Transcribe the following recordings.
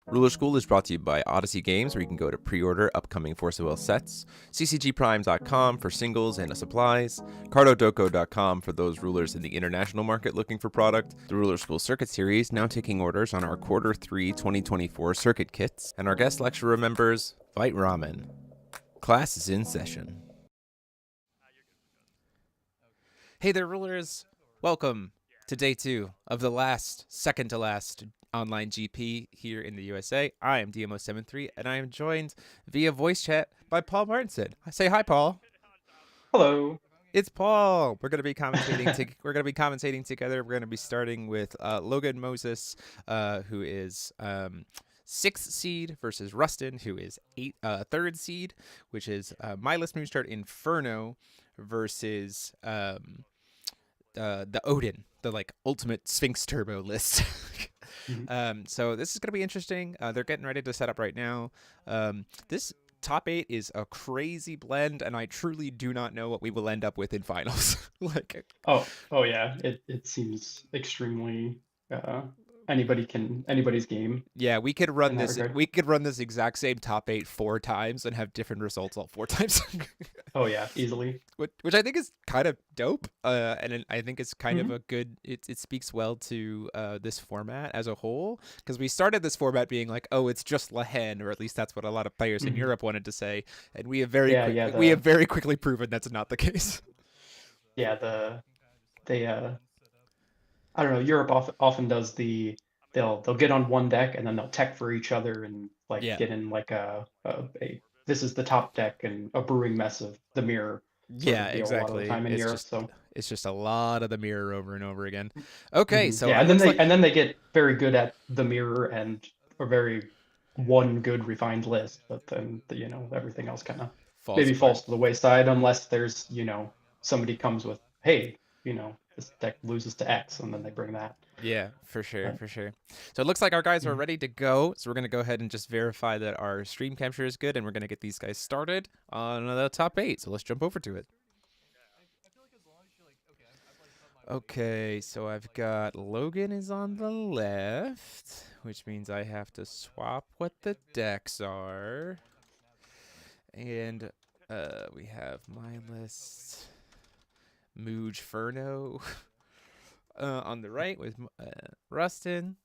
Ruler School is brought to you by Odyssey Games, where you can go to pre-order upcoming Force of Will sets, ccgprime.com for singles and supplies, cardodoko.com for those rulers in the international market looking for product, the Ruler School Circuit Series now taking orders on our Quarter 3 2024 circuit kits, and our guest lecturer members, Fight Ramen. Class is in session. Hey there, rulers! Welcome to day 2 of the second to last online GP here in the USA. I am DMO73, and I am joined via voice chat by Paul Martinson. Say hi, Paul. Hello. It's Paul. We're going to be commentating. We're going to be commentating together. We're going to be starting with Logan Moses, who is 6th seed, versus Rustin, who is 3rd seed, which is my list moon start Inferno versus the Odin, the ultimate Sphinx Turbo list. So this is going to be interesting. They're getting ready to set up right now. This top 8 is a crazy blend, and I truly do not know what we will end up with in finals. Oh yeah. It seems extremely anybody's game Yeah, we could run in that this. regard. We could run this exact same top 8 4 times and have different results all 4 times. Oh yeah, easily. which I think is kind of dope, and I think it's kind of hmm a good. It speaks well to this format as a whole, because we started this format being like, oh, it's just Lehen, or at least that's what a lot of players in hmm Europe wanted to say, and Yeah, we have very quickly proven that's not the case. they I don't know, Europe often does they'll get on one deck and then they'll tech for each other and like Yeah, get in like a this is the top deck and a brewing mess of the mirror sort yeah, of deal a lot of the exactly. time in Europe. So It's just a lot of the mirror over and over again. Okay, so Yeah, it looks like and then they get very good at the mirror and a very one good refined list, but then everything else kind of falls maybe apart. falls to the wayside unless there's somebody comes with, hey, this deck loses to X, and then they bring that. Yeah, for sure, But for sure. So it looks like our guys are mhm. ready to go. So we're going to go ahead and just verify that our stream capture is good, and we're going to get these guys started on the top 8. So let's jump over to it. Okay, so I've got Logan is on the left, which means I have to swap what the decks are. And we have my list, Mooj Furno on the right with Rustin.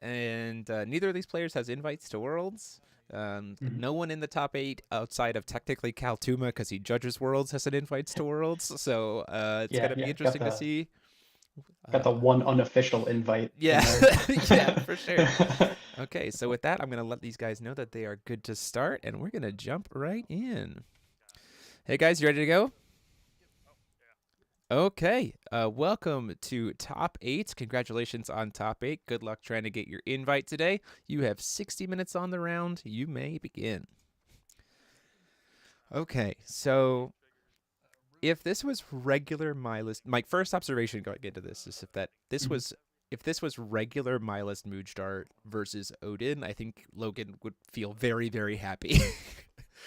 And neither of these players has invites to Worlds. Mhm. No one in the top 8 outside of technically Kaltuma, because he judges Worlds, has an invites to Worlds. So it's going Yeah, to be yeah, interesting to see. got the Uh, one unofficial invite yeah, in there. yeah, for sure. Okay, so with that, I'm going to let these guys know that they are good to start, and we're going to jump right in. Hey, guys, you ready to go? Okay, welcome to Top 8. Congratulations on Top 8. Good luck trying to get your invite today. You have 60 minutes on the round. You may begin. Okay, so if this was regular my list, my first observation going into this is Mhm. if this was regular my list Moodstart versus Odin, I think Logan would feel very, very happy.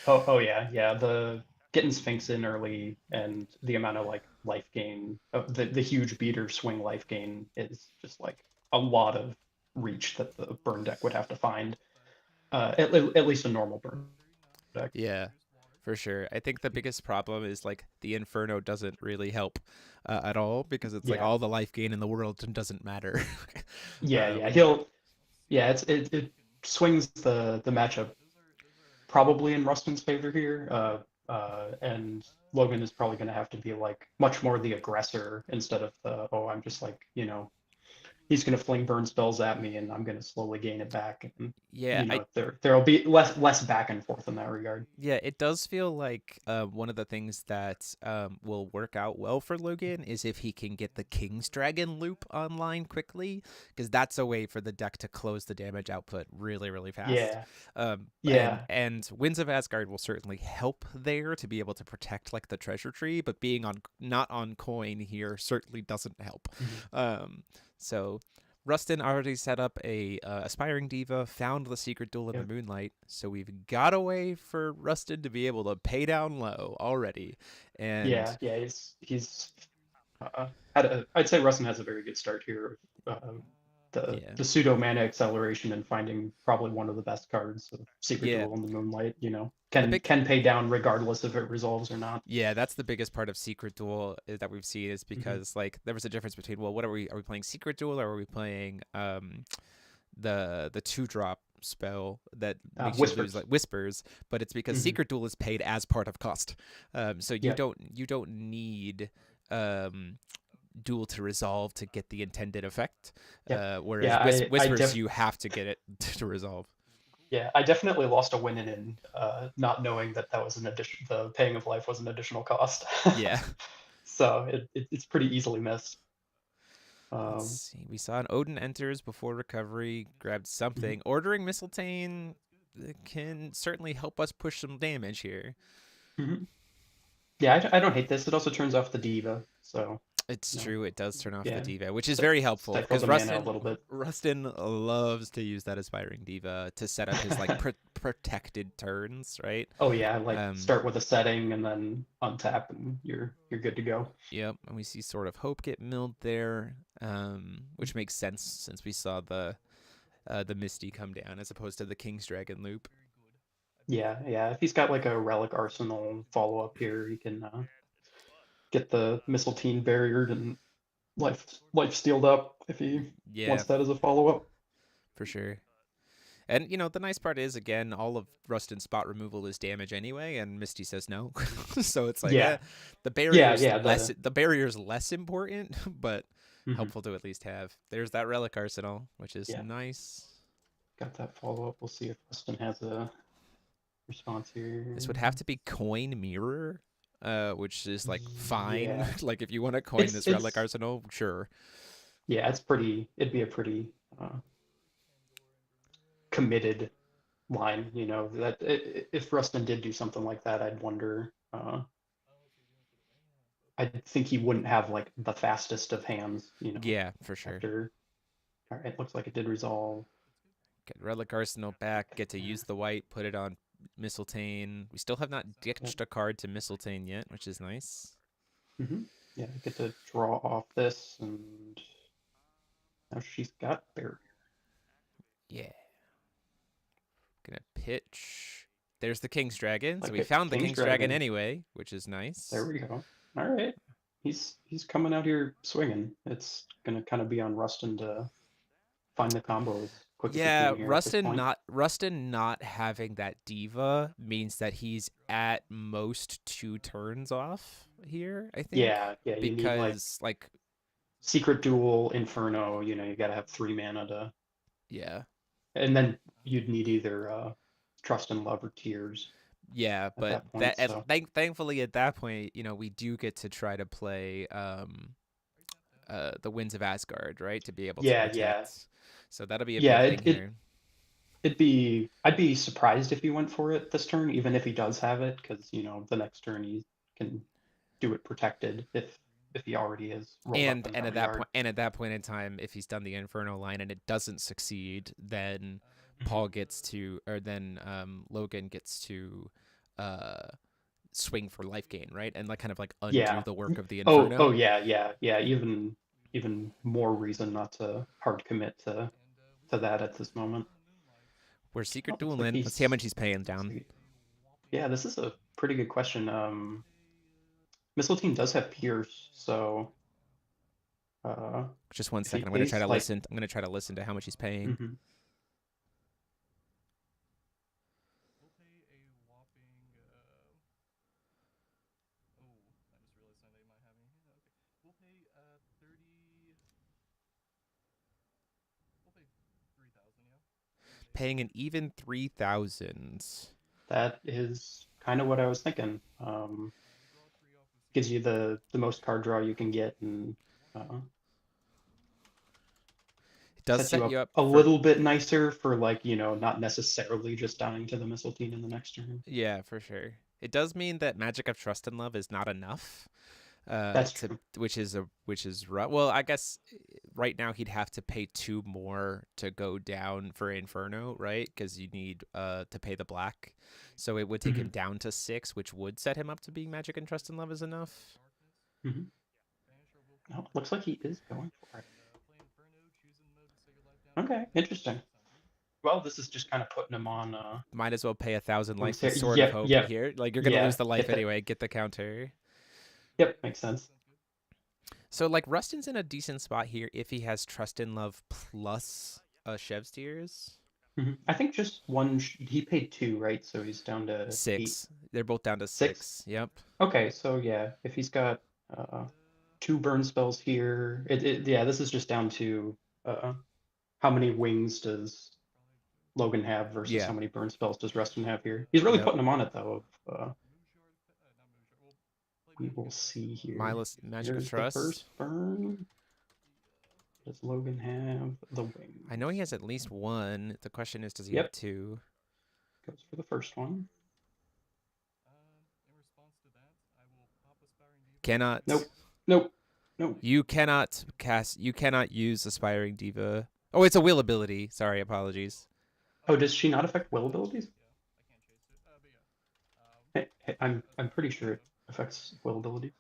Oh yeah, yeah. The getting Sphinx in early and the amount of like life gain of the huge beater swing life gain is just like a lot of reach that the burn deck would have to find. At least a normal burn deck. Yeah, for sure. I think the biggest problem is like the Inferno doesn't really help at all, because it's like Yeah, all the life gain in the world doesn't matter. yeah. um, It swings the matchup probably in Rustin's favor here. And Logan is probably going to have to be like much more the aggressor instead of the, oh, I'm just like, he's going to fling burn spells at me and I'm going to slowly gain it back. And, yeah, I there'll be less back and forth in that regard. Yeah, it does feel like one of the things that will work out well for Logan is if he can get the King's Dragon loop online quickly, because that's a way for the deck to close the damage output really, really fast. Yeah, And yeah. Winds of Asgard will certainly help there to be able to protect like the treasure tree, but being on not on coin here certainly doesn't help. Mhm. Um, so Rustin already set up a aspiring diva, found the secret duel in the Yep. moonlight, so we've got a way for Rustin to be able to pay down low already. And Yeah. He's had I'd say Rustin has a very good start here. Yeah. the pseudo mana acceleration and finding probably one of the best cards of Secret Yeah. Duel in the Moonlight, The big can pay down regardless if it resolves or not. Yeah, that's the biggest part of Secret Duel that we've seen is Hmm. because like there was a difference between, well, what are we playing Secret Duel, or are we playing the 2-drop spell that makes you lose like Whispers. whispers, but it's because Hmm. Secret Duel is paid as part of cost. So Yeah, you don't need um duel to resolve to get the intended effect. yeah, Whereas yeah. whispers you have to get it to resolve. Yeah, I definitely lost a win in not knowing that that was an addition. The paying of life was an additional cost. Yeah. So it's pretty easily missed. Let's Um, see. We saw an Odin enters before recovery, grabbed mhm, something. Ordering Mistletoe can certainly help us push some damage here. mhm. Yeah, I don't hate this. It also turns off the diva, so It's you know, true. It does turn off the yeah, diva, which is very helpful stifle because the mana a little bit. Rustin loves to use that aspiring diva to set up his like protected turns, right? Oh yeah, like Um, start with a setting and then untap and you're good to go. yep, and we see sort of hope get milled there, which makes sense since we saw the Misty come down as opposed to the King's Dragon loop. Yeah, yeah. If he's got like a relic arsenal follow up here, he can get the Mistletoe barriered and life stealed up if he Yeah, wants that as a follow up. for sure. And the nice part is again, all of Rustin's spot removal is damage anyway, and Misty says no. So it's like, Yeah, yeah, the yeah. barrier's less important, but Mhm. helpful to at least have. There's that relic arsenal, which is Yeah, nice. got that follow up. We'll see if Weston has a response This here. would have to be coin mirror, which is like fine. Yeah, Like if you want to coin it's this relic it's arsenal, sure. yeah, it's pretty. It'd be a pretty committed line. That if Rustin did do something like that, I'd wonder. I think he wouldn't have like the fastest of hands. Yeah, for sure. After all right, looks like it did resolve. Get relic arsenal back. Get to use There. the white. Put it on Mistletoe. We still have not Yep. ditched a card to Mistletoe yet, which is nice. Hmm. Yeah, I get to draw off this, and now she's got barrier. Yeah. Gonna pitch. There's the King's Dragon. So Like we a found the King's King's Dragon Dragon. anyway, which is There nice. we go. All right. He's coming out here swinging. It's gonna kind of be on Rustin to find the combo as quick as he Yeah, can here at this point. Rustin not having that diva means that he's at most 2 turns off here, I think. Yeah, yeah. You need like Because like Secret Duel, Inferno. You got to have 3 mana to, yeah. and then you'd need either Trust and Love or Tears Yeah, at but that point. So thankfully at that point, we do get to try to play the Winds of Asgard, right? To be able to yeah, yeah, protect. So that'll be a yeah. big It thing it here. it'd be I'd be surprised if he went for it this turn, even if he does have it, because the next turn he can do it protected if he already is rolled up in that regard. At that point in time, if he's done the Inferno line and it doesn't succeed, then Mhm. Logan gets to uh swing for life gain, right? And like kind of like undo Yeah. the work of the Oh Inferno. yeah, yeah, yeah. Even more reason not to hard commit to that at this moment. Where Oh, Secret looks Duel like in. Let's see how he's much he's paying looks down. like, yeah, this is a pretty good question. Mistletoe does have Pierce, so uh Just one if he second. I'm gonna try pays to like listen. I'm gonna try to listen to how much he's paying. mhm, Paying an even 3,000. that is kind of what I was thinking. Gives you the most card draw you can get and uh, It does sets you set you up up a for little bit nicer for like, not necessarily just dying to the Mistletoe in the next turn. yeah, for sure. It does mean that Magic of Trust and Love is not enough. That's To true. which is well, I guess right now he'd have to pay 2 more to go down for Inferno, right? Because you need to pay the black, so it would take him Hmm. down to 6, which would set him up to being Magic and Trust and Love is enough. Hmm. Oh, looks like he is going for it. Okay, interesting. Well, this is just kind of putting him on Might as well pay 1,000 life with here. Sword of Yep, Hope yep, here. Like, you're gonna lose yeah. the life Get that. anyway. Get the counter. Yep, makes sense. So like Rustin's in a decent spot here if he has Trust in Love plus Chev's Tears. I think just one. He paid two, right? So he's down to eight, 6. They're both down to six. 6. Yep. Okay, so yeah, if he's got uh two burn spells here, yeah, this is just down to uh how many wings does Logan have versus Yeah. how many burn spells does Rustin have here. He's really Yep. putting him on it though. We will see here. Mindless Magic of Here's the Trust. first burn. Does Logan have the I know he wings? has at least one. The question is, does he have Yep, two? goes for the first one. Cannot. Nope, nope, nope. You cannot cast. You cannot use Aspiring Diva. Oh, it's a will ability. Sorry, apologies. Oh, does she not affect will abilities? I'm pretty sure it affects will abilities.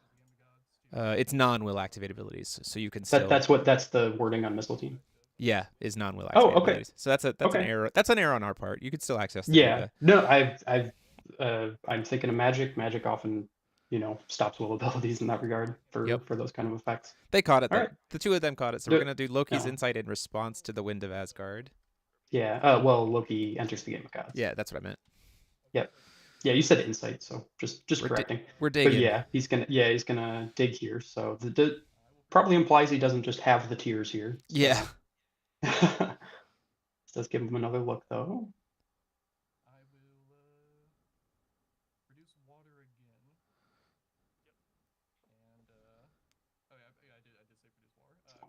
It's non-will activated abilities, so you can That still. that's the wording on Missile Team. Yeah, is non-will Oh, activated okay, abilities. So that's an okay. error. That's an error on our part. You could still access the Yeah, diva. no, I'm thinking of Magic. Magic often, stops will abilities in that regard Yep. for those kind of effects. They caught it. All right, The two of them caught it. So we're do gonna do Loki's no, insight in response to the Wind of Asgard. yeah. Well, Loki enters the game of gods. Yeah, that's what I meant. Yep. Yeah, you said insight, so just We're correcting. we're But digging. yeah, he's gonna dig here. So the probably implies he doesn't just have the tears here. Yeah. So let's give him another look though.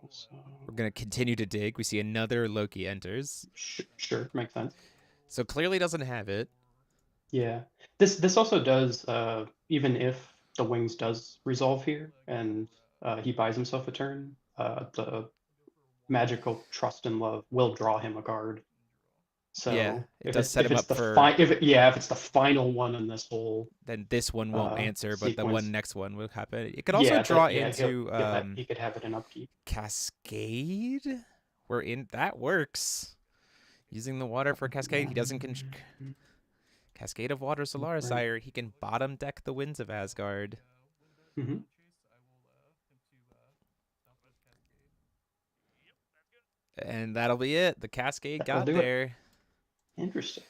Also, We're gonna continue to dig. We see another Loki enters. sure, makes sense. So clearly doesn't have it. Yeah. This also does even if the wings does resolve here and he buys himself a turn, the magical trust and love will draw him a card. Yeah, So it if does it's set if him it's up the for. if it's the final one in this whole Then this one won't answer, but the one sequence, next one will happen. It could also yeah, draw he'll into he could have it in upkeep. Cascade. We're in that works. Using the water for Cascade, he doesn't Cascade of Water Solaris Right. Sire. He can bottom deck the Winds of Asgard, Mm-hmm. and that'll be it. The Cascade That'll got do it. there. Interesting.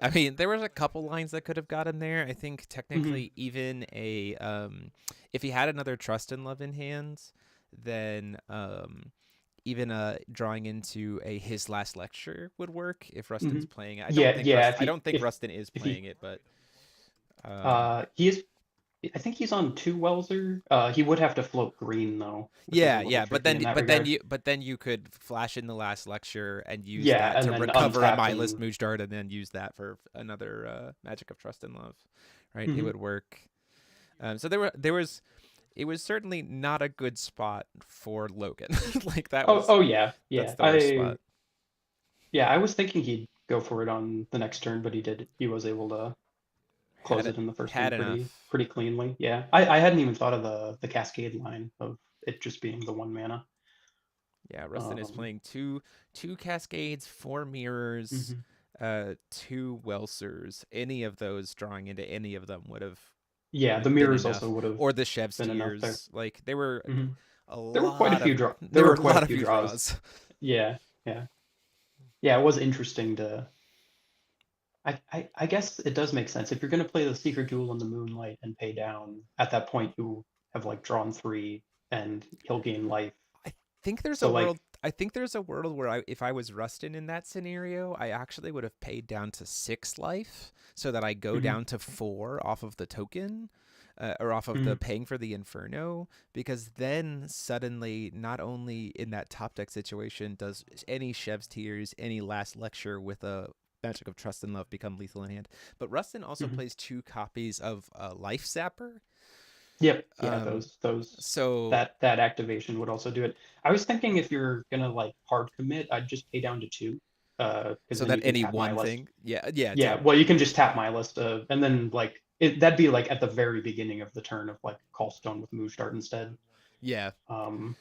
I mean, there was a couple lines that could have gotten there. I think Mm-hmm. technically, even if he had another Trust and Love in hand, then even drawing into a his last lecture would work if Mm-hmm. Rustin's playing it. Yeah. I don't think If Rustin is if he playing it, but um, he is I think he's on two Welser. He would have to float green though, which is a yeah, little yeah. tricky in that regard. But then you could flash in the last lecture and use Yeah, that and to then recover a untap mindless and Moonshard and then use that for another Magic of Trust and Love, right? It Mhm. would work. So it was certainly not a good spot for Logan. Like oh yeah, that's yeah. the worst spot. I was thinking he'd go for it on the next turn, but he did. He was able to close Had it in the first turn had enough. pretty cleanly. Yeah, I hadn't even thought of the Cascade line of it just being the one mana. Yeah, Rustin is Um, playing two Cascades, four Mirrors, mhm. two Welsers. Any of those drawing into any of them would have Yeah, the been mirrors also enough. would have Or the Chev's been enough there. Tears. Like there were Mhm. a There were quite a lot few of draw. There there were were a quite a lot of few few draws. draws. Yeah, yeah. Yeah, it was interesting to. I guess it does make sense. If you're going to play the Secret Duel in the Moonlight and pay down, at that point you have like drawn three and he'll gain life. I think there's a So like, world. I think there's a world where if I was Rustin in that scenario, I actually would have paid down to 6 life so that I go mhm, down to 4 off of the token, or off of the mhm, paying for the Inferno, because then suddenly, not only in that top deck situation does any Chev's Tears, any Last Lecture with a Magic of Trust and Love become lethal in hand, but Rustin also mhm. plays 2 copies of Life Zapper. Yep, yeah, Um, those so that activation would also do it. I was thinking if you're gonna like hard commit, I'd just pay down to two, because so then that you can any tap my one list. thing, yeah, Yeah, well, you can just tap my list, and then like that'd be like at the very beginning of the turn of like Callstone with Moonstart instead. yeah. Um,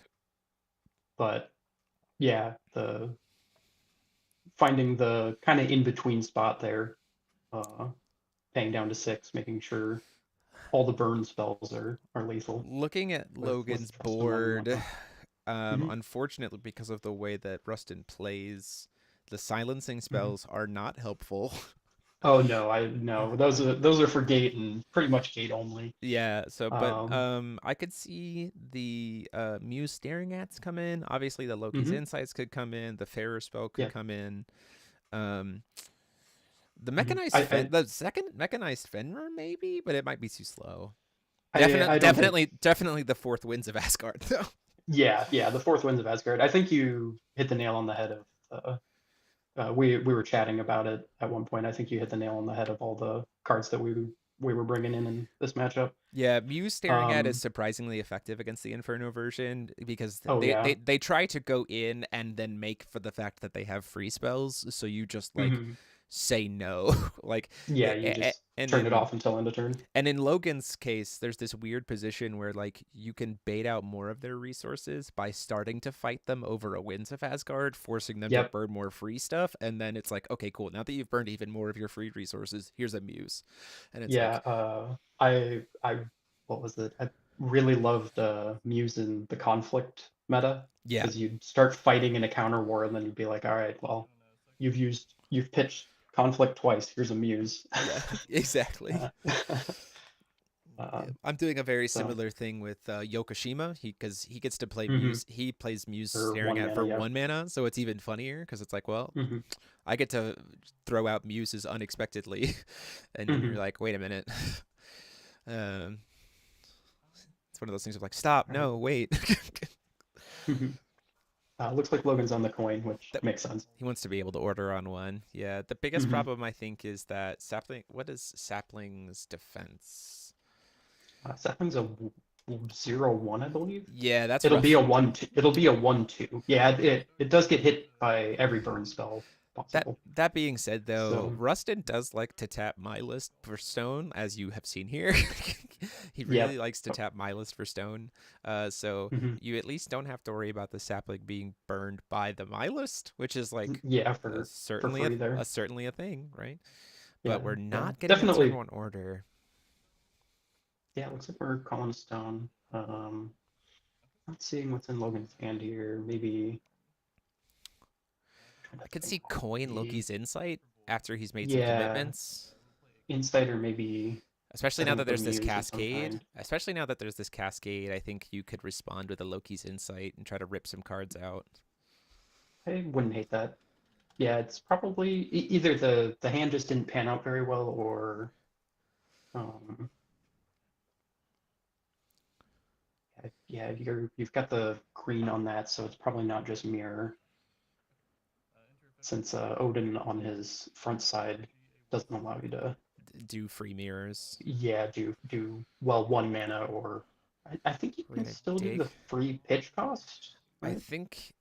but yeah, the finding the kind of in between spot there, uh, paying down to 6, making sure all the burn spells are lethal Looking at with Logan's Rustin running one. board, Hmm. unfortunately, because of the way that Rustin plays, the silencing Hmm. spells are not helpful. Oh no, I no, those are for gate and pretty much gate only. Yeah, so but Um, I could see the Muse staring ats come in. Obviously the Loki's hmm. insights could come in, the Fairer spell could Yeah. come in. Um the Hmm. mechanized the second mechanized Fenrir maybe, but it might be too slow. I don't think. Definitely the fourth winds of Asgard though. Yeah, yeah, the fourth winds of Asgard. I think you hit the nail on the head of. We were chatting about it at one point. I think you hit the nail on the head of all the cards that we were bringing in this matchup. Yeah, Muse staring at is Um, surprisingly effective against the Inferno version because oh yeah. they try to go in and then make for the fact that they have free spells, so you just like Hmm. say no, like, Yeah, you just and turn it then off until end of turn. and in Logan's case, there's this weird position where like you can bait out more of their resources by starting to fight them over a Winds of Asgard, forcing them to Yep. burn more free stuff, and then it's like, okay, cool. Now that you've burned even more of your free resources, here's a Muse, and it's Yeah. like, I what was it? I really loved Muse in the conflict meta yeah, because you'd start fighting in a counter war and then you'd be like, all right, well, you've pitched conflict twice. Here's a Muse. yeah, exactly. Uh, Yeah, um, I'm doing a very so. similar thing with Yokoshima. Because he gets to play Hmm. Muse. He plays Muse For staring one at mana, for yeah. 1 mana, so it's even funnier. Because it's like, well, Hmm. I get to throw out Muses unexpectedly, and then you're Hmm. like, wait a minute. um, it's one of those things of like, stop, All right. no, wait. Hmm. Looks like Logan's on the coin, which That makes sense. he wants to be able to order on one. Yeah, the biggest Hmm. problem I think is that sapling. What is sapling's defense? Sapling's a 0/1, I believe. Yeah, that's It'll be rough. a 1/2. It'll be a 1/2. Yeah, it does get hit by every burn spell That possible. that being said, though, So, Rustin does like to tap my list for stone, as you have seen here. He yeah. really likes to tap my list for stone. So Hmm. you at least don't have to worry about the sapling being burned by the my list, which is like Yeah, for certainly free there. certainly a thing, right? But Yeah, we're yeah. not getting a turn Definitely. one order. Yeah, it looks like we're calling stone. Not seeing what's in Logan's hand here. Maybe trying to I could think see what would coin be. Loki's insight after he's made some Yeah, commitments. Insight or maybe Especially now setting that up a there's this muse of some cascade. kind. Especially now that there's this cascade, I think you could respond with a Loki's insight and try to rip some cards out. I wouldn't hate that. Yeah, it's probably either the hand just didn't pan out very well, or um, yeah, you've got the green on that, so it's probably not just mirror, since Odin on his front side doesn't allow you to, Do free mirrors. yeah, do well 1 mana, or I think you We're can gonna still do dig. the free pitch cost, I right? think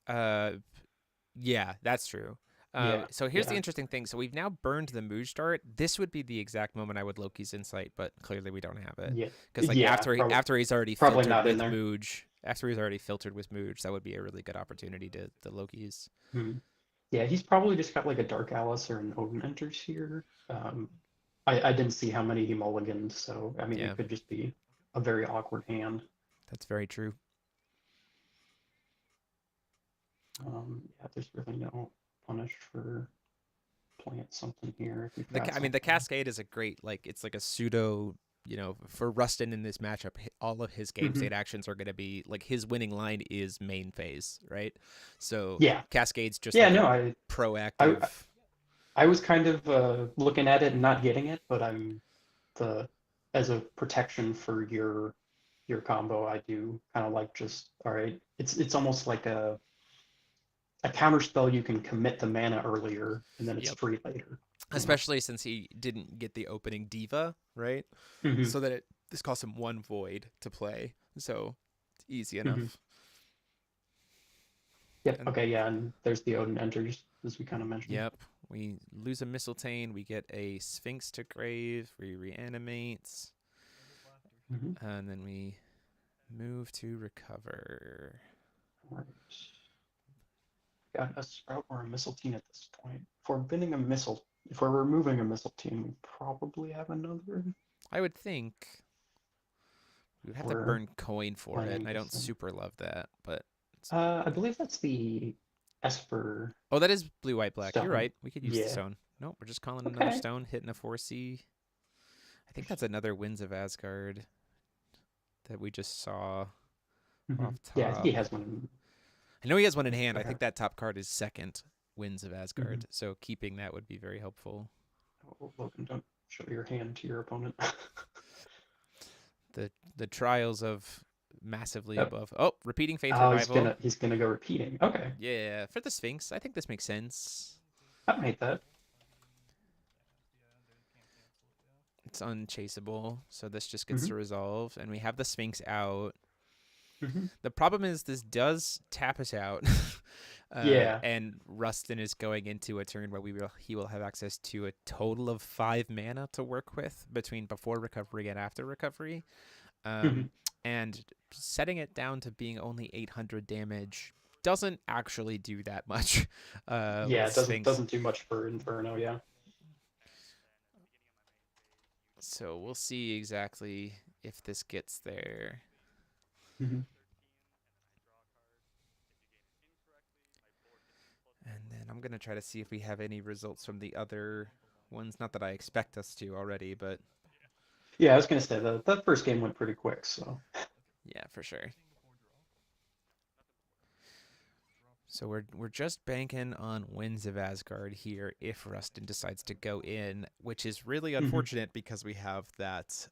yeah, that's true. Yeah, So here's the yeah, interesting thing. So we've now burned the Mooj dart. This would be the exact moment I would Loki's insight, but clearly we don't have it yeah, because like yeah. after he's already Probably filtered not in with there. Mooj, after he's already filtered with Mooj, that would be a really good opportunity to Loki's. Hmm. Yeah, he's probably just got like a Dark Alice or an Odin Enters here. I didn't see how many he mulliganed, so I mean, Yeah, it could just be a very awkward hand. that's very true. Yeah, there's really no punish for plant something here if we've The got I mean the something. Cascade is a great like it's like a pseudo. For Rustin in this matchup, all of his game Hmm. state actions are going to be like his winning line is main phase, right? So Yeah, Cascade's just yeah, like a no, I, proactive. I was kind of looking at it and not getting it, but I'm the as a protection for your combo, I do kind of like just all right. It's almost like a counter spell you can commit the mana earlier and then it's Yep. free later. You know. Especially since he didn't get the opening diva, right? Hmm. So that this costs him one void to play. So it's easy Hmm. enough. Yep. And Okay. Yeah. And there's the Odin enters as we kind of mentioned. yep, we lose a Mistletoe, we get a Sphinx to grave, we reanimate, Hmm. and then we move to recover. All right. got a Sprout or a Missile Team at this point. If we're removing a Missile Team, we probably have another. I would think we would have to We're burn coin for it, playing and I don't this thing. super love that. But I believe that's the Esper oh, that is blue, white, black. You're stone. right. We could use the Yeah. stone. Nope, we're just calling another Okay. stone, hitting a 4C. I think that's another Winds of Asgard that we just saw off Yeah, I think he top. has one. I know he has one in I hand. I think forgot. that top card is second Winds of Mhm. Asgard, so keeping that would be very helpful. Oh, Logan, don't show your hand to your opponent. The trials of massively Yep. above. Oh, repeating faith Oh, revival. he's gonna go repeating. Okay, Yeah, for the Sphinx, I think this makes sense. I don't hate that. It's unchaseable, so this just gets hmm to resolve, and we have the Sphinx out. hmm The problem is this does tap us out, Yeah. and Rustin is going into a turn where he will have access to a total of 5 mana to work with between before recovery and after recovery, hmm um, and setting it down to being only 800 damage doesn't actually do that much Yeah, with it doesn't Sphinx. doesn't do much for Inferno. Yeah. So we'll see exactly if this gets there. hmm And then I'm going to try to see if we have any results from the other ones. Not that I expect us to already, but Yeah, I was gonna say that first game went pretty quick. So. yeah, for sure. So we're just banking on Winds of Asgard here if Rustin decides to go in, which is really hmm unfortunate because we have that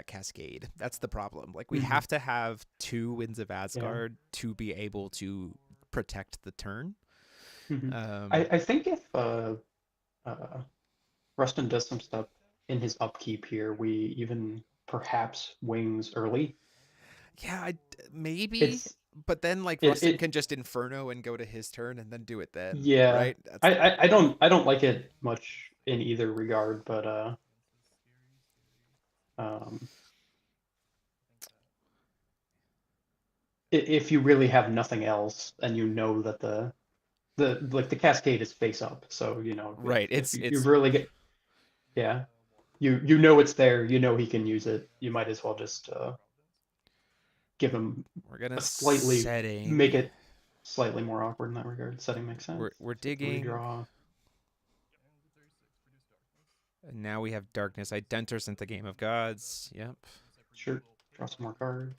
cascade. That's the problem. Like we hmm have to have 2 Winds of Yeah. Asgard to be able to protect the turn. hmm Um, I think if uh Rustin does some stuff in his upkeep here, we even perhaps wings early. yeah, maybe, It's but then like it Rustin it can just Inferno and go to his turn and then do it then, yeah. right? That's the I problem. I don't like it much in either regard, but um if you really have nothing else and you know that the cascade is face up, so you know Right. if you It's really get yeah, you know it's there, you know he can use it, you might as well just give him we're gonna a slightly make setting. it slightly more awkward in that regard. Setting makes sense. We're So to digging. redraw. And now we have Darkness Identers into Game of Gods. Yep. Sure. Draw some more cards.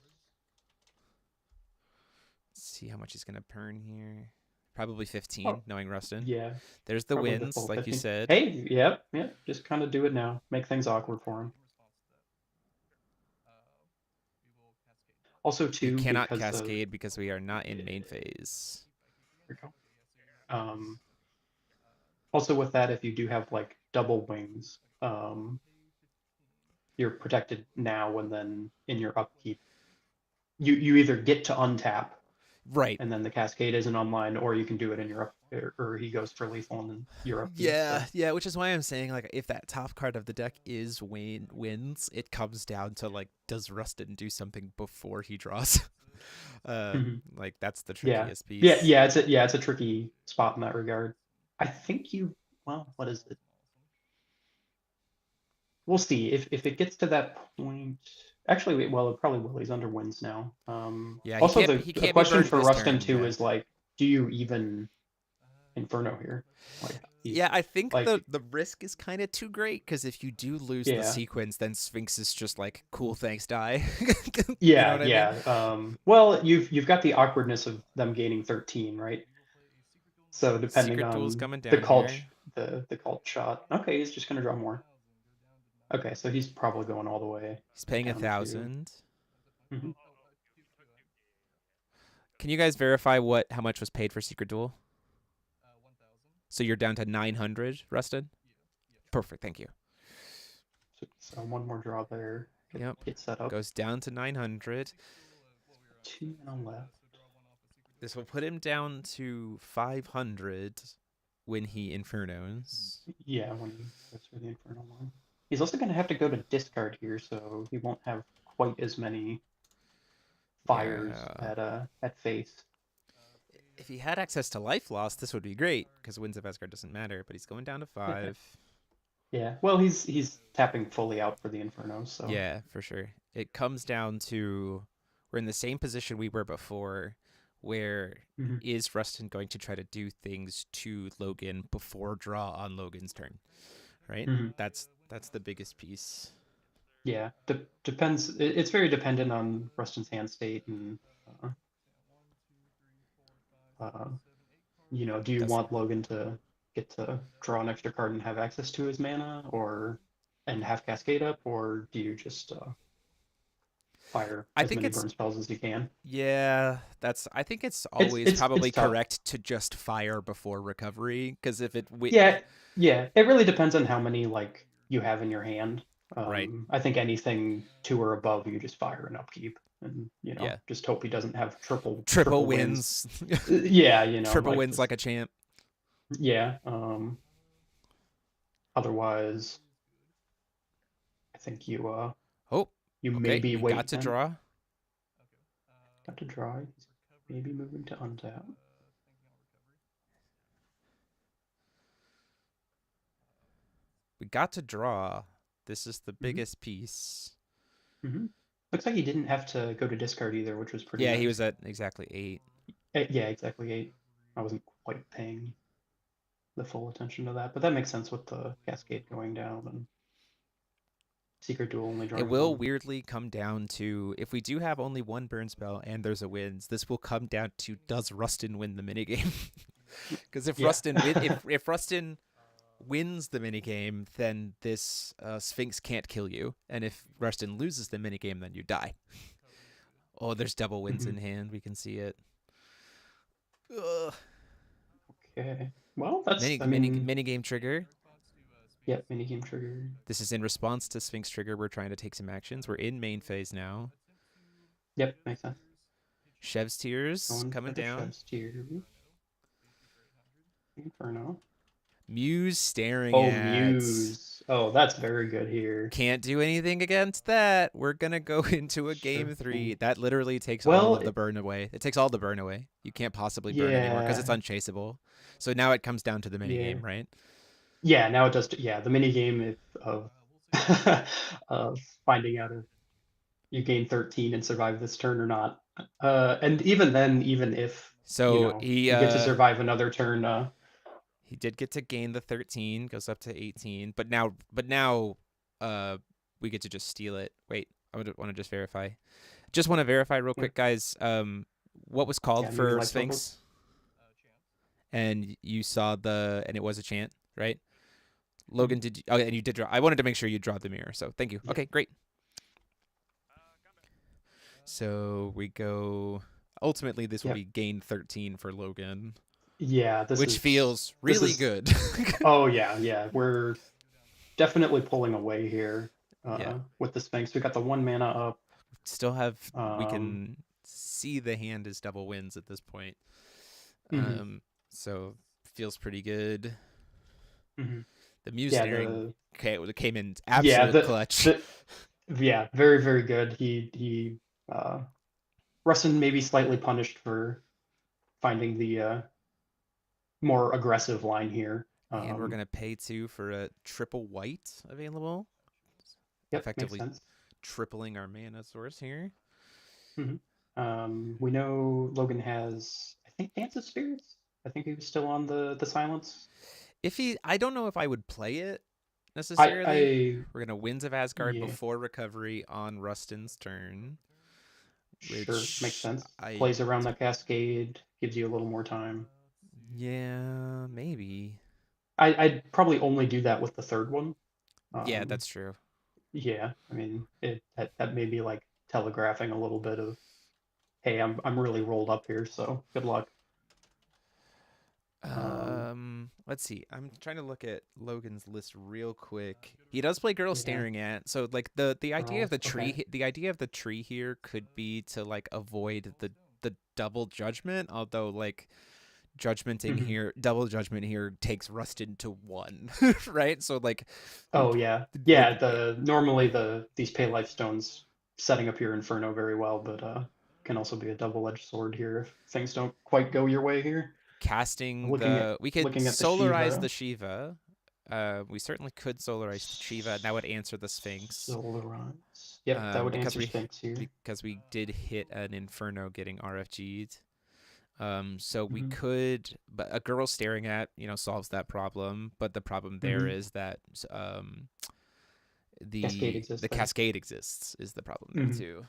Let's see how much he's gonna burn here. Probably Oh, 15, knowing Rustin. yeah, There's the probably the winds, full like you 15. said. Hey, yep, yep. Just kind of do it now. Make things awkward for him. Also, We too, cannot because of cascade because we are not in yeah, main phase. here we go. Um, Also with that, if you do have like double wings, you're protected now and then in your upkeep. You either get to untap Right. and then the cascade isn't online, or you can do it in your up, or he goes for lethal and then your upkeep. Yeah, So. yeah, which is why I'm saying like if that top card of the deck is wins, it comes down to like does Rustin do something before he draws? Mhm. Like that's the Yeah, trickiest yeah, piece. yeah. It's a tricky spot in that regard. I think you. Well, what is it? We'll see if it gets to that point. Actually, well, it probably will. He's under winds now. Yeah, Also, he the can't be question burned for this Rustin turn. too Yeah. is like, do you even Inferno here? Like Yeah, he's I think like, the risk is kind of too great because if you do lose the yeah, sequence, then Sphinx is just like cool, thanks, die. You know yeah, what I mean? yeah. Well, you've got the awkwardness of them gaining 13, right? So depending Secret Duel's on coming the down cult, here. the cult shot. Okay, he's just gonna draw more. Okay, so he's probably going all the way He's paying a down to. thousand. Mhm. Can you guys verify how much was paid for Secret Duel? So you're down to 900, Rustin. Perfect, thank you. So one more draw there. Yep, Get set up. goes down to 900. 2 mana left. This will put him down to 500 when he Infernos. Yeah, when he goes for the Infernal one. He's also going to have to go to discard here, so he won't have quite as many fires Yeah. at face. If he had access to life loss, this would be great because Winds of Asgard doesn't matter. But he's going down to 5. Yeah. Well, he's tapping fully out for the Inferno, so. Yeah, for sure. It comes down to we're in the same position we were before, where Mhm. is Rustin going to try to do things to Logan before draw on Logan's turn, right? Mhm. That's the biggest piece. Yeah. Depends. It's very dependent on Rustin's hand state and uh, uh, do you That's want Logan to get to draw an extra card and have access to his mana, or and have Cascade up, or do you just fire I as think many it's burn spells as you can? yeah, that's I think it's It's always it's it's probably tough. correct to just fire before recovery because if it Yeah, yeah. It really depends on how many like you have in your hand. right, I think anything two or above, you just fire and upkeep, and yeah, just hope he doesn't have triple triple wins. wins, Yeah, triple like wins just like a champ. yeah. Otherwise, I think Oh, you okay, maybe we got wait to and draw. got to draw. Maybe moving to untap. We got to draw. This is the hmm biggest piece. hmm Looks like he didn't have to go to discard either, which was pretty Yeah, he nice. was at exactly 8. Yeah, exactly 8. I wasn't quite paying the full attention to that, but that makes sense with the Cascade going down and Secret Duel only It drawing will one. weirdly come down to if we do have only one burn spell and there's a wins, this will come down to does Rustin win the minigame? Because if Yeah. Rustin win, if Rustin wins the minigame, then this Sphinx can't kill you, and if Rustin loses the minigame, then you die. Oh, there's double wins hmm in hand. We can see it. Ugh. Okay. Well, I mean, Minigame trigger. yeah, minigame trigger. This is in response to Sphinx trigger. We're trying to take some actions. We're in main phase now. Yep, makes sense. Chev's tears Going coming for the down. chest here. Inferno. Muse staring Oh, at. Muse. Oh, that's very good here. Can't do anything against that. We're gonna go into a Sure game 3. thing. That literally takes all Well, of the burn away. It takes all the burn away. You can't possibly burn anymore because it's yeah, unchaseable. So now it comes down to the yeah, minigame, right? yeah. Now it does. Yeah, the mini game of of finding out if you gain 13 and survive this turn or not. And even then, even if So he you get to survive another turn, he did get to gain the 13, goes up to 18, but now uh we get to just steal it. Wait, I would want to just verify. Just want to verify real yeah, quick, guys. What was called yeah, maybe for life totals. Sphinx? And you saw and it was a chant, right? Mhm. Logan, did you? Oh, and you did draw. I wanted to make sure you draw the mirror, so thank you. Yeah, Okay, great. So we go. Ultimately, this will yeah, be gain 13 for Logan, yeah. which feels This really is. good. Oh yeah, yeah. We're definitely pulling away here Yeah. with the Sphinx. We got the one mana up. Still have. We Um, can see the hand as double wins at this point. mhm, So feels pretty good. mhm. The Muse Yeah, snaring came in yeah, absolute clutch. the yeah, very, very good. Uh, Rustin maybe slightly punished for finding the more aggressive line here. And we're gonna pay 2 for a triple white available, Yep, makes effectively sense. tripling our mana source here. hmm we know Logan has, I think, Dance of Spirits. I think he was still on the silence. I don't know if I would play it I, necessarily. I, We're gonna Winds of Asgard yeah, before recovery on Rustin's turn, sure, makes which sense. I Plays around the cascade, gives you a little more time. yeah maybe I'd probably only do that with the third one. yeah Um, that's true. yeah, I mean, that may be like telegraphing a little bit of, hey, I'm really rolled up here, so good luck. Um, Let's see. I'm trying to look at Logan's list real quick. He does play Girl yeah, Staring At. So like the idea of girls, the okay. tree the idea of the tree here could be to like avoid the double judgment, although like hmm double judgment here takes Rustin to 1, right? So like Oh yeah, like yeah. Normally these pay life stones setting up your inferno very well, but can also be a double-edged sword here if things don't quite go your way here. Casting Looking at we could looking at the solarize the Shiva, Shiva. We certainly could solarize the Shiva, and that would answer the Sphinx. Solarize. Yep, that would Because answer Sphinx here. we did hit an Inferno getting RFG'd. So we Hmm. could, but a girl staring at solves that problem. But the problem there Hmm. is that um, Cascade the exists there. cascade exists is the problem there Hmm. too.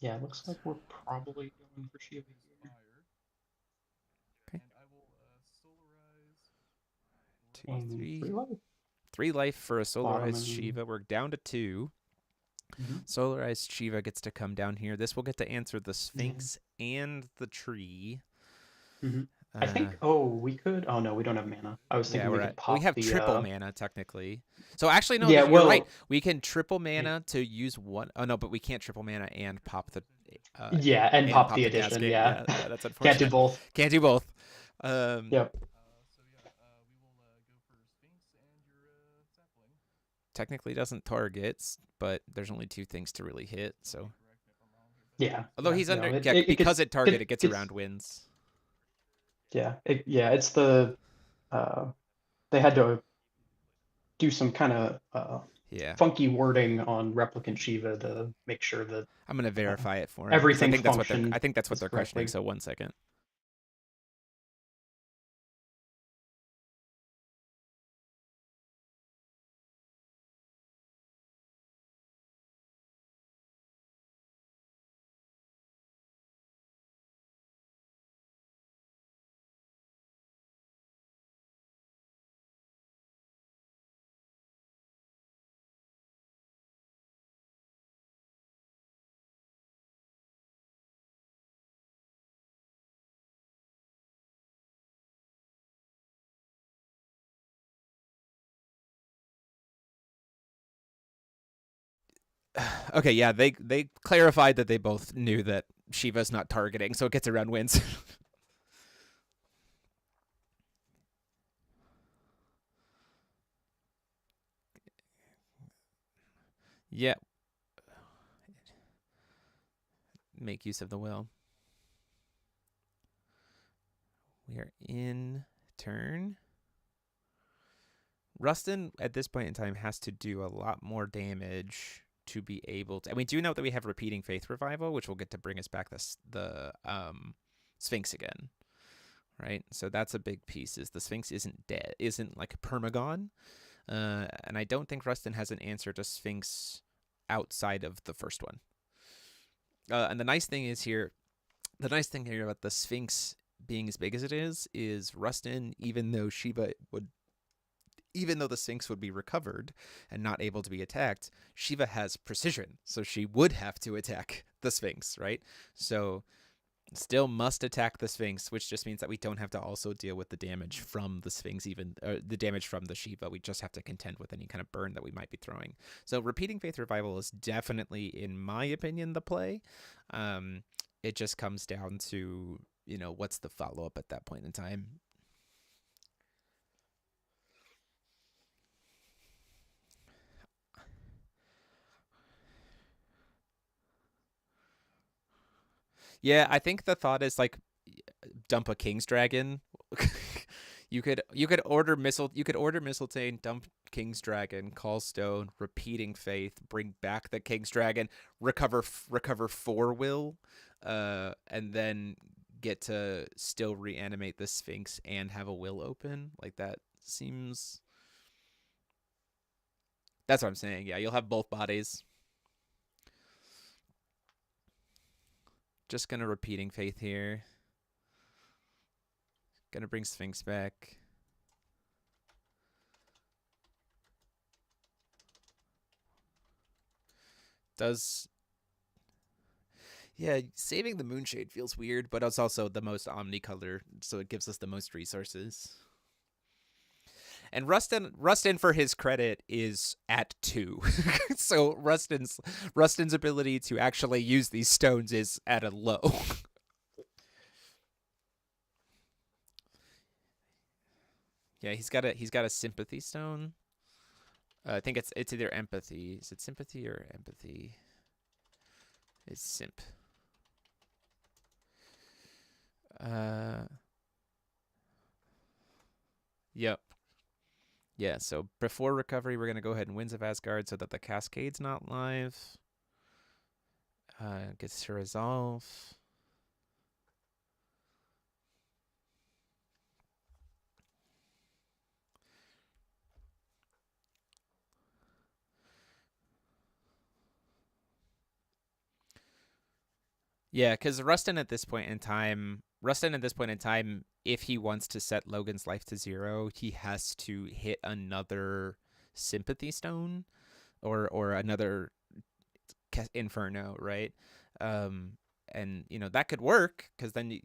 Yeah, it looks like we're probably going for Shiva here. Okay, two, Aiming three, 3 life. 3 life for a Bottom solarized and Shiva. We're down to 2. hmm. Solarized Shiva gets to come down here. This will get to answer the Yeah. Sphinx and the tree. Hmm. I Uh, think. Oh, we could. Oh no, we don't have mana. I was yeah, thinking we we're at. could We pop have the. triple mana technically. So actually, no, Yeah. you're right. Well. We can triple Yeah. mana to use one. Oh no, but we can't triple mana uh, Yeah, and and pop pop the the addition. cascade. Yeah. Yeah, that's Can't do unfortunate. both. Can't do both. Um, Yep. technically doesn't target, but there's only 2 things to really hit. So Yeah. although Yeah. he's No. under, It yeah, it, it because gets it target, it gets gets. around wins. Yeah. Yeah. It's the. They had to do some kind of Yeah, funky wording on replicant Shiva to make sure that I'm gonna uh, verify it for him because everything I functioned think that's what as they're questioning. correctly. So 1 second. Okay, yeah, they clarified that they both knew that Shiva's not targeting, so it gets around wins. Yeah, make use of the will. We are in turn. Rustin at this point in time has to do a lot more damage to be able to. And we do know that we have repeating faith revival, which will get to bring us back the Sphinx again, right? So that's a big piece. Is the Sphinx isn't dead, isn't like permagon, and I don't think Rustin has an answer to Sphinx outside of the first one. And the nice thing here about the Sphinx being as big as it is Rustin, even though the Sphinx would be recovered and not able to be attacked, Shiva has precision, so she would have to attack the Sphinx, right? So still must attack the Sphinx, which just means that we don't have to also deal with the damage from the Sphinx, even the damage from the Shiva. We just have to contend with any kind of burn that we might be throwing. So repeating Faith Revival is definitely, in my opinion, the play. It just comes down to what's the follow up at that point in time. Yeah, I think the thought is like dump a King's Dragon. You could order Mistletoe, dump King's Dragon, call Stone, repeating Faith, bring back the King's Dragon, recover 4 will, and then get to still reanimate the Sphinx and have a will open. Like that seems. That's what I'm saying. Yeah, you'll have both bodies. Just gonna repeating Faith here. Gonna bring Sphinx back. Does Yeah, saving the Moonshade feels weird, but it's also the most omnicolor, so it gives us the most resources. And Rustin, for his credit, is at 2, so Rustin's ability to actually use these stones is at a low. Yeah, he's got a sympathy stone. I think it's either empathy. Is it sympathy or empathy? It's simp. Uh, yep. Yeah, so before recovery, we're going to go ahead and Winds of Asgard so that the Cascade's not live. Gets to resolve. Yeah, because Rustin at this point in time, if he wants to set Logan's life to 0, he has to hit another Sympathy Stone or another Inferno, right? Um, and that could work because then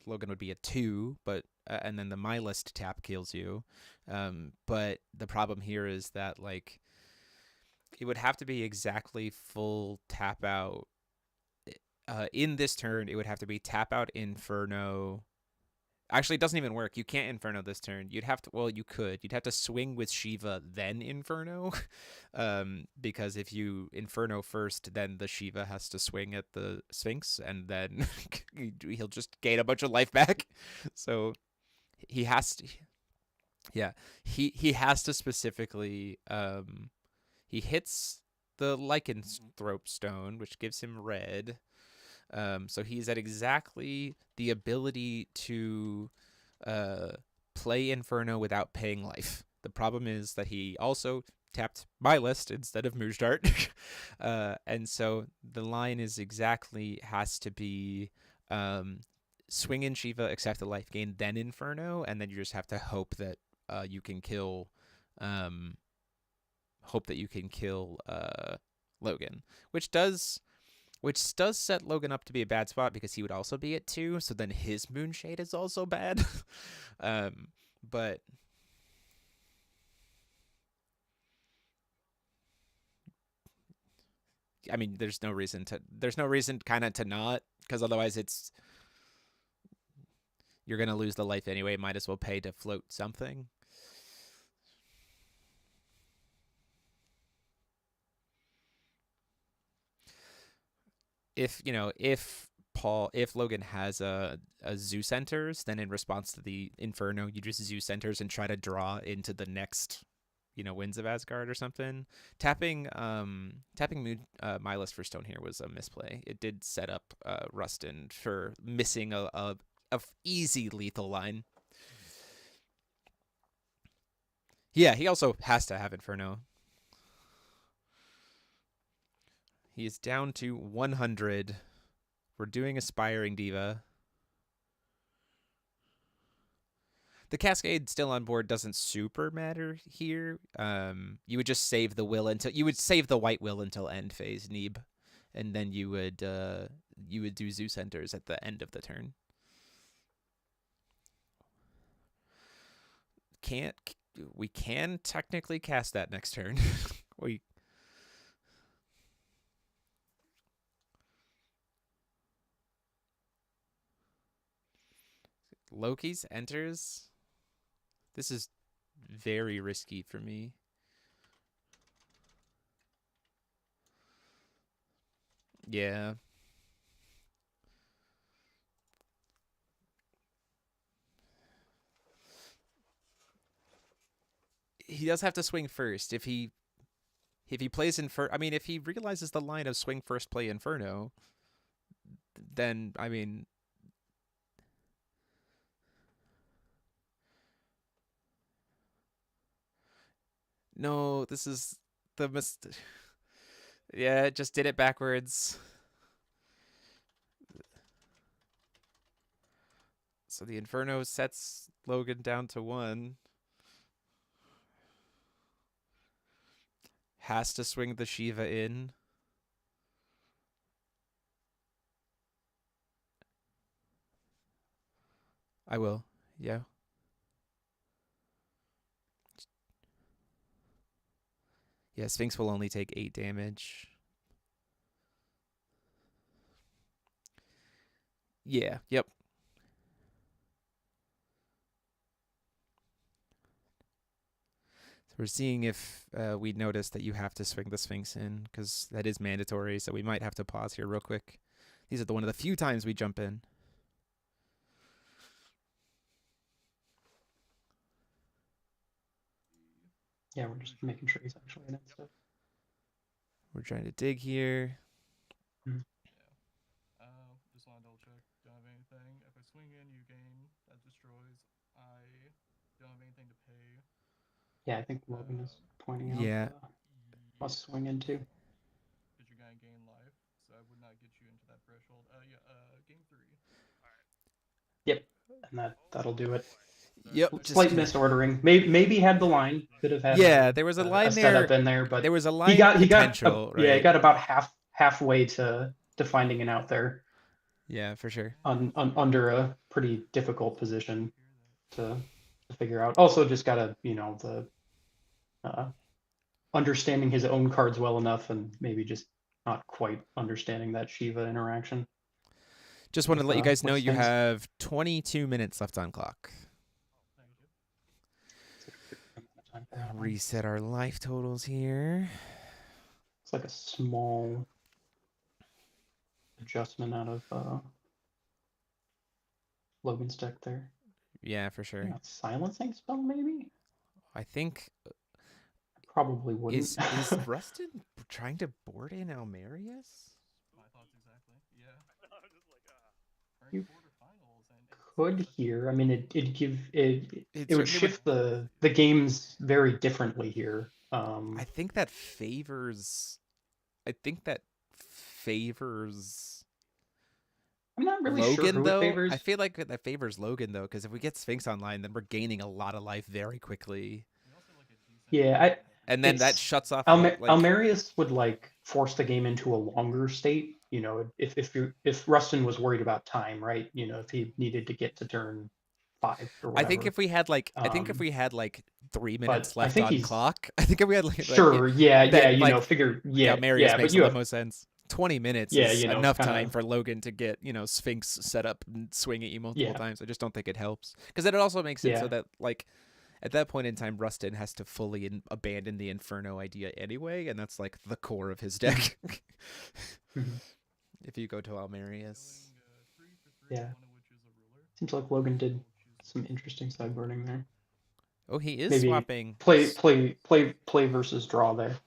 Logan would be a 2, but and then the My List tap kills you. But the problem here is that like it would have to be exactly full tap out. In this turn, it would have to be tap out Inferno. Actually, it doesn't even work. You can't Inferno this turn. You'd have to. Well, you could. You'd have to swing with Shiva then Inferno, because if you Inferno first, then the Shiva has to swing at the Sphinx, and then he'll just gain a bunch of life back. So he has to. Yeah, he has to specifically. He hits the Lycanthrope Stone, which gives him red. So he's at exactly the ability to uh, play Inferno without paying life. The problem is that he also tapped my list instead of Mujdart. And so the line is exactly has to be swing in Shiva, accept the life gain, then Inferno, and then you just have to hope that you can kill. Hope that you can kill Logan, which does set Logan up to be a bad spot because he would also be at 2, so then his Moonshade is also bad. um, but I mean, there's no reason kind of to not, because otherwise you're gonna lose the life anyway. Might as well pay to float something. If Logan has a Zeus enters, then in response to the Inferno, you just Zeus enters and try to draw into the next Winds of Asgard or something. Tapping My List for Stone here was a misplay. It did set up Rustin for missing a easy lethal line. Yeah, he also has to have Inferno. He is down to 100. We're doing Aspiring Diva. The Cascade still on board doesn't super matter here. You would just save the will until you would save the white will until end phase Neeb, and then you would do Zeus enters at the end of the turn. Can't we can technically cast that next turn? we Loki's enters. This is very risky for me. Yeah. He does have to swing first. If he plays Inferno, I mean, if he realizes the line of swing first, play Inferno, then I mean, no, this is the Yeah, it just did it backwards. So the Inferno sets Logan down to 1. Has to swing the Shiva in. I will. Yeah. Yeah, Sphinx will only take 8 damage. Yeah, yep. We're seeing if we notice that you have to swing the Sphinx in, because that is mandatory, so we might have to pause here real quick. These are one of the few times we jump in. Yeah, we're just making sure he's actually in it stuff. We're trying to dig here. Mhm. Yeah, I think Logan is pointing out Yeah. must swing in too. Yep, and that'll do it. Yep. Just Slight misordering. Maybe had the line. Could have had yeah. There was a a line setup there. in there, There but was a line potential, he right? got about halfway to finding an out there Yeah, for sure. under a pretty difficult position to figure out. Also, just gotta the uh, understanding his own cards well enough, and maybe just not quite understanding that Shiva interaction Just wanted to let you guys know with you Sphinx. have 22 minutes left on clock. It's like a pretty good amount of time for that one. Reset our life totals here. It's like a small adjustment out of Logan's deck there. Yeah, for sure. Yeah, silencing spell maybe? I think Probably wouldn't. is Rustin trying to board in Almerius? You could here. I mean, It it would certainly would. shift the games very differently here. I think that favors. I think that favors I'm not really sure Logan who it though. I favors, feel like that favors Logan though, because if we get Sphinx online, then we're gaining a lot of life very quickly, yeah, I and then that it's shuts off a like. Almerius would like force the game into a longer state. If Rustin was worried about time, right? If he needed to get to turn 5 or I think whatever. if we had like, I think if Um, we had like 3 minutes but I left think on he's clock, I think if we had sure, yeah, yeah, then figure, Almerius but makes a you lot have, more sense. 20 minutes yeah, is enough kind time of, for Logan to get Sphinx set up and swing at you multiple yeah, times. I just don't think it helps because then it also makes it so yeah. that like at that point in time, Rustin has to fully abandon the Inferno idea anyway, and that's like the core of his Mhm, deck. mhm. If you go to Almerius, Yeah, seems like Logan did some interesting sideboarding there. oh, he is Maybe swapping. play versus draw there.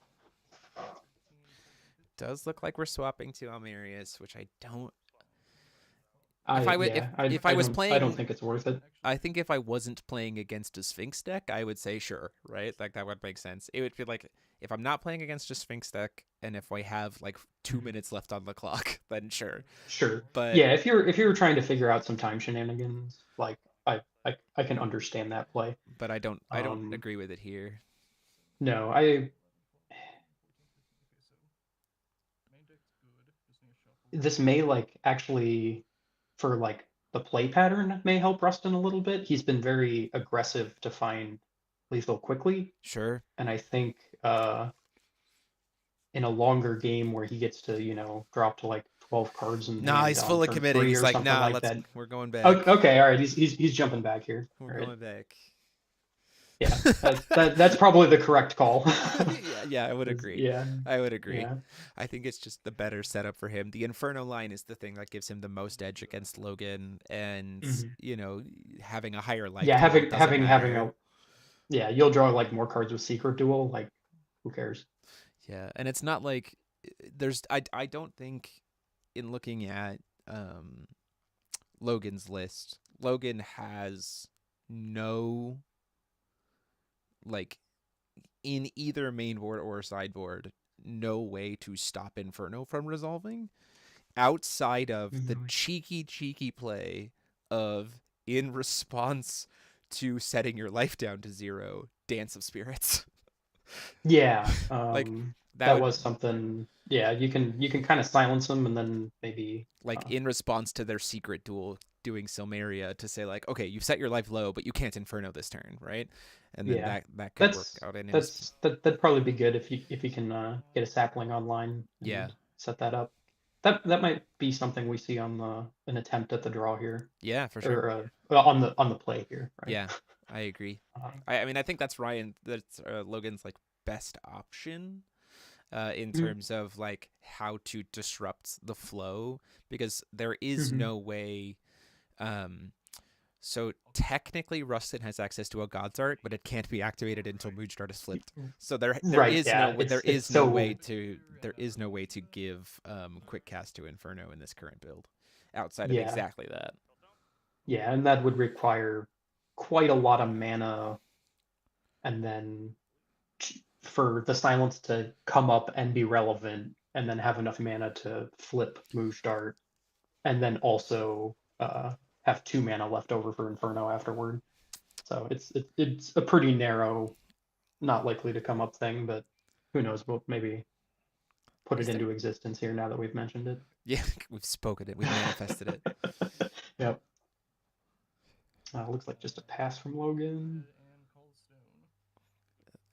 Does look like we're swapping to Almerius, which I don't. I yeah, If I was I don't playing, think it's worth it. I think if I wasn't playing against a Sphinx deck, I would say sure, right? Like that would make sense. It would feel like if I'm not playing against a Sphinx deck and if I have like two Mhm. minutes left on the clock, then sure. Sure. But Yeah, if you were trying to figure out some time shenanigans, like I can understand that play. I don't Um, agree with it here. no, I this may like actually for like the play pattern may help Rustin a little bit. He's been very aggressive to find lethal quickly, Sure. and I think in a longer game where he gets to, drop to like 12 cards in Nah, hand he's on fully turn committed. 3 He's or like, something nah, like that. we're going back. Okay, all right, he's jumping back here. We're All right. going back. Yeah, that's probably the correct call. Yeah, I would agree. Yeah, I would agree. yeah. I think it's just the better setup for him. The Inferno line is the thing that gives him the most edge against Logan, and Mhm. having a higher life Yeah, total doesn't having matter. a yeah, you'll draw like more cards with Secret Duel, like who cares? Yeah, and it's not like I don't think in looking at Logan's list, Logan has no like in either main board or sideboard no way to stop Inferno from resolving outside of the Mhm. cheeky play of in response to setting your life down to 0, Dance of Spirits. Yeah, Like that that would was something. Yeah, you can kind of silence them and then maybe like in response to their secret duel doing Silmeria to say like, okay, you've set your life low, but you can't Inferno this turn, right? And then yeah. that could work That's out in his that'd probably be good if you can get a sapling online yeah. and set that up. That might be something we see on the an attempt at the draw here Yeah, for sure. or on the play here, right? Yeah. I agree. Um, I mean, I think that's Ryan. That's Logan's like best option in mm, terms of like how to disrupt the flow because there is mhm. no way. Um, so technically, Rustin has access to a God's Art, but it can't be activated until Moonstart is flipped. So Right, yeah, there it's is no way so to give quick cast to Inferno in this current build, outside of yeah, exactly that. yeah, and that would require quite a lot of mana, and then for the silence to come up and be relevant, and then have enough mana to flip Mouge Dart, and then also have 2 mana left over for Inferno afterward. So it's a pretty narrow, not likely to come up thing, but who knows? We'll maybe put it Is there? into existence here now that we've mentioned it. Yeah, we've spoken it. We've manifested it. Yep. Looks like just a pass from Logan.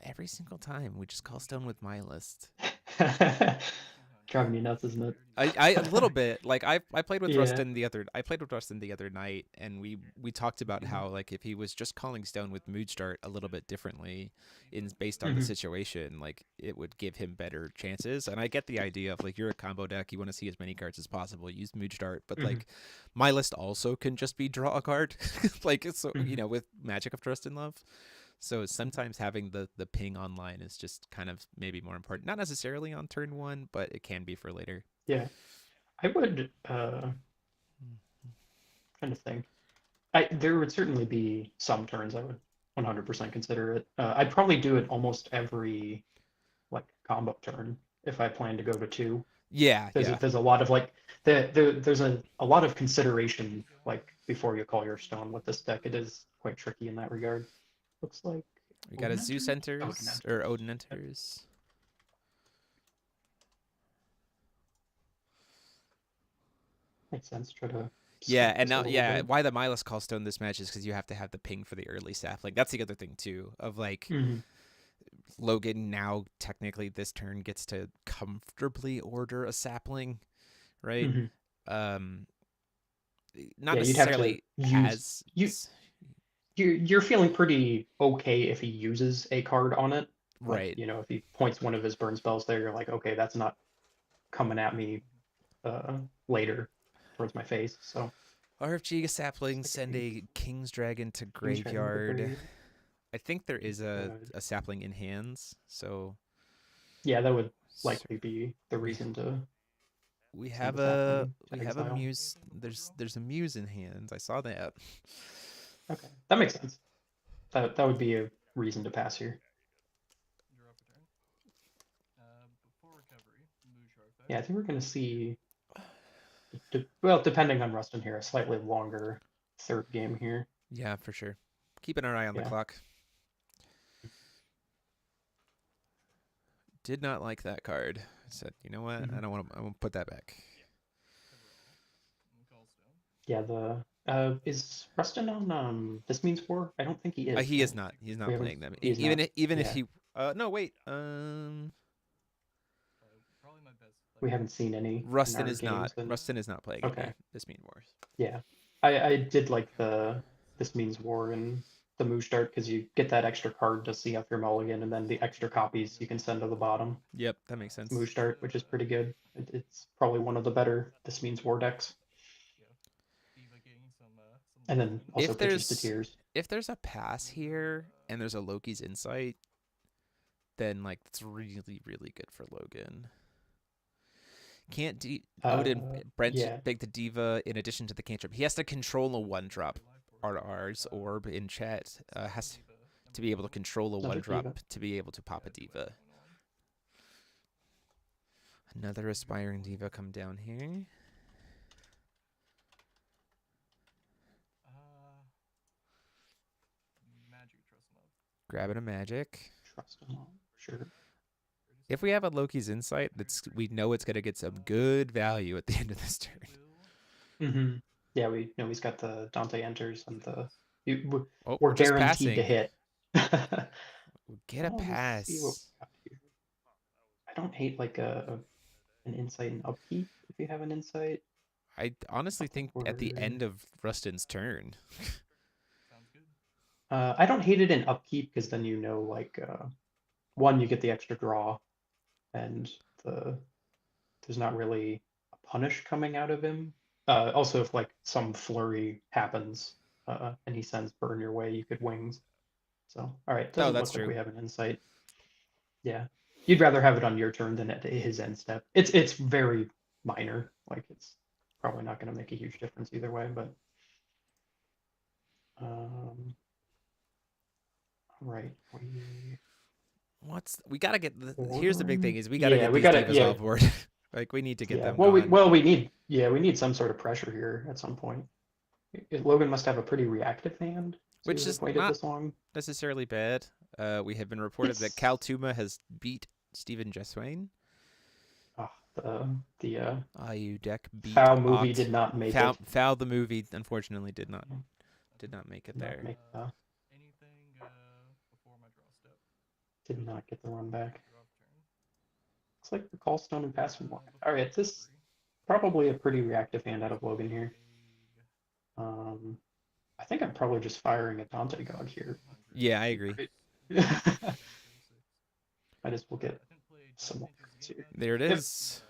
Every single time we just call Stone with my list. Driving you nuts, isn't I a little it? bit like I played with Yeah. Rustin the other I played with Rustin the other night and we talked about Mhm. how like if he was just calling Stone with Mood Start a little bit differently in based on the Mhm. situation, like it would give him better chances. And I get the idea of like you're a combo deck, you want to see as many cards as possible, use Mood Start, but Mhm. like my list also can just be draw a card. Like so Mhm. with Magic of Trust and Love. So Mhm. sometimes having the ping online is just kind of maybe more important. Not necessarily on turn one, but it can be for later. Yeah. I would trying to think. There would certainly be some turns I would 100% consider it. I'd probably do it almost every like combo turn if I plan to go to two. Yeah, yeah. There's a lot of like there's a lot of consideration like before you call your stone with this deck. It is quite tricky in that regard. Looks like We got a Odin Zeus enters? Odin enters or enters. Odin Yep. enters. Makes sense. Try to Yeah, split and this a now little yeah, bit. why the Milas call Stone this match is because you have to have the ping for the early sapling. That's the other thing too of like Hmm. Logan now technically this turn gets to comfortably order a sapling, right? Hmm. Um, not Yeah, you'd have to necessarily use as you you're feeling pretty okay if he uses a card on it. Like, right. if he points one of his burn spells there, you're like, okay, that's not coming at me later towards my face. So RFG looks sapling like send a a King's Dragon to King's Dragon to graveyard. grave. I think there is Good. a sapling in hands, so Yeah, that would so likely be the we reason to we send have a a sapling we to have a exile. muse. There's a muse in hands. I saw that. Okay, that makes sense. That would be a reason to pass here. Yeah, I think we're gonna see, well, depending on Rustin here, a slightly longer third game here. Yeah, for sure. Keeping our eye on the Yeah. clock. Did not like that card. I said, you know what? Mhm. I won't put that back. Yeah, the is Rustin on this means war? I don't think he is, He is right? not. He's We not haven't playing them. He is not. Even if Yeah. he. No, wait. We haven't seen any in Rustin our is not. games and Rustin is not playing okay. any. This mean wars. Yeah. I did like the this means war and the Moosh Dart because you get that extra card to see up your mulligan and then the extra copies you can send to the bottom. Yep, that makes sense. Moosh Dart, which is pretty good. It's probably one of the better this means war decks. And then also If pitches to there's tears. if there's a pass here and there's a Loki's insight, then like it's really good for Logan. Can't Odin Brent Yeah. beg the diva in addition to the cantrip. He has to control a one drop. RR's orb in chat has to be able to control a one Another drop diva. to be able to pop a diva. Another aspiring diva come down here. Grabbing a magic. Trust him all. Sure. If we have a Loki's insight, that's we know it's gonna get some good value at the end of this turn. Hmm. Yeah, we know he's got the Dante enters and Oh, we're we're just guaranteed to passing. hit. We'll get a Well, let's see what pass. we got here. I don't hate like an insight and upkeep if you have an insight. I I honestly don't think think at the we're end of Rustin's turn. I don't hate it in upkeep because then you know like one you get the extra draw and the there's not really a punish coming out of him. Also, if like some flurry happens and he sends burn your way, you could wings. So, all right, Oh, doesn't that's look like true. we have an insight. Yeah, you'd rather have it on your turn than at his end step. It's very minor. Like it's probably not going to make a huge difference either way. But right, We gotta get here's the big thing is we gotta yeah, get we these gotta divas yeah off board. Like we need to get yeah. them gone. We need yeah we need some sort of pressure here at some point. Logan must have a pretty reactive hand Which to is have waited not this long. necessarily bad. We have been reported that It's Cal Tuma has beat Steven Jeswain. oh, the IU deck beat foul movie Oct. did not make it. Foul the movie unfortunately did not make it Did not there. make did not get the run back. Looks like the call stone and passive one. All right, this probably a pretty reactive hand out of Logan here. Um, I think I'm probably just firing a Dante God here. Yeah, I agree. Right. Might as well get some more cards here. There it Yep. is.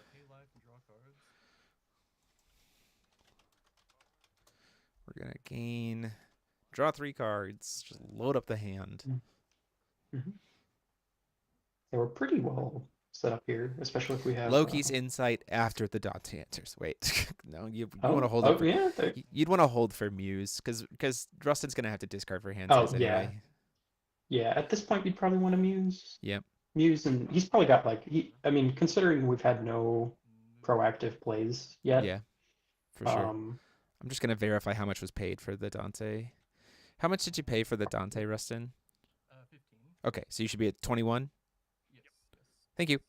We're gonna gain draw 3 cards. Just load up the hand. Mm-hmm. They were pretty well set up here, especially if we have. Loki's insight after the Dante answers. Wait, no, you want to Oh, hold it oh for yeah. you'd want to hold for Muse because Rustin's gonna have to discard for hand Oh size yeah, anyway. yeah. At this point, you'd probably want to Yep. muse, and he's probably got like he. I mean, considering we've had no proactive plays yet. Yeah, for sure. Um, I'm just gonna verify how much was paid for the Dante. How much did you pay for the Dante, Rustin? Okay, so you should be at 21. Thank you.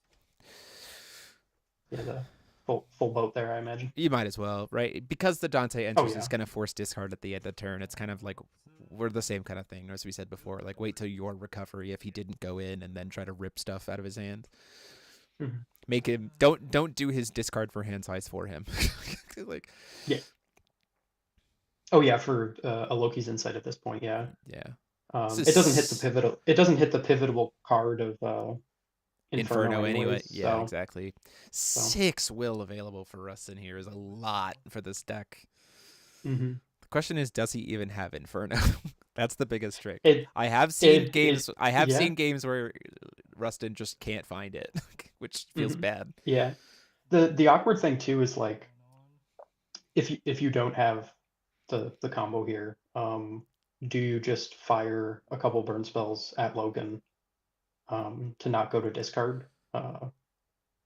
yeah, the full boat there, I imagine. You might as well, right? Because the Dante Oh enters is yeah. going to force discard at the end of the turn. It's kind of like we're the same kind of thing as we said before. Like wait till your recovery if he didn't go in and then try to rip stuff out of his hand. Mhm. Make him don't do his discard for hand size for him. Like Yeah. Oh yeah, for a Loki's insight at this point, yeah. yeah. It doesn't hit the This pivotal. It doesn't hit the pivotal card of Inferno, Inferno anyway. anyways. Yeah, So, exactly. so. 6 will available for Rustin here is a lot for this deck. Hmm. The question is, does he even have Inferno? That's the biggest trick. It I have seen it games. I have yeah. seen games where Rustin just can't find it, which feels Hmm. bad. Yeah. The awkward thing too is like if you don't have the combo here, do you just fire a couple burn spells at Logan to not go to discard?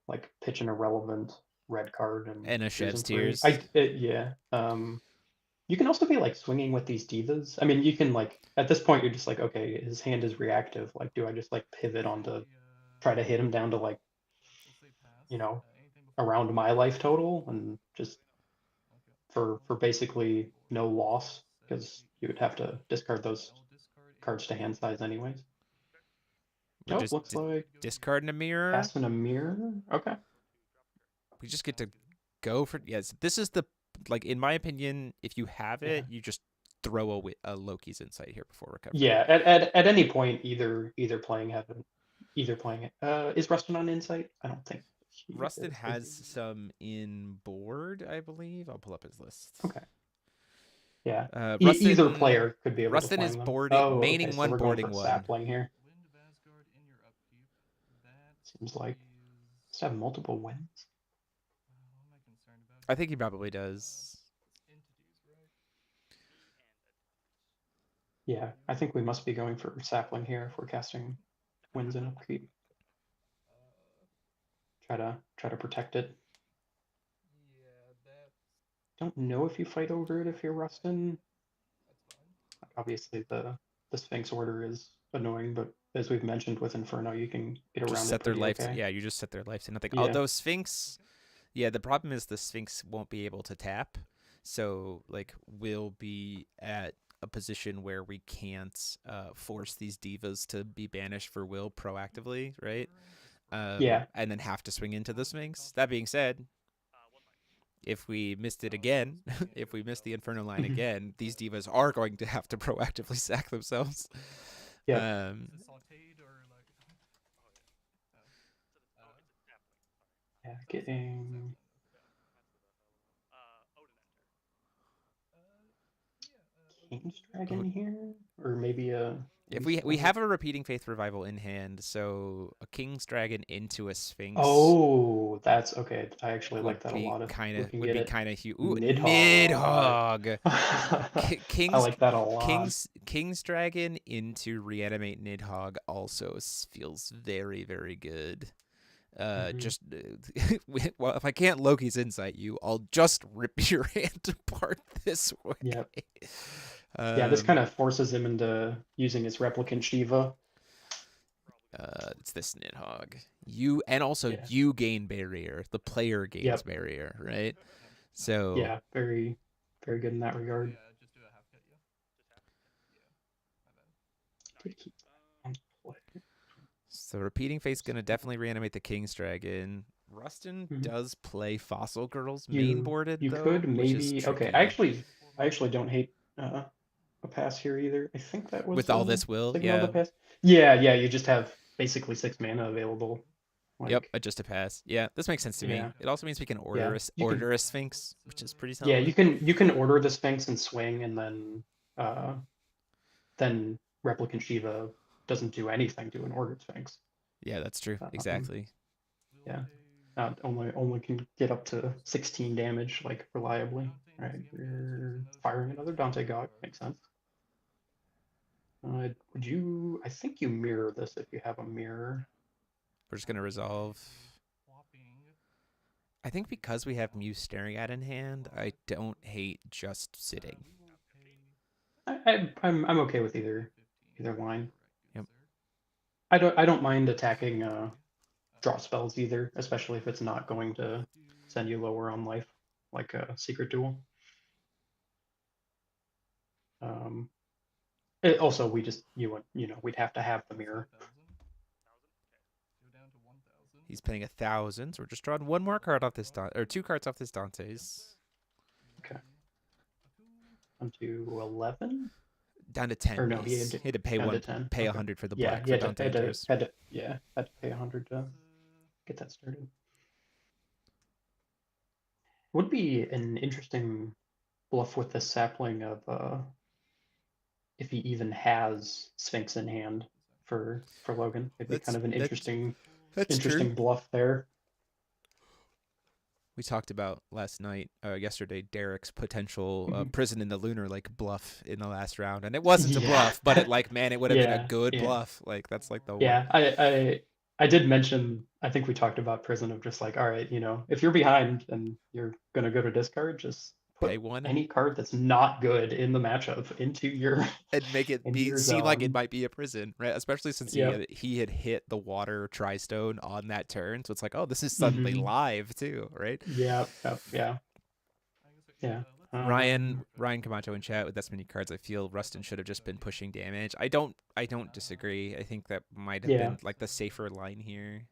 Like pitch an irrelevant red card and And a choosing sheds three. tears. Yeah. You can also be like swinging with these divas. I mean, you can like at this point you're just like, okay, his hand is reactive. Like, do I just like pivot onto try to hit him down to like, you know, around my life total and just for basically no loss because you would have to discard those cards to hand size anyways. We're Oh, just looks like discarding a mirror. passing a mirror. Okay. We just get to go for yes. This is the like in my opinion. If you have Yeah. it, you just throw a Loki's insight here before recovery. Yeah. At any point, either playing heaven, either playing it. Is Rustin on insight? I don't think he Rustin is. Is has he? some in board, I believe. I'll pull up his list. Okay. Yeah. Either Rustin player could be able to Rustin is flang them. boarding Oh, okay. maining So one, we're going boarding for one. sapling here. Seems like must have multiple wins. I think he probably does. Yeah, I think we must be going for sapling here if we're casting wins in upkeep. Try to protect it. Don't know if you fight over it if you're Rustin. Obviously the Sphinx order is annoying, but as we've mentioned with Inferno, you can get Just around it set their pretty life. okay. Yeah, you just set their life to nothing. Yeah. Although Sphinx, yeah, the problem is the Sphinx won't be able to tap. So like we'll be at a position where we can't force these divas to be banished for will proactively, right? Yeah. And then have to swing into the Sphinx. That being said, if we missed it again, if we missed the Inferno line Mhm. again, these divas are going to have to proactively sack themselves. Yep. Um, Yeah, getting King's Dragon here, or maybe a if waste we of. have a repeating faith revival in hand, so a King's Dragon into a Sphinx Oh, that's okay. I actually like that a lot. If we can would get be it, kind of huge. Ooh, Nidhogg. Nidhogg. I like that a lot. King's Dragon into reanimate Nidhogg also feels very very good. Hmm. Just well, if I can't Loki's insight you, I'll just rip your hand apart this way. Yep. Yeah, this kind Um, of forces him into using his replicant Shiva. it's this Nidhogg. You and also Yeah. you gain barrier. The player gains Yep. barrier, right? So Yeah. Very, very good in that regard. Did keep that on play. So repeating fate's gonna definitely reanimate the King's Dragon. Rustin Mhm. does play Fossil Girls main You boarded you though, could which is maybe okay. tricky. I actually don't hate a pass here either. I think that was With all a this will, signal to yeah. pass. Yeah, yeah. You just have basically 6 mana available. Yep, Like just a pass. Yeah, this makes sense to me. yeah, It also means we can yeah. You can order a Sphinx, which is pretty yeah solid. you can order the Sphinx and swing, and uh then replicant Shiva doesn't do anything to an ordered Sphinx. Yeah, that's true. Um, Exactly. yeah, only can get up to 16 damage like reliably. All right, we're firing another Dante Gog. Makes sense. Would you? I think you mirror this if you have a mirror. We're just gonna resolve. I think because we have Muse staring at in hand, I don't hate just sitting. I'm okay with either line. Yep. I don't mind attacking draw spells either, especially if it's not going to send you lower on life, like a Secret Duel. Um, also, we just you know we'd have to have the mirror. He's paying 1,000, so we're just drawing one more card off this or two cards off this Dante's. Okay, onto 11. Down to 10. Or no, He had to pay down to one, 10. pay Okay. 100 for the Yeah, black he for Dante enters. yeah, had to pay 100 to get that started. Would be an interesting bluff with the sapling of if he even has Sphinx in hand for Logan. It'd be kind That's of an that's interesting that's true. interesting bluff there. We talked about yesterday, Derek's potential Mhm. prison in the lunar like bluff in the last round, and it wasn't a Yeah. bluff, but it like man, it would have been a Yeah, good yeah. bluff. Like that's like the one. Yeah, I did mention, I think we talked about Prison of just like, all right, if you're behind and you're gonna go to discard, just Pay put one any card that's not good in the matchup into your and make it into be your seem like it zone. might be a prison, right? Especially since Yep. he had hit the water Tristone on that turn, so it's like, oh, this is suddenly Hmm. live too, right? Yeah, yep, yeah, yeah. Ryan Camacho in chat with this many cards. I feel Rustin should have just been pushing damage. I don't disagree. I think that might have Yeah. been like the safer line here.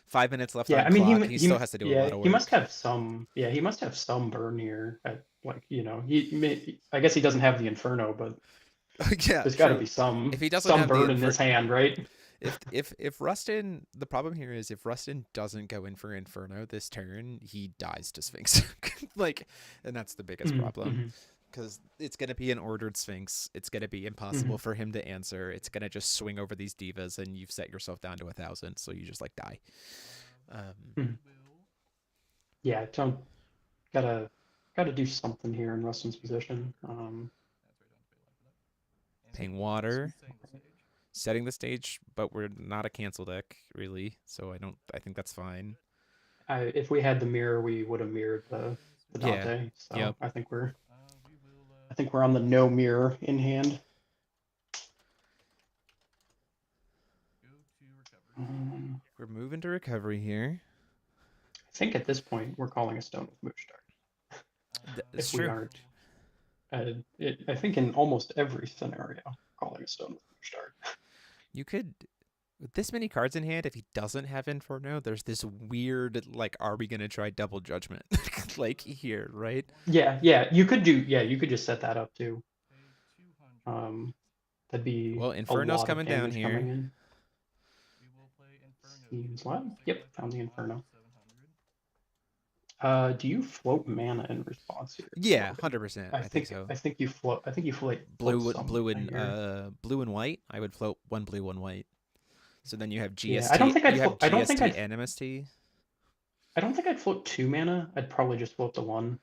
5 minutes left Yeah, on I mean clock. He still has to do a lot of he must work. have some he must have some burn here at like, I guess he doesn't have the Inferno, but Yeah, there's got to true. be If he doesn't some have the burn in his hand, right? if Rustin, the problem here is if Rustin doesn't go in for Inferno this turn, he dies to Sphinx. Like, and that's the biggest problem Mm-hmm. because it's gonna be an ordered Sphinx. It's gonna be Hmm. impossible for him to answer. It's gonna just swing over these divas, and you've set yourself down to 1,000, so you just like die. Hmm. Yeah, don't gotta gotta do something here in Rustin's position. Paying water, setting the stage, but we're not a cancel deck really, so I don't. I think that's fine. If we had the mirror, we would have mirrored the Yeah. Dante. Yep. So I think we're on the no mirror in hand. We're moving to recovery here. I think at this point we're calling a stone with Mooshtar. It's If we true. aren't, I think in almost every scenario, calling a stone with Mooshtar. You could. With this many cards in hand, if he doesn't have Inferno, there's this weird, like, are we going to try double judgment? Like here, right? Yeah, yeah, you could do, yeah, you could just set that up too. Um, that'd be Well, a Inferno's lot of coming down damage coming here. in. Seems like, yep, found the Inferno. Do you float mana in response here, Yeah, Logan? 100%. I think so. I think you float some I hear. Blue and white. I would float one blue, one white. So then you have Yeah, GST. You have GST I'd and MST. I don't think I'd float two mana. I'd probably just float the one.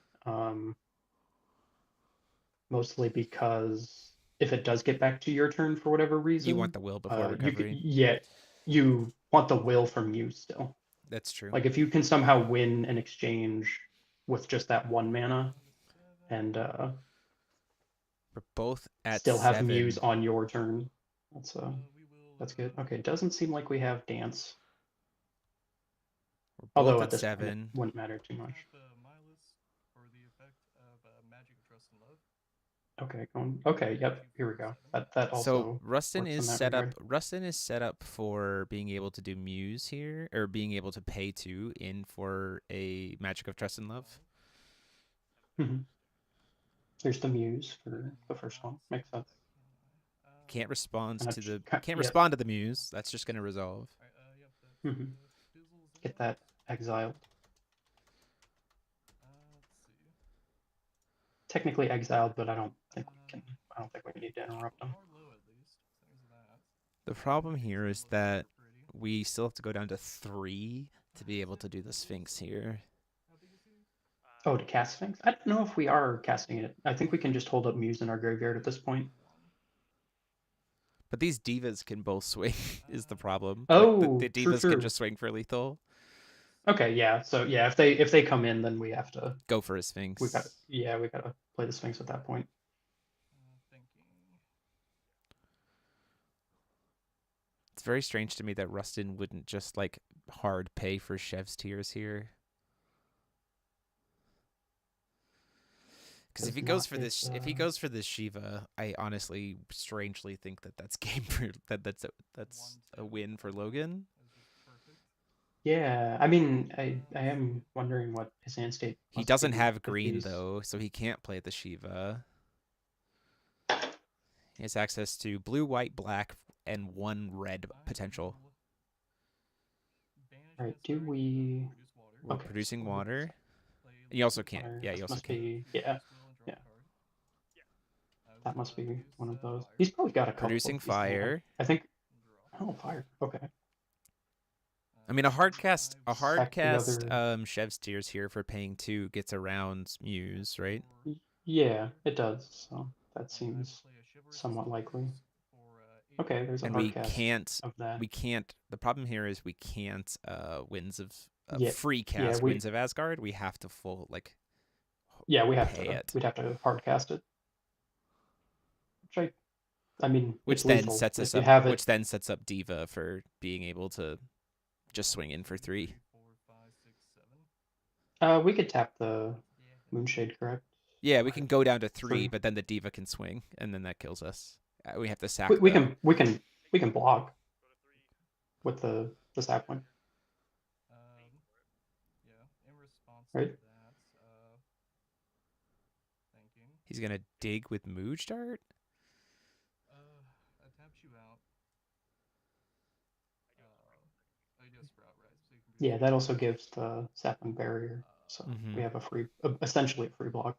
Mostly because if it does get back to your turn for whatever You want reason, the will before you could, recovery. yeah, you want the will from you still. That's true. Like if you can somehow win an exchange with just that one mana and We're both at still have Muse 7. on your turn, that's good. Okay, doesn't seem like we have Dance. We're both Although at at this point it 7. wouldn't matter too much. Okay, going. Okay, yep. Here we go. That So also works in that regard. Rustin is set up for being able to do Muse here, or being able to pay 2 in for a Magic of Trust and Love. Mhm. There's the Muse for the first one. Makes sense. Kind of. Can't Yep. respond to the Muse. That's just gonna resolve. Mhm. Get that exiled. Technically exiled, but I don't think we can. I don't think we need to interrupt them. The problem here is that we still have to go down to 3 to be able to do the Sphinx here. Oh, to cast Sphinx? I don't know if we are casting it. I think we can just hold up Muse in our graveyard at this point. But these divas can both swing, is the problem. Like the Oh, true, divas can true. just swing for lethal. Okay, yeah. So yeah, if they come in, then we have to. Go for a We got. Sphinx. Yeah, we gotta play the Sphinx at that point. It's very strange to me that Rustin wouldn't just like hard pay for Chev's tears here. Because Does not get. if he goes for this Shiva, I honestly strangely think that that's game for that's a win for Logan. Yeah, I mean, I am wondering what his hand state He must doesn't be have if green he's. though, so he can't play the Shiva. He has access to blue, white, black, and 1 red potential. All right, do we? We're Okay, so producing water. You also can't. water. Yeah, you This also must can't. be. Yeah, yeah. That must be one of those. He's probably got a couple of Producing these now. fire. I think. Oh, fire. Okay. I mean, a hard Sack the cast other. Chev's tears here for paying 2 gets around Muse, right? Yeah, it does. So that seems somewhat likely. Okay, there's a And hard cast of that. the problem here is we can't winds of Yeah, free yeah, cast winds of Asgard. We have to full like we have pay to. it. We'd have to hard cast it. Which I mean, Which it's then lethal sets us if you up have it. which then sets up Diva for being able to just swing in for 3. We could tap the Moonshade, correct? Yeah, we can go down to 3, For but then the Diva can swing and then that kills us. We have to we, sack we the can we can we can block with the sapling, right? He's going to dig with Mooj Dart? Yeah, that also gives the sapling barrier, so Mm-hmm. we have a free, essentially a free block.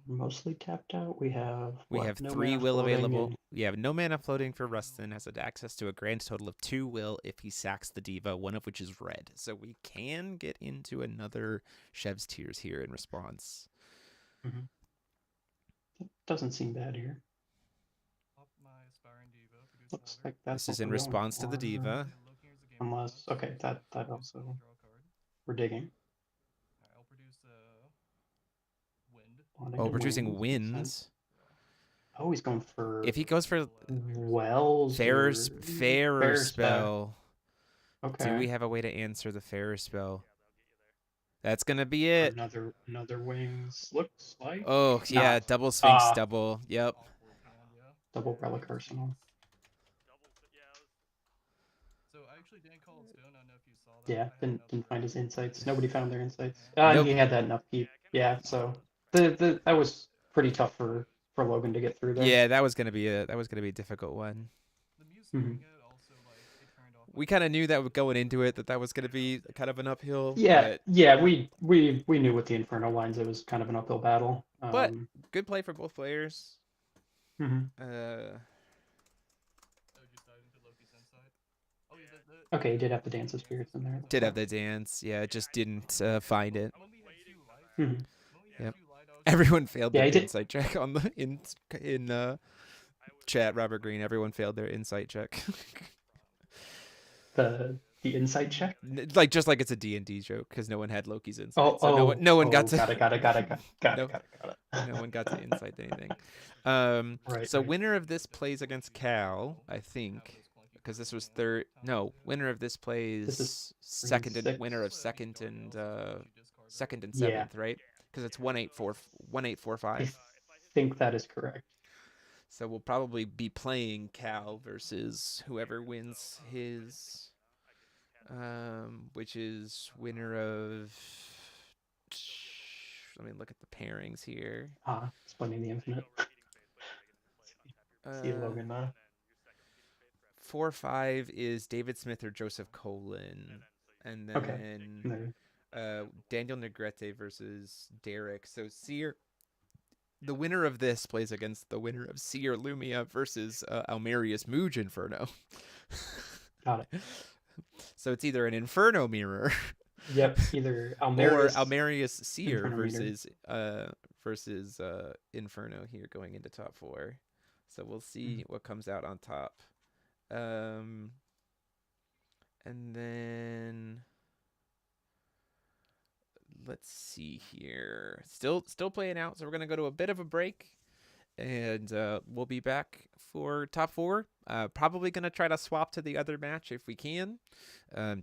Mostly tapped out. We have We what? have No 3 mana will floating available. and We have no mana floating for Rustin. Has access to a grand total of 2 will if he sacks the Diva, one of which is red. So we can get into another Chev's Tears here in response. Mhm. It doesn't seem bad here. Looks like that's This is what in we're going response to the for. Diva. Unless, okay, that also we're digging. Wanting Oh, to producing makes sense. winds. Oh, he's going for If he goes for Wells or Fairer Fair Spell. spell, do Okay. we have a way to answer the Fairer spell? That's gonna be it. Another wings looks like Oh yeah, not. double Sphinx Ah, double. Yep. double relic arsenal. Yeah, didn't find his insights. Nobody found their insights. And he Nope. had that enough keep. Yeah, so the that was pretty tough for Logan to get through there. Yeah, that was gonna be a difficult one. Mhm. We kind of knew that going into it that was gonna be kind of an uphill, Yeah, but yeah, we knew with the Inferno lines it was kind of an uphill battle. but good play for both players. Mhm. Uh, Okay, he did have the Dance of Spirits in there. It looks did have like. the dance. Yeah, just didn't find it. Mhm. Yep. Everyone failed Yeah, their he did insight check on the in chat. Robert Green. Everyone failed their insight check. the insight check. Like just like it's a D&D joke because no one had Loki's Oh, insight, so oh, no one got oh, to got it, no got no one got to it. insight anything. Right, So right. winner of this plays against Cal, I think, because this was third. No, winner of this This is plays three and second and winner of six. second and Yeah, seventh, right? Because it's 1-8-4-1-8-4-5. I think that is correct. So we'll probably be playing Cal versus whoever wins his, which is winner of. Let me look at the pairings here. Ah, explaining the infinite. See Uh, Logan. 4-5 is David Smith or Joseph Colin, and Okay. then There. Daniel Negrete versus Derek. So Seer, the winner of this plays against the winner of Seer Lumia versus Almerius Muge Inferno. Got it. So it's either an Inferno mirror Yep. Either or Almerius Almerius Seer Inferno meter. versus Inferno here going into top four. So we'll see what comes out on top. Um, and then let's see here. Still playing out, so we're gonna go to a bit of a break, and we'll be back for top four. Probably gonna try to swap to the other match if we can,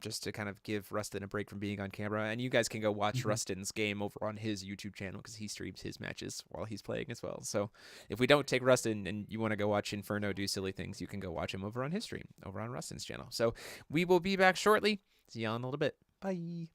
just to kind of give Rustin a break from being on camera. And you guys can go watch Mm-hmm. Rustin's game over on his YouTube channel because he streams his matches while he's playing as well. So if we don't take Rustin and you want to go watch Inferno do silly things, you can go watch him over on his stream over on Rustin's channel. So we will be back shortly. See y'all in a little bit. Bye.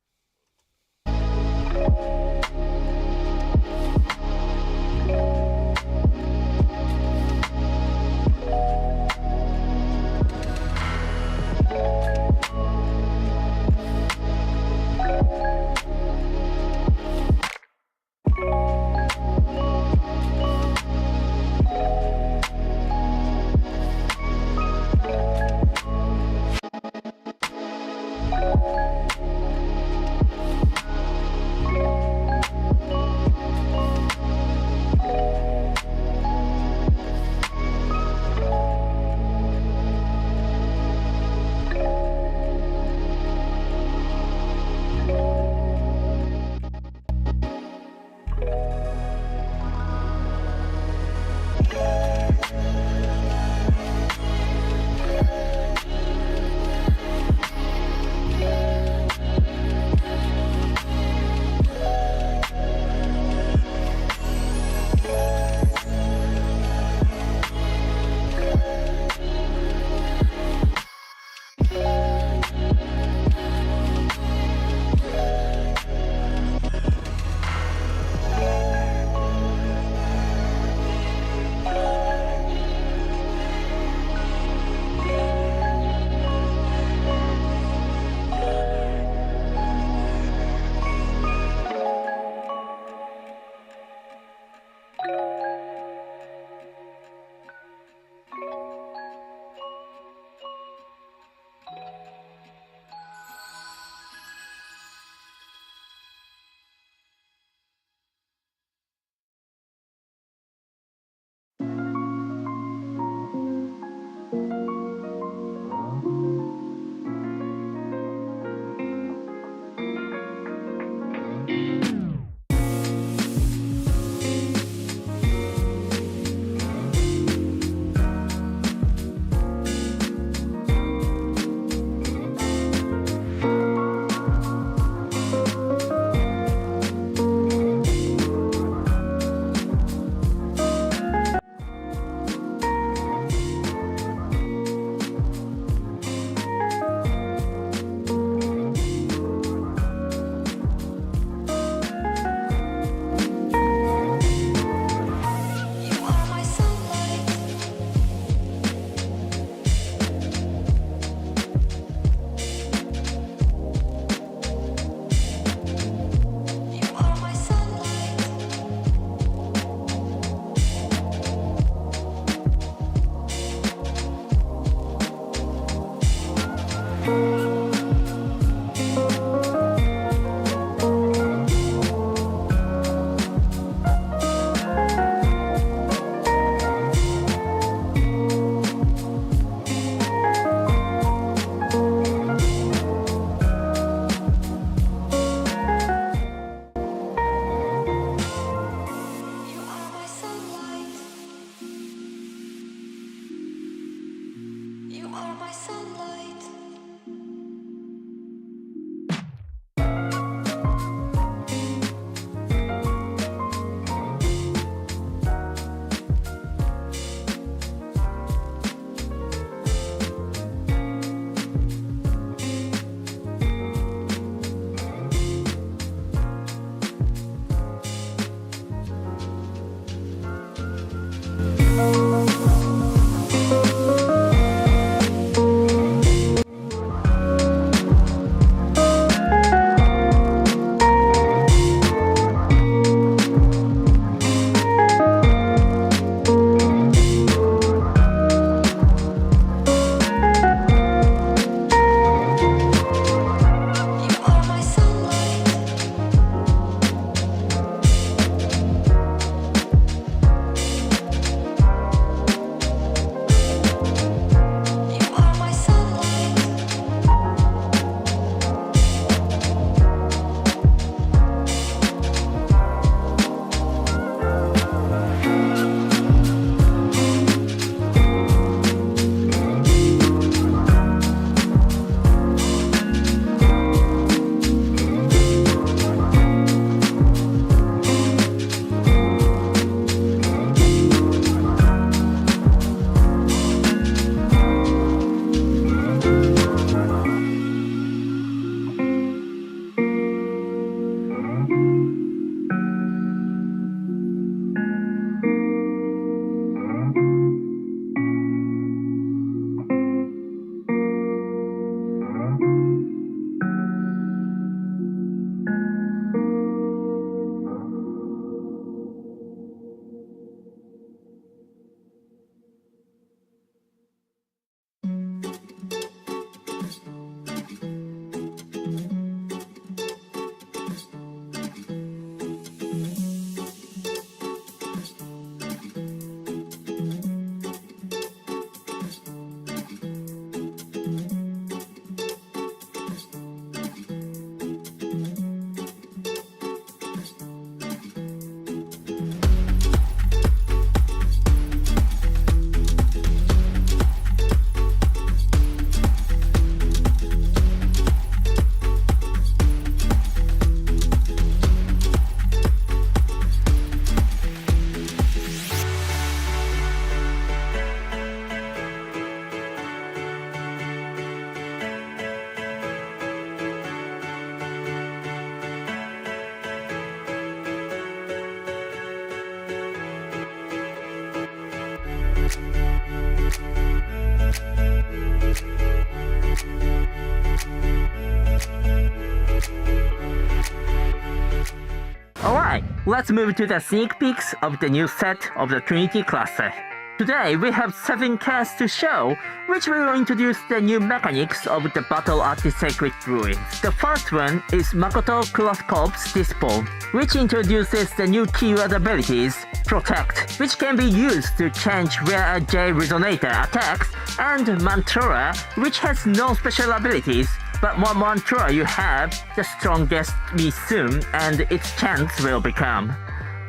Alright, let's move to the sneak peeks of the new set of the Trinity cluster. Today we have 7 cards to show, which will introduce the new mechanics of the battle at the Sacred Ruins. The first one is Makoto Kuroskov's Dispel, which introduces the new keyword abilities Protect, which can be used to change where a J Resonator attacks, and Mantra, which has no special abilities, but more mantra you have, the strongest we soon, and its chance will become.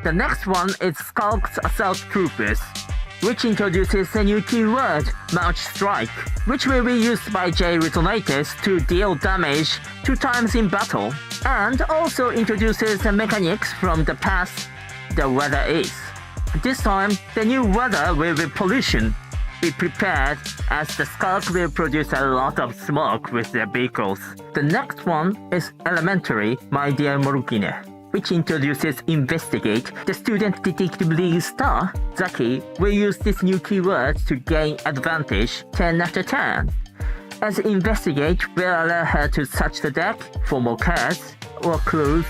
The next one is Skulk's Assault Troopers, which introduces a new keyword, March Strike, which will be used by J Resonators to deal damage 2 times in battle, and also introduces the mechanics from the past, the weather is. This time, the new weather will be pollution. Be prepared, as the Skulk will produce a lot of smoke with their vehicles. The next one is Elementary, My Dear Morugine, which introduces Investigate. The Student Detective League star, Zaki, will use this new keyword to gain advantage turn after turn. As Investigate will allow her to search the deck for more cards or clues.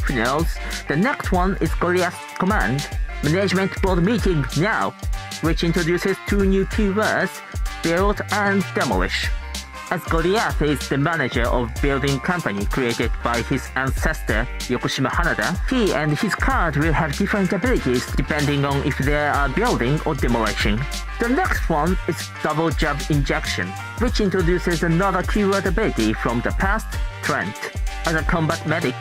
Who knows? The next one is Goliath's Command, Management Board Meeting Now, which introduces 2 new keywords, Build and Demolish. As Goliath is the manager of building company created by his ancestor Yokoshima Hanada, he and his card will have different abilities depending on if they are building or demolishing. The next one is Double Jab Injection, which introduces another keyword ability from the past, Trent. As a combat medic,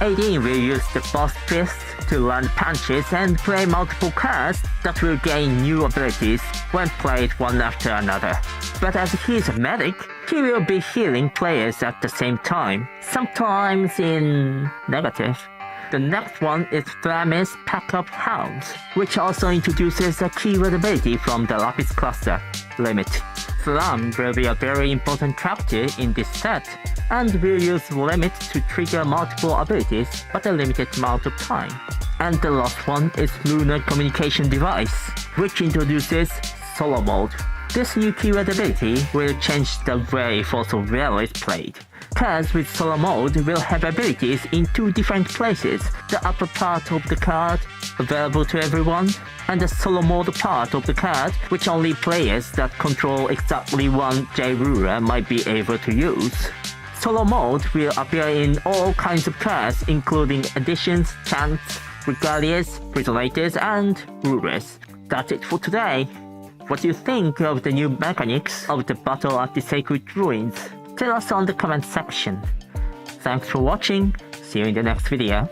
Aideen will use the Boss Fist to land punches and play multiple cards that will gain new abilities when played one after another. But as he is a medic, he will be healing players at the same time, sometimes in negative. The next one is Flamis Pack-Up Hounds, which also introduces a keyword ability from the Lapis cluster, Limit. Flam will be a very important character in this set, and will use Limit to trigger multiple abilities but a limited amount of time. And the last one is Lunar Communication Device, which introduces Solo Mode. This new keyword ability will change the way Force of Will is played. Cards with Solo Mode will have abilities in 2 different places, the upper part of the card, available to everyone, and the Solo Mode part of the card, which only players that control exactly one J ruler might be able to use. Solo Mode will appear in all kinds of cards including additions, chants, regalias, resonators, and rulers. That's it for today. What do you think of the new mechanics of the battle at the Sacred Ruins? Tell us on the comment section. Thanks for watching, see you in the next video.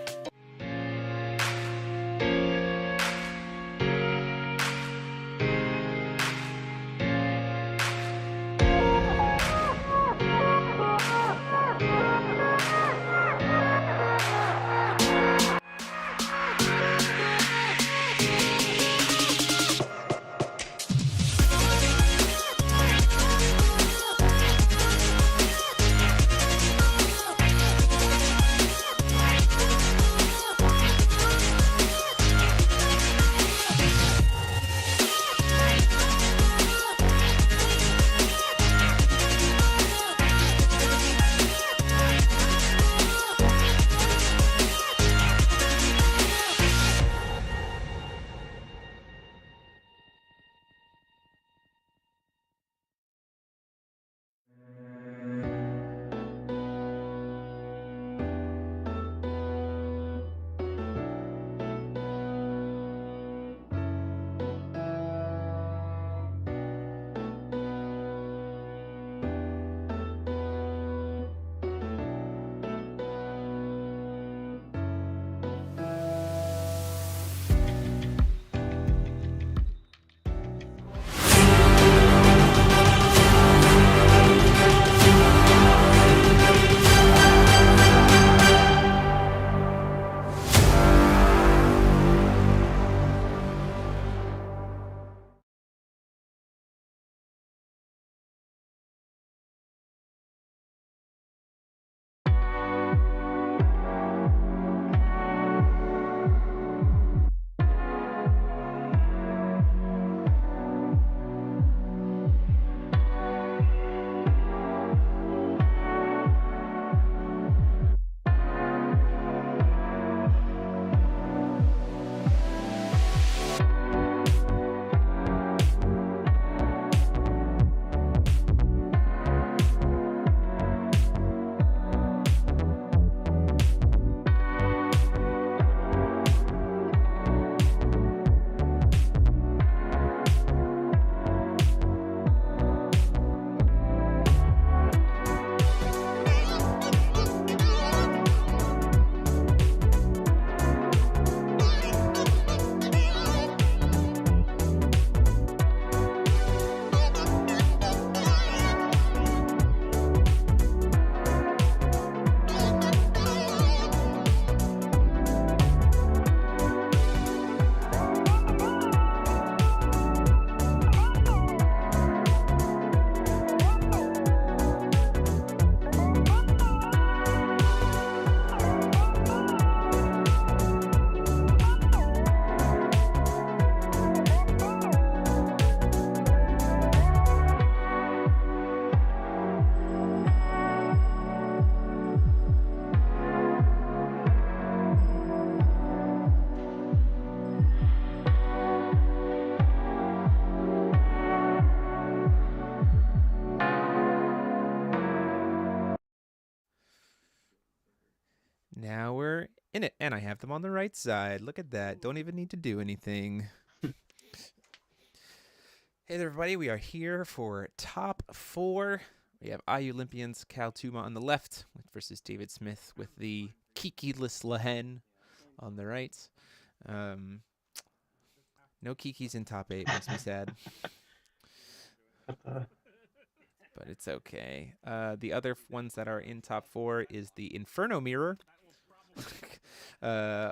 Now we're in it, and I have them on the right side. Look at that. Don't even need to do anything. Hey there, everybody. We are here for top 4. We have IU Olympians Cal Tuma on the left versus David Smith with the Kiki-less Lehen on the right. No Kikis in top 8. Makes me sad. But it's okay. The other ones that are in top 4 is the Inferno Mirror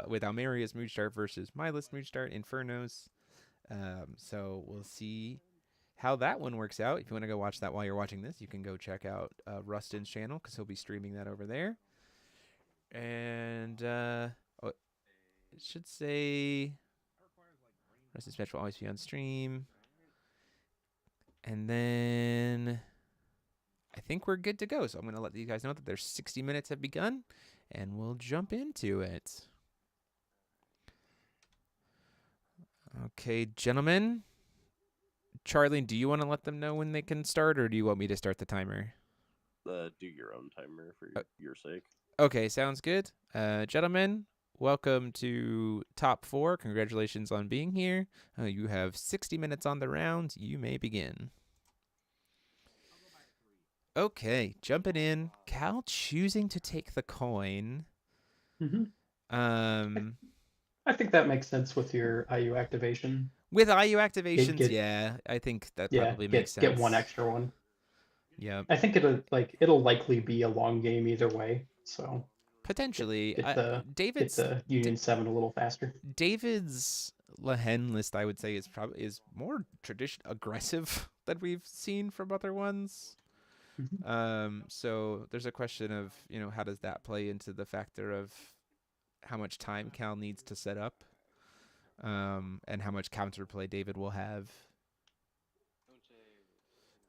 with Almeria's Moonstart versus My List Moonstart Infernos. So we'll see how that one works out. If you want to go watch that while you're watching this, you can go check out Rustin's channel because he'll be streaming that over there. And it should say Rustin's match will always be on stream. And then I think we're good to go. So I'm going to let you guys know that their 60 minutes have begun, and we'll jump into it. Okay, gentlemen. Charlie, do you want to let them know when they can start, or do you want me to start the timer? Do your own timer for your sake. Okay, sounds good. Gentlemen, welcome to top 4. Congratulations on being here. You have 60 minutes on the round. You may begin. Okay, jumping in. Cal choosing to take the coin. I think that makes sense with your IU activation. With IU activations, yeah, I think that probably makes sense. Get one extra one. Yeah. I think it'll likely be a long game either way. So potentially, get the Union 7 a little faster. David's Lehen list, I would say, is more aggressive than we've seen from other ones. So there's a question of, how does that play into the factor of how much time Cal needs to set up, and how much counterplay David will have.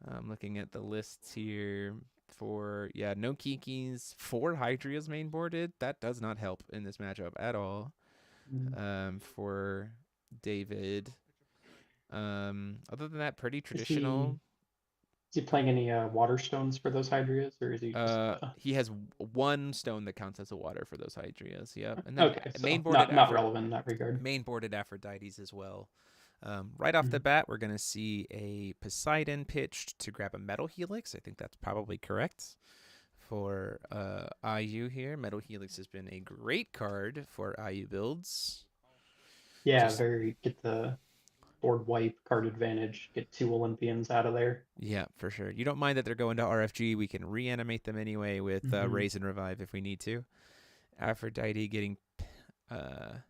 I'm looking at the lists here for, no Kikis, 4 Hydrias mainboarded. That does not help in this matchup at all for David. Other than that, pretty traditional. Is he playing any water stones for those Hydrias, or is he just... He has 1 stone that counts as a water for those Hydrias, yep. And then so not relevant in that regard. Mainboarded Aphrodites as well. Right off the bat, we're going to see a Poseidon pitched to grab a Metal Helix. I think that's probably correct for IU here. Metal Helix has been a great card for IU builds. Yeah, get the board wipe, card advantage, get 2 Olympians out of there. Yeah, for sure. You don't mind that they're going to RFG. We can reanimate them anyway with Raise and Revive if we need to. Aphrodite getting... Hera.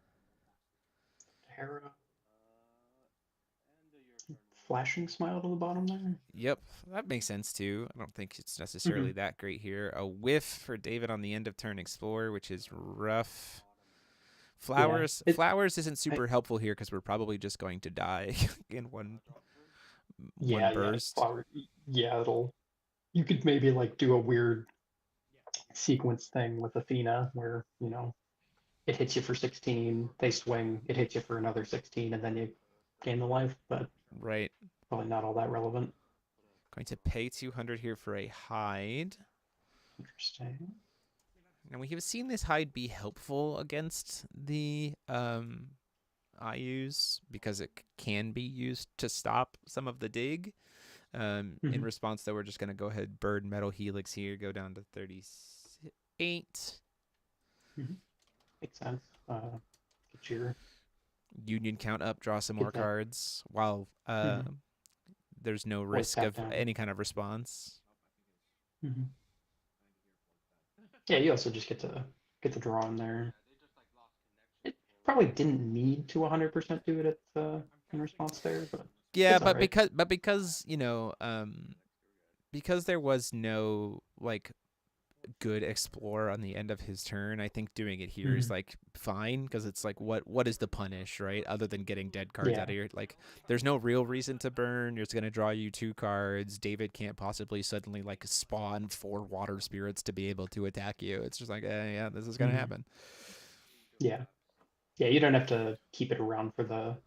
Flashing Smile to the bottom there. Yep, that makes sense too. I don't think it's necessarily that great here. A whiff for David on the end of turn Explore, which is rough. Flowers isn't super helpful here because we're probably just going to die in one burst. You could maybe do a weird sequence thing with Athena where, it hits you for 16, they swing, it hits you for another 16, and then you gain the life, but right. Probably not all that relevant. Going to pay 200 here for a hide. Interesting. Now we have seen this hide be helpful against the IUs because it can be used to stop some of the dig. In response, though, we're just going to go ahead, burn Metal Helix here, go down to 38. Makes sense. Get your Union count up, draw some more cards while there's no risk of any kind of response. Yeah, you also just get to draw in there. It probably didn't need to 100% do it in response there, but yeah, but right. because because there was no good explore on the end of his turn, I think doing it here is fine because it's what is the punish, right? Other than getting dead cards out of here, there's no real reason to burn. It's going to draw you 2 cards. David can't possibly suddenly spawn 4 water spirits to be able to attack you. It's just yeah, this is going to happen. Yeah, you don't have to keep it around for the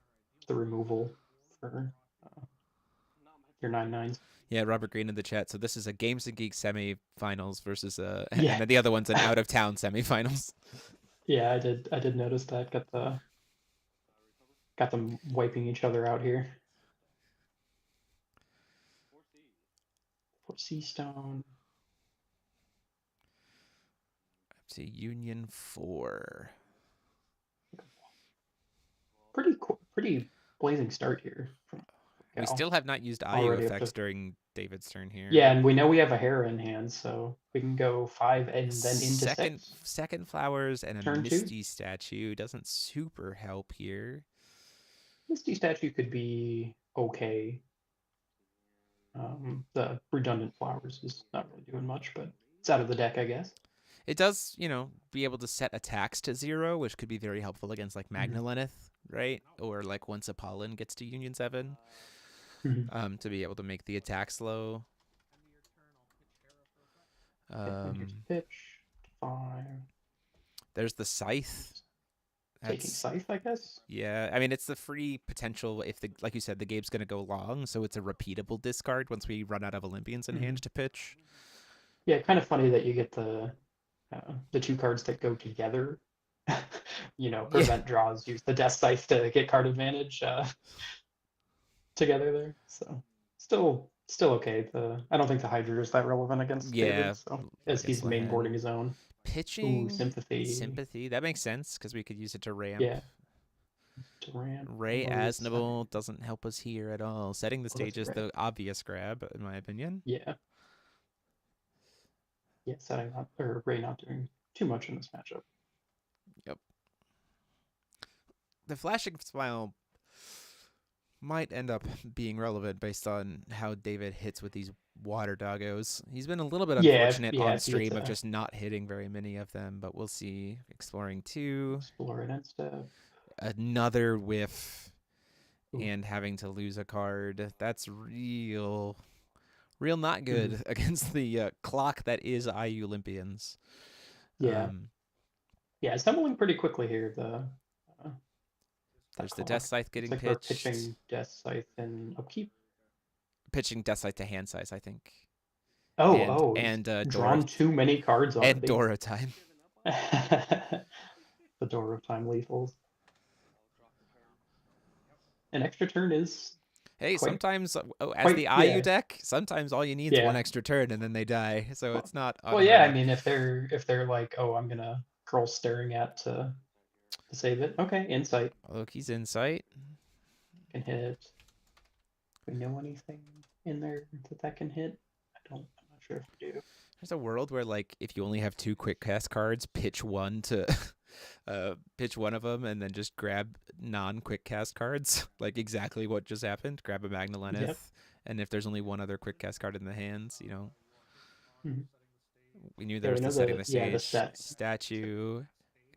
removal for your 9/9s. Yeah, Robert Green in the chat. So this is a Games and Geeks semifinals versus Yeah. and then the other one's an out of town semifinals. Yeah, I did notice that. Got them wiping each other out here. For Seastone. See, Union 4. Pretty blazing start here from We Cal. still have not used IU Already up effects to during David's turn here. yeah, and we know we have a hair in hand, so we can go 5 and then into second 6. second flowers and a Turn 2. Misty statue doesn't super help here. Misty statue could be okay. The redundant flowers is not really doing much, but it's out of the deck, I guess. It does, be able to set attacks to 0, which could be very helpful against like Magnalenith, right? Or like once a Pollen gets to Union 7, to be able to make the attacks low. Here's pitch 5. There's the Scythe. Taking Scythe, I guess. Yeah, I mean it's the free potential if like you said, the game's gonna go long, so it's a repeatable discard once we run out of Olympians in hand to pitch. Yeah, kind of funny that you get the 2 cards that go together. Prevent draws, use the Death Scythe to get card advantage together there. So still okay. I don't think the Hydra is that relevant against David, so as he's mainboarding his own. Pitching. Ooh, sympathy. Sympathy. That makes sense because we could use it to ramp. Yeah. To ramp. Ray Asnable doesn't help us here at all. Setting the stage is the obvious grab, in my opinion. Yeah. Yeah, Ray not doing too much in this matchup. Yep. The flashing smile might end up being relevant based on how David hits with these water doggos. He's been a little bit unfortunate on stream of just not hitting very many of them, but we'll see. Exploring 2. Explore an end step. Another whiff. Ooh. And having to lose a card. That's real not good against the clock that is IU Olympians. Yeah. It's tumbling pretty quickly here. There's the Death Scythe getting pitched. We're pitching Death Scythe and upkeep. Pitching Death Scythe to hand size, I think. And drawn too many cards on and Dora Time. The Dora Time lethals. An extra turn is. Hey, sometimes as the IU deck, sometimes all you need is one extra turn and then they die. So it's not. Well, yeah, I mean, if they're like, oh, I'm gonna curl staring at to save it. Okay, insight. Loki's insight. Can hit. Do we know anything in there that can hit? I'm not sure if we do. There's a world where like if you only have 2 quick cast cards, pitch one to pitch one of them and then just grab non-quick cast cards, like exactly what just happened. Grab a Magnalenith, and if there's only one other quick cast card in the hands, we knew there was the setting the stage, statue,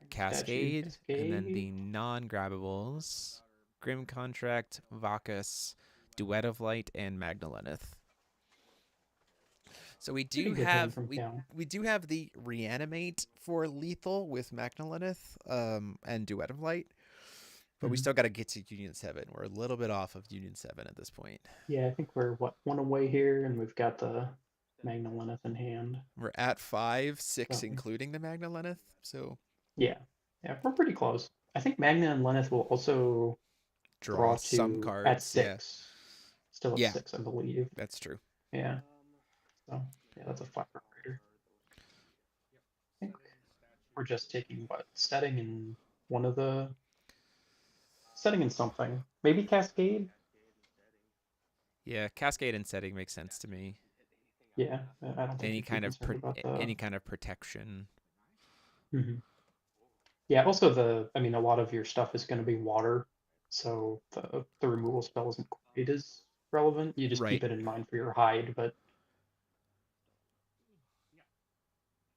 Cascade, and then the non-grabbables, Grim Contract, Vacus, Duet of Light, and Magnalenith. So we do have we do have the Reanimate for lethal with Magnalenith and Duet of Light, but we still got to get to Union 7. We're a little bit off of Union 7 at this point. Yeah, I think we're one away here, and we've got the Magnalenith in hand. We're at 5, 6, including the Magnalenith. So yeah, we're pretty close. I think Magna and Lenith will also draw some cards at 6. Still at 6, I believe. That's true. Yeah. So yeah, that's a 5 rider. I think we're just taking setting in one of the setting in something. Maybe Cascade. Yeah, Cascade and setting makes sense to me. Yeah, I don't think any kind of protection. Yeah. Also, a lot of your stuff is going to be water, so the removal spell isn't quite as relevant. You just keep it in mind for your hide, but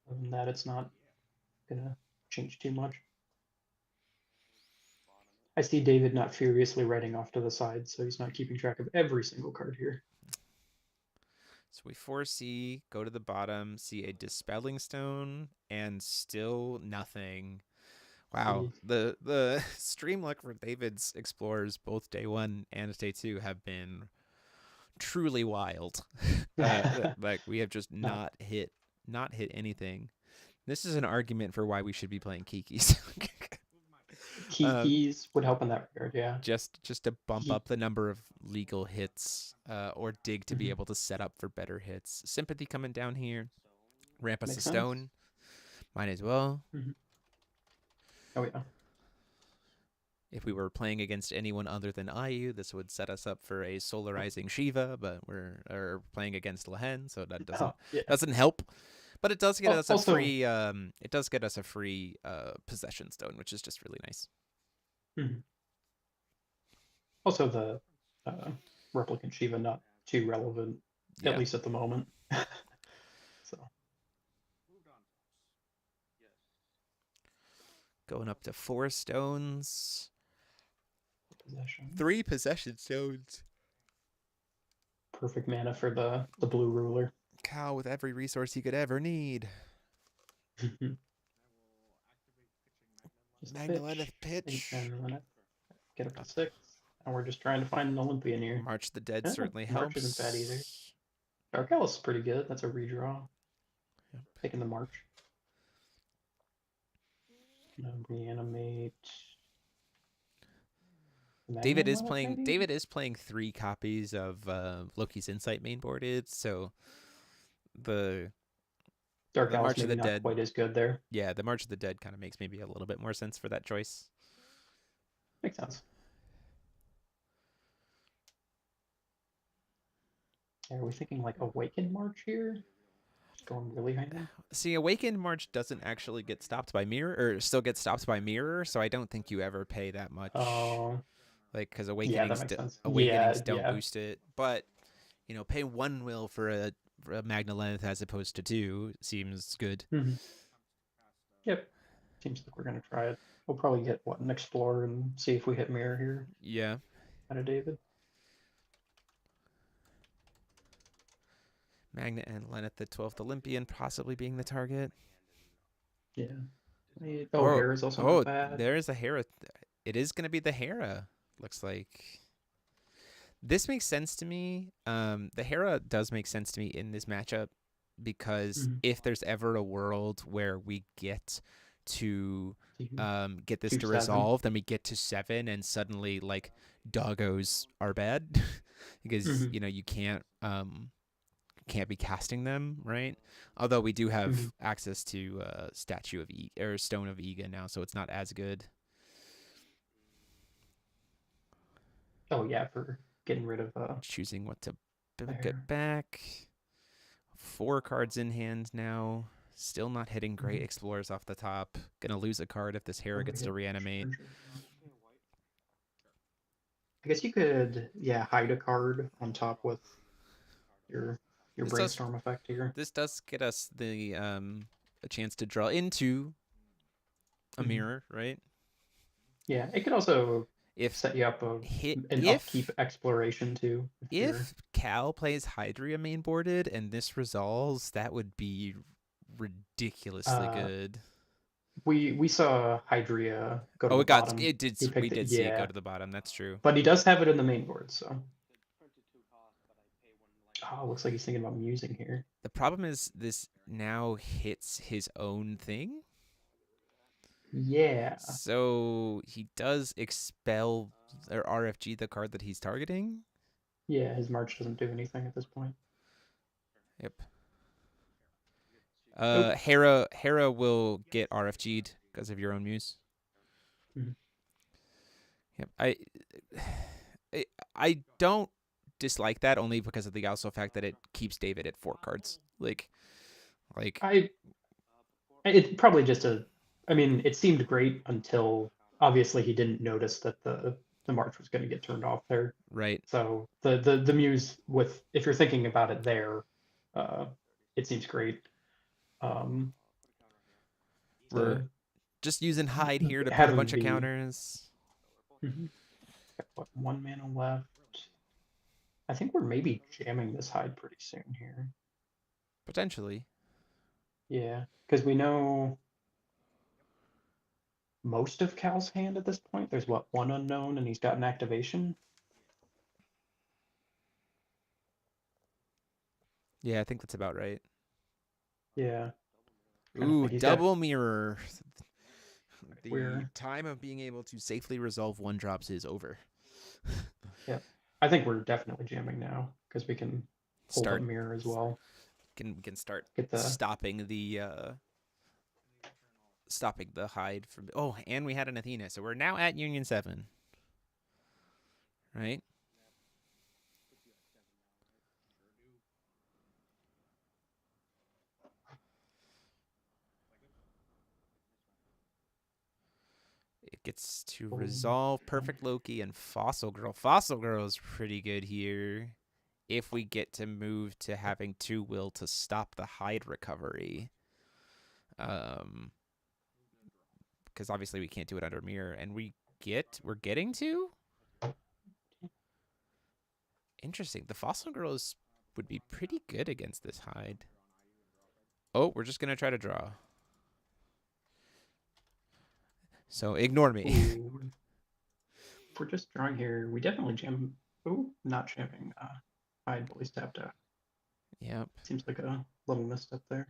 other than that, it's not gonna change too much. I see David not furiously writing off to the side, so he's not keeping track of every single card here. So we foresee, go to the bottom, see a Dispelling Stone, and still nothing. Wow, the stream luck for David's Explorers, both day 1 and day 2, have been truly wild. Like we have just not hit anything. This is an argument for why we should be playing Kikis. Keys would help in that regard, yeah. Just to bump up the number of legal hits, or dig to be Mhm. able to set up for better hits. Sympathy coming down here. Ramp us a Makes sense. stone. Might as well. Oh yeah. If we were playing against anyone other than IU, this would set us up for a solarizing Shiva, but we're playing against Lehen, so that doesn't help. But it does get us a free possession stone, which is just really nice. Also, the replicant Shiva not too relevant, at least at the moment. So going up to 4 stones. possession. 3 possession stones. Perfect mana for the blue ruler. Cow with every resource he could ever need. Magnetic pitch. Get up to 6. And we're just trying to find an Olympian here. March the Dead certainly helps. March isn't bad either. Dark Alice is pretty good. That's a redraw. Yep. Taking the March. Reanimate. David is playing 3 copies of Loki's Insight mainboarded, so the Dark Alice March of the not Dead quite as good there. Yeah, the March of the Dead kind of makes maybe a little bit more sense for that choice. Makes sense. Are we thinking like Awakened March here? Just going really high now? See, Awakened March doesn't actually get stopped by Mirror, or still gets stopped by Mirror, so I don't think you ever pay that much. Oh. Like, because Awakenings don't boost it. But, pay 1 will for a Magna Length as opposed to 2 seems good. Yep. Seems like we're going to try it. We'll probably get, an Explorer and see if we hit Mirror here. Yeah. Out of David. Magna and Lenneth, the 12th Olympian, possibly being the target. Yeah. Hera's also not bad. There is a Hera. It is going to be the Hera, looks like. This makes sense to me. The Hera does make sense to me in this matchup because if there's ever a world where we get to get this to resolve, then we get to 7 and suddenly like doggos are bad because you can't be casting them, right? Although we do have access to Statue of or Stone of Ega now, so it's not as good. Oh yeah, for getting rid of choosing what to get back. 4 cards in hand now. Still not hitting great explorers off the top. Gonna lose a card if this Hera gets to reanimate. I guess you could hide a card on top with your brainstorm effect here. This does get us the a chance to draw into a mirror, right? Yeah, it could also set you up an upkeep exploration too. If Cal plays Hydria mainboarded and this resolves, that would be ridiculously good. We saw Hydria go to the bottom. We did see it go to the bottom. That's true. But he does have it in the main board, so. Oh, looks like he's thinking about musing here. The problem is this now hits his own thing. Yeah. So he does expel or RFG the card that he's targeting. Yeah, his March doesn't do anything at this point. Yep. Hera will get RFG'd because of your own muse. Yep. I don't dislike that only because of the also fact that it keeps David at 4 cards. It's probably just it seemed great until obviously he didn't notice that the March was going to get turned off there. Right. So the muse if you're thinking about it there, it seems great. We're just using hide here to put a bunch of counters. Got 1 mana left. I think we're maybe jamming this hide pretty soon here. Potentially. Yeah, because we know most of Cal's hand at this point. There's 1 unknown, and he's got an activation. Yeah, I think that's about right. Yeah. Trying to Ooh, think. He's got double mirror. The we're time of being able to safely resolve one drops is over. yeah. I think we're definitely jamming now because we can hold up Start mirror as well. we can start Get the stopping the hide from. Oh, and we had an Athena, so we're now at Union 7. Right? It gets to resolve Perfect Loki and Fossil Girl. Fossil Girl is pretty good here. If we get to move to having 2 will to stop the hide recovery. Because obviously we can't do it under mirror, and we're getting to. Interesting. The Fossil Girls would be pretty good against this hide. Oh, we're just gonna try to draw. So ignore me. Ooh. If we're just drawing here, we definitely jam. Oh, not jamming. Hide, but we tapped out. Yep. Seems like a little misstep there.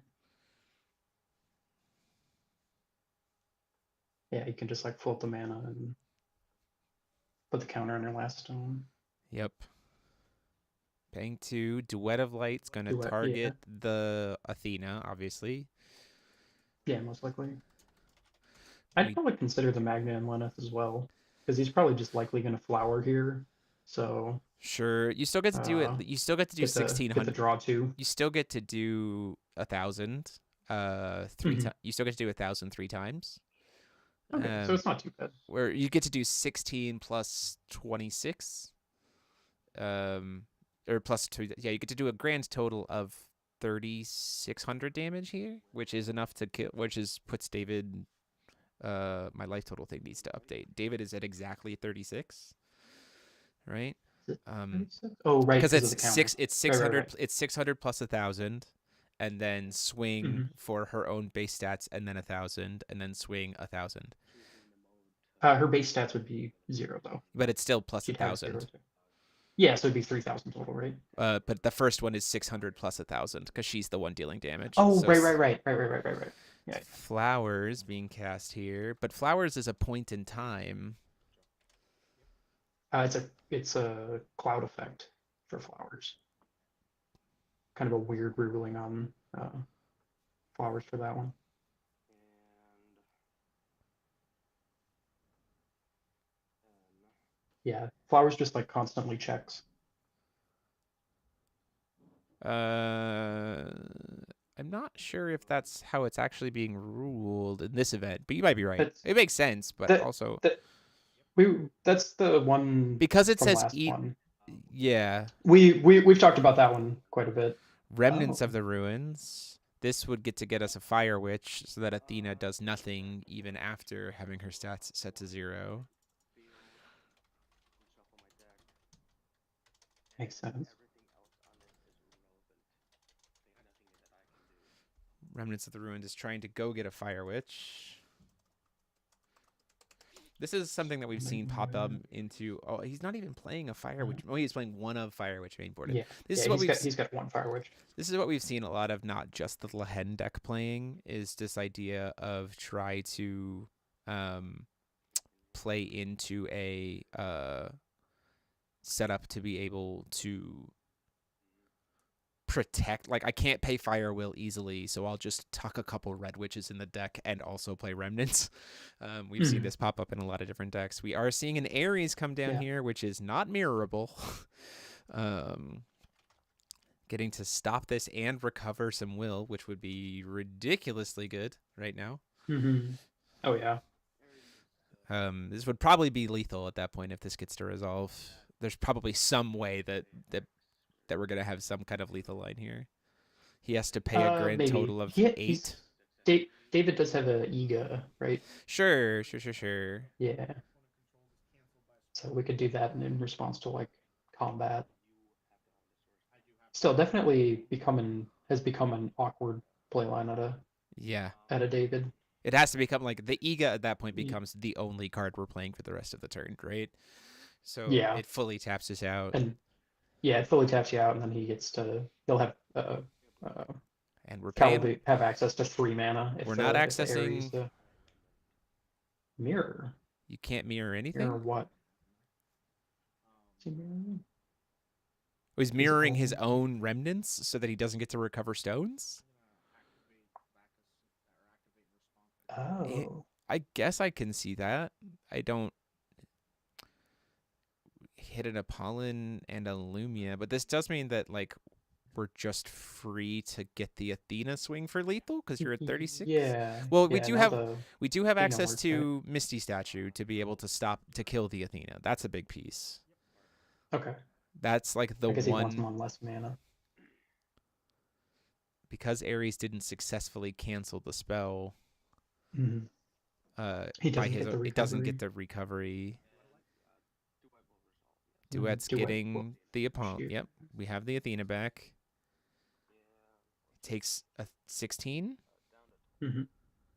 Yeah, you can just like float the mana and put the counter on your last stone. Yep. Paying 2. Duet of Light's gonna Duet, target the Athena, obviously. Yeah, most likely. I'd probably consider the Magna and Lenneth as well, because he's probably just likely going to flower here. So Sure, you still get to do it. You still get to do get the 1600. draw too. You still get to do 1,000. 3 times. You still get to do 1,000 3 times. Okay, so it's not too bad. Where you get to do 16 plus 26. Or plus 2. Yeah, you get to do a grand total of 3,600 damage here, which is enough to kill. Which is puts David. My life total thing needs to update. David is at exactly 36. Right. Oh, right. Because it's of the counter. it's 600. Right. It's 600 plus 1,000, and then swing for her own base stats, and then 1,000, and then swing 1,000. Her base stats would be 0 though. But it's still plus She'd have 1,000. Yeah, so it'd be 3,000 total, right? But the first one is 600 plus 1,000 because she's the one dealing damage. Oh, so right. Yeah. Flowers being cast here, but Flowers is a point in time. It's a cloud effect for flowers. Kind of a weird ruling on flowers for that one. Yeah, flowers just like constantly checks. I'm not sure if that's how it's actually being ruled in this event, but you might be right. It makes sense, but also that's the one because it from says last one. Yeah, we've talked about that one quite a bit. Remnants of the Ruins. This would get us a Fire Witch, so that Athena does nothing even after having her stats set to 0. Makes sense. Remnants of the Ruins is trying to go get a Fire Witch. This is something that we've seen pop up into. Oh, he's not even playing a Fire Witch. Oh, he's playing one of Fire Witch main board. Yeah, he's got one Fire Witch. This is what we've seen a lot of, not just the Lehen deck playing, is this idea of try to play into a setup to be able to protect. Like, I can't pay Fire Will easily, so I'll just tuck a couple Red Witches in the deck and also play Remnants. We've seen this pop up in a lot of different decks. We are seeing an Ares come down here, which is not mirrorable. Getting to stop this and recover some will, which would be ridiculously good right now. Oh, yeah. This would probably be lethal at that point if this gets to resolve. There's probably some way that we're going to have some kind of lethal line here. He has to pay a grand total of 8. David does have a Ega, right? Sure. Yeah. So we could do that in response to like combat. Still, definitely has become an awkward playline at a David. It has to become like the Ega at that point becomes the only card we're playing for the rest of the turn, right? So it fully taps us out. And Yeah, it fully taps you out, and then he'll have And we're paying. probably have access to 3 mana We're not if the Ares accessing. mirror. You can't mirror Mirror anything. what? Is he mirroring? He's mirroring his own- own remnants so that he doesn't get to recover stones. Oh. I guess I can see that. I don't hit an Apollon and a Lumia, but this does mean that like we're just free to get the Athena swing for lethal because you're at 36. Yeah. Well, yeah, now the we do have thing access works to Misty Statue to be able to kill the Athena. That's a big piece. Okay. That's like the I guess he wants him one on less mana. because Ares didn't successfully cancel the spell. Mhm. He By doesn't his get the it doesn't get recovery. the recovery. Mhm. Duet's Duet. getting the opponent. Shoot. Yep, we have the Athena back. Takes a 16.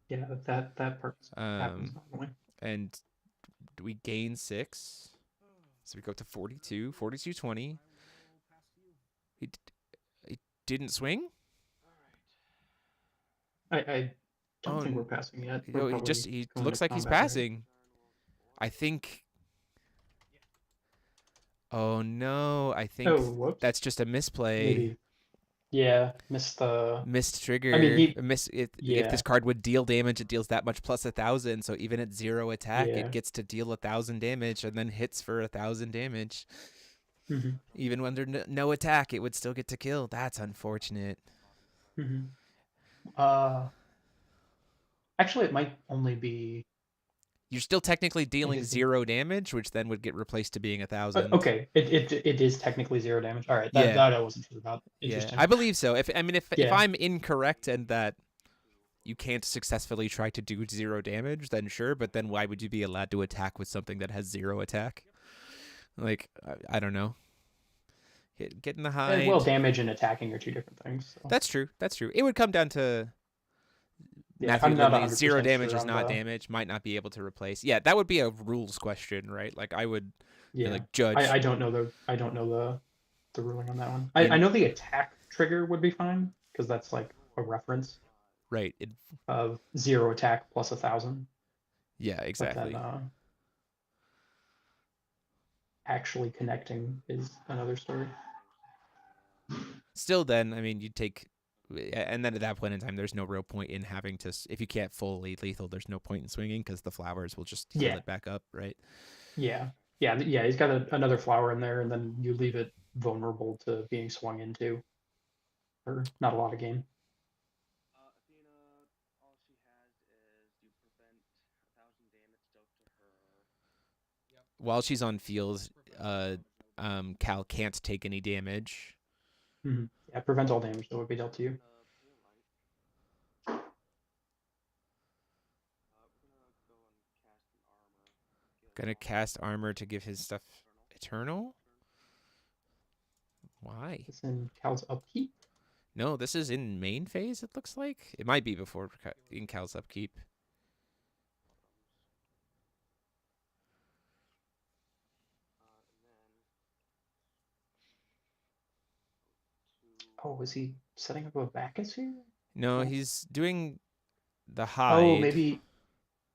Yeah, that part happens normally. And we gain 6. So we go to 42, 42-20. He didn't swing? I don't think Oh, we're passing yet. he We're probably he going looks to like he's combat, right? passing. I think. Oh no, I think Oh, whoops. that's just a misplay. Maybe. Yeah, missed the. Missed trigger. I mean, if Yeah. this card would deal damage, it deals that much plus 1,000. So even at 0 attack, Yeah. it gets to deal 1,000 damage and then hits for 1,000 damage. Mhm. Even under no attack, it would still get to kill. That's unfortunate. Mhm. Actually, it might only be. You're still technically dealing is it- 0 damage, which then would get replaced to being 1,000. Okay, it is technically 0 damage. All right, Yeah. that I wasn't sure about. Yeah, Interesting. I believe so. If Yeah. I'm incorrect and that you can't successfully try to do 0 damage, then sure. But then why would you be allowed to attack with something that has 0 attack? Like I don't know. Getting the hide. Well, damage and attacking are two different things. So. That's true. That's true. It would come down to Yeah, Matthew I'm not Lindley. 0 100% damage sure is on not the- damage. Might not be able to replace. Yeah, that would be a rules question, right? Like I would Yeah, like judge. I don't know the ruling on that one. I know the attack trigger would be fine because that's like a reference Right. of 0 attack plus 1,000. Yeah, exactly. But then actually connecting is another story. Still, then I mean, you'd take, and then at that point in time, there's no real point in having to. If you can't fully lethal, there's no point in swinging because the flowers will just heal it back up, right? Yeah. He's got another flower in there, and then you leave it vulnerable to being swung into for not a lot of game. While she's on field, Cal can't take any damage. Yeah, prevent all damage that would be dealt to you. Gonna cast armor to give his stuff eternal. Why? It's in Cal's upkeep. No, this is in main phase. It looks like it might be before in Cal's upkeep. Oh, was he setting up a Bacchus here? No, Oh. he's doing the hide. Oh, maybe.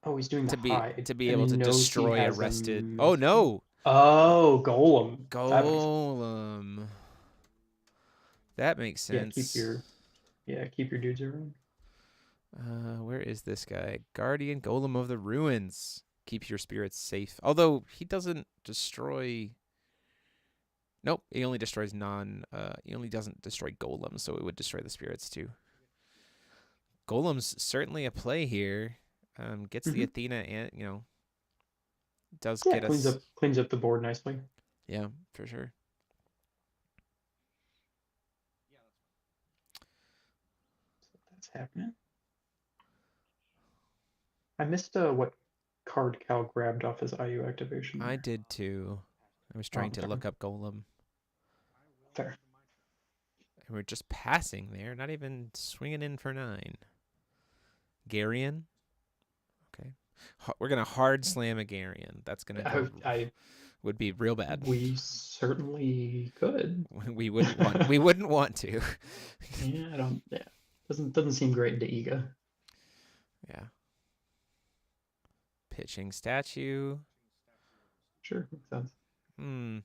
Oh, he's doing the hide to be and able he to knows he destroy has arrested. a Oh no! Oh, Golem. Golem. That makes sense. Keep your dudes around. Where is this guy? Guardian Golem of the Ruins. Keeps your spirits safe. Although he doesn't destroy. Nope, he only destroys he only doesn't destroy golems, so it would destroy the spirits too. Golem's certainly a play here. Gets the Athena and does get us cleans up the board nicely. Yeah, for sure. That's happening. I missed what card Cal grabbed off his IU activation. I did too. I was trying to look up Golem. Fair. And we're just passing there, not even swinging in for 9. Garion. Okay. We're going to hard slam a Garion. That's going to go would be real bad. We certainly could. We wouldn't want. We wouldn't want to. Yeah, I don't. Yeah, doesn't seem great into Iga. Yeah. Pitching statue. Sure, makes sense. Hmm.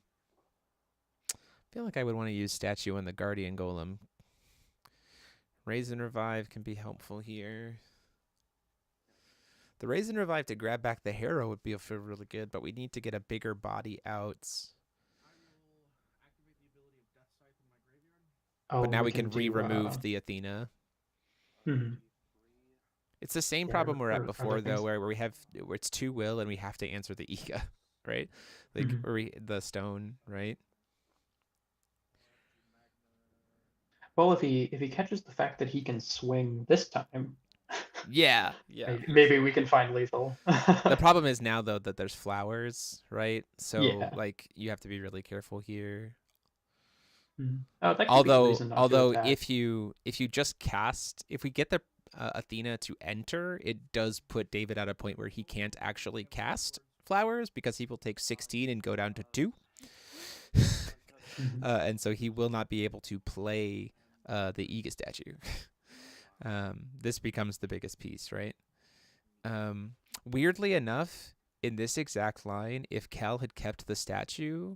I feel like I would want to use statue on the guardian golem. Raise and revive can be helpful here. The raise and revive to grab back the hero would feel really good, but we need to get a bigger body out. Oh, But now we can can do, re-remove the Athena. mhm. It's the same Yeah, problem we're at or before, other though, things. where it's 2 will and we have to answer the Iga, right? Like, Mhm. or the stone, right? Well, if he catches the fact that he can swing this time, Yeah, yeah. maybe we can find lethal. The problem is now, though, that there's flowers, right? So, Yeah. like, you have to be really careful here. Mhm. Oh, that could be a reason not to Although attack. if you just cast, if we get the Athena to enter, it does put David at a point where he can't actually cast flowers because he will take 16 and go down to 2. Mhm. And so he will not be able to play the Iga statue. This becomes the biggest piece, right? Weirdly enough, in this exact line, if Cal had kept the statue,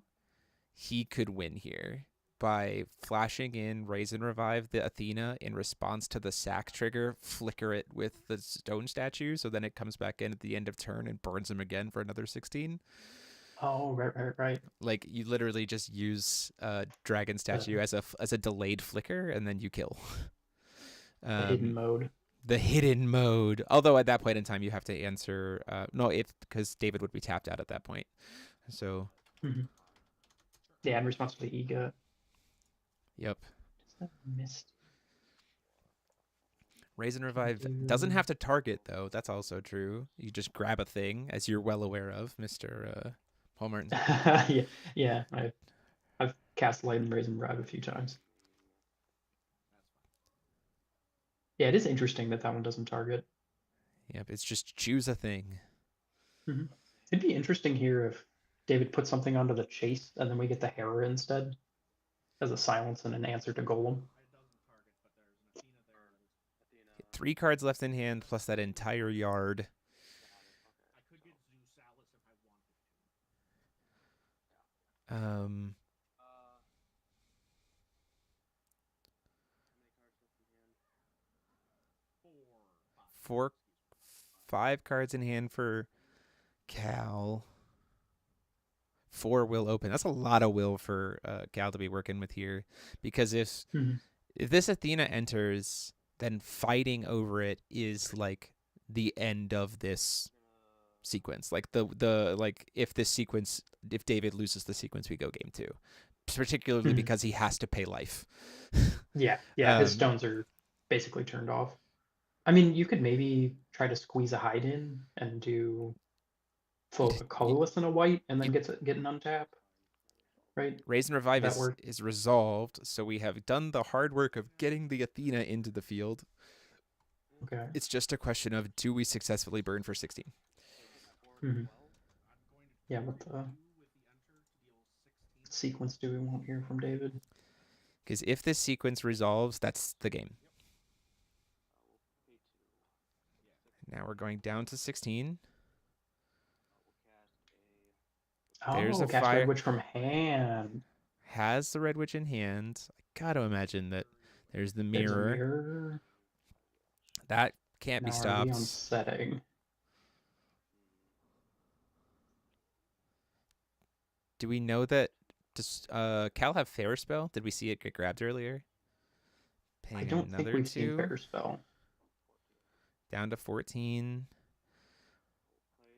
he could win here by flashing in Raise and Revive the Athena in response to the sack trigger, flicker it with the stone statue, so then it comes back in at the end of turn and burns him again for another 16. Oh, right. Like, you literally just use dragon statue as a delayed flicker, and then you kill. The hidden mode. The hidden mode. Although at that point in time, you have to answer because David would be tapped out at that point. So. Mhm. Yeah, in response to the Iga. Yep. Is that missed? Raise and Revive doesn't have to target, though. That's also true. You just grab a thing, as you're well aware of, Mr. Paul Martin. Yeah. I've cast Light and Raise and Revive a few times. Yeah, it is interesting that one doesn't target. Yep, it's just choose a thing. Mhm. It'd be interesting here if David put something onto the chase and then we get the Hera instead as a silence and an answer to Golem. 3 cards left in hand, plus that entire yard. Five cards in hand for Cal. 4 will open. That's a lot of will for Cal to be working with here, because if this Athena enters, then fighting over it is like the end of this sequence. Like if David loses the sequence, we go game 2, particularly because he has to pay life. Yeah, his stones are basically turned off. I mean, you could maybe try to squeeze a hide in and do float a colorless and a white, and then get an untap, right? Raise and Revive is resolved, so we have done the hard work of getting the Athena into the field. Okay. It's just a question of, do we successfully burn for 16? Yeah, what the sequence do we want here from David? Because if this sequence resolves, that's the game. Now we're going down to 16. There's a cast fire. Red Witch from hand. Has the Red Witch in hand. I gotta imagine that there's the mirror. There's a mirror. That can't be stopped. Are we on setting? Do we know that? Does Cal have Fair Spell? Did we see it get grabbed earlier? I don't think we've seen Fair Spell. Down to 14.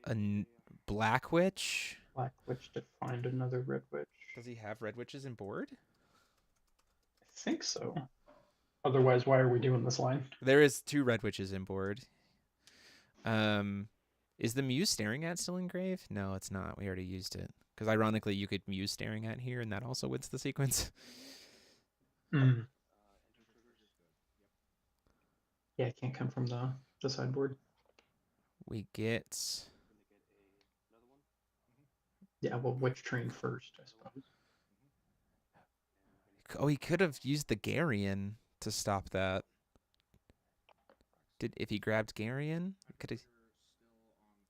A Black Witch. Black Witch to find another Red Witch. Does he have Red Witches in board? I think so. Otherwise, why are we doing this line? There is 2 Red Witches in board. Is the Muse Staring At still in grave? No, it's not. We already used it. Because ironically, you could Muse Staring At here, and that also wins the sequence. Yeah, it can't come from the sideboard. We get Yeah, well, which train first, I suppose. Oh, he could have used the Garian to stop that. If he grabbed Garian, could he?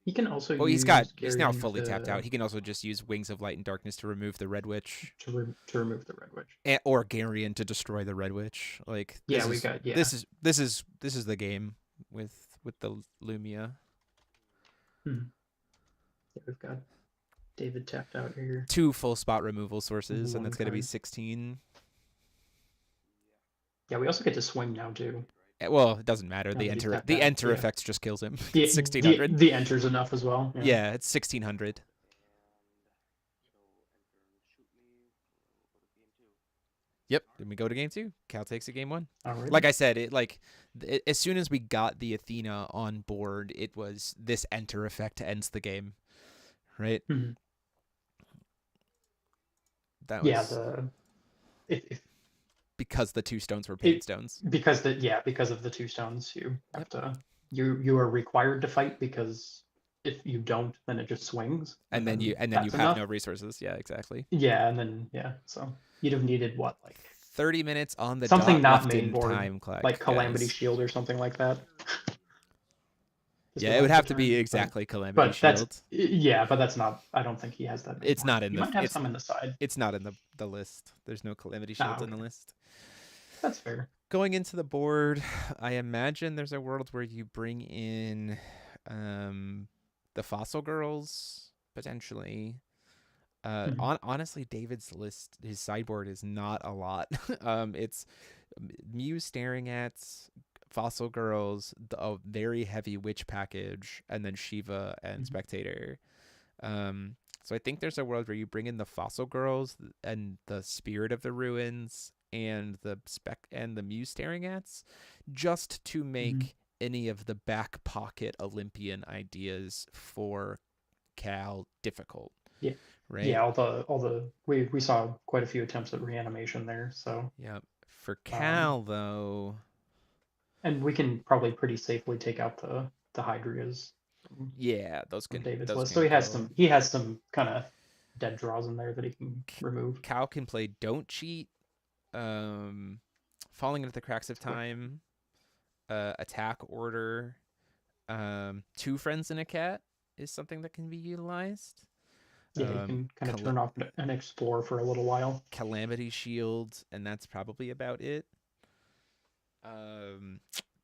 He can also Well, use he's now Garion fully tapped out. He can also just use Wings of Light and Darkness to remove the Red Witch, to remove the Red Witch. or Garian to destroy the Red Witch. Like Yeah, we got this is the game with the Lumia. Yeah, we've got David tapped out here. 2 full spot removal sources, and One that's going to be card. 16. Yeah, we also get to swing now too. Well, it doesn't matter. Now The that he's enter tapped out, yeah. effect just kills him. The, 1600. the enter's enough as well. Yeah, it's 1600. Yep, then we go to game 2. Cal takes it game 1. Alright. Like I said, as soon as we got the Athena on board, it was this enter effect ends the game, right? Mm-hmm. That was if because the 2 stones were pain stones. Because of the 2 stones, you have to you are required to fight, because if you don't, then it just swings. And then you have enough. no resources. Yeah, exactly. Yeah, and then so you'd have needed what, like 30 minutes on the something dot not left main in board, time clock, like Calamity guys. Shield or something like that. Yeah, it would have to be exactly Calamity Shield. But that's not. I don't think he has that. It's not in he might have some in the side. It's not in the list. There's no Calamity Shields in the list. That's fair. Going into the board, I imagine there's a world where you bring in the Fossil Girls, potentially. Honestly, David's list, his sideboard is not a lot. It's Mew staring at Fossil Girls, a very heavy Witch package, and then Shiva and Spectator. So I think there's a world where you bring in the Fossil Girls and the Spirit of the Ruins and the Mew staring ats, just to make any of the back pocket Olympian ideas for Cal difficult. Yeah. Right. Yeah, all the we saw quite a few attempts at reanimation there. So yeah, for Cal though, and we can probably pretty safely take out the Hydrias. Yeah, those can David's those list. can So he has some kind of dead draws in there that he can remove. Cal can play Don't Cheat, Falling into the Cracks of Time, Attack Order, 2 Friends and a Cat is something that can be utilized. Yeah, you can kind of turn off and explore for a little while. Calamity Shield, and that's probably about it.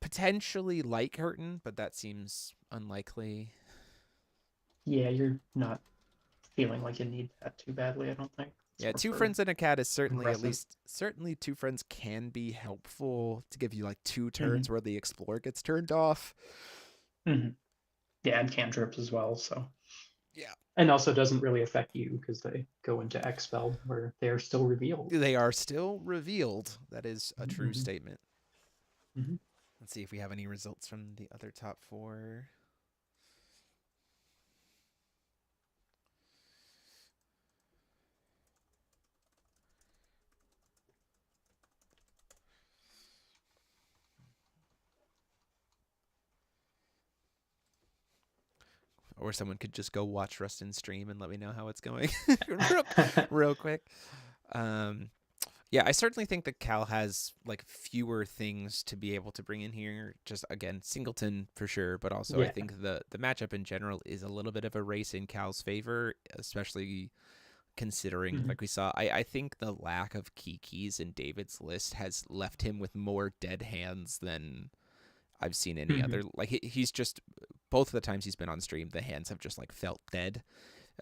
Potentially Light Curtain, but that seems unlikely. Yeah, you're not feeling like you need that too badly, I don't think. Yeah, 2 Friends and a Cat is certainly 2 Friends can be helpful to give you like 2 turns where the Explore gets turned off. Yeah, and cantrips as well, so. Yeah. And also doesn't really affect you because they go into Expelled, where they are still revealed. They are still revealed. That is a true statement. Let's see if we have any results from the other top 4. Or someone could just go watch Rustin stream and let me know how it's going real quick. Yeah, I certainly think that Cal has like fewer things to be able to bring in here. Just again, Singleton for sure, but also I think the matchup in general is a little bit of a race in Cal's favor, especially considering like we saw. I think the lack of keys in David's list has left him with more dead hands than I've seen any other. Like he's just, both of the times he's been on stream, the hands have just like felt dead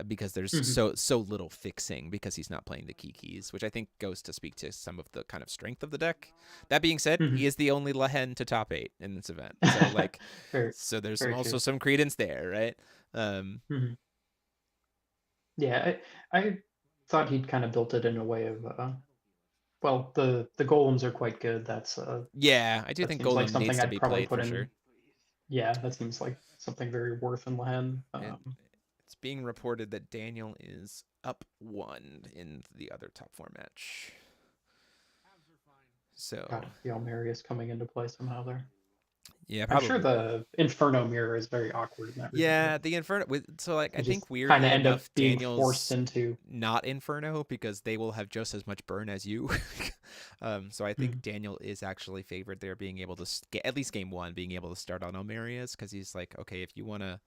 because there's so little fixing because he's not playing the keys, which I think goes to speak to some of the kind of strength of the deck. That being said, he is the only Lehen to top 8 in this event, so like so there's also some credence there, right? Yeah, I thought he'd kind of built it in a way of well, the golems are quite good. That's yeah, I do think golem like needs to be played for sure. Yeah, that seems like something very worth in Lehen. It's being reported that Daniel is up 1 in the other top 4 match. So God, the Almerius coming into play somehow there. Yeah, I'm sure probably. the Inferno mirror is very awkward in that Yeah, regard. the Inferno. So like, I You just think kind weirdly of end up enough, being forced Daniel's into. not Inferno because they will have just as much burn as you. So I think Mhm. Daniel is actually favored there, being able to get at least game one, being able to start on Omarius because he's like, okay, if you want to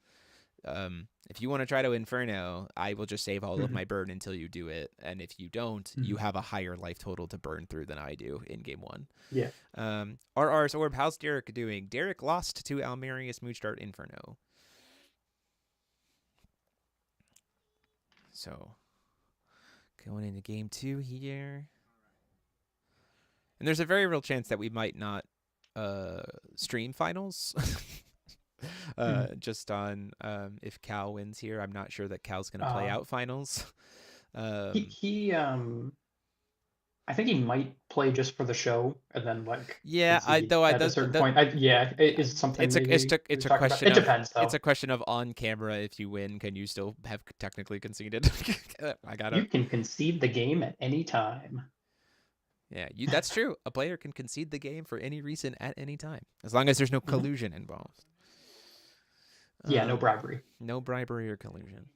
try to Inferno, I will just save all of Mhm. my burn until you do it, and if you don't, you Mhm. have a higher life total to burn through than I do in game one. Yeah. RR's Orb, how's Derek doing? Derek lost to Almerius Moonstart Inferno. So, going into game two here. And there's a very real chance that we might not stream finals. Mhm. Just on if Cal wins here. I'm not sure that Cal's going to play Uh, out finals. he I think he might play just for the show and then like Yeah, concede I at a certain point. Yeah, it is something maybe it's we've a talked about. question It of depends it's though. a question of on camera. If you win, can you still have technically conceded? I gotta. You can concede the game at any time. Yeah, that's true. A player can concede the game for any reason at any time, as long as there's no Mhm. collusion involved. Yeah, no bribery. No bribery or collusion.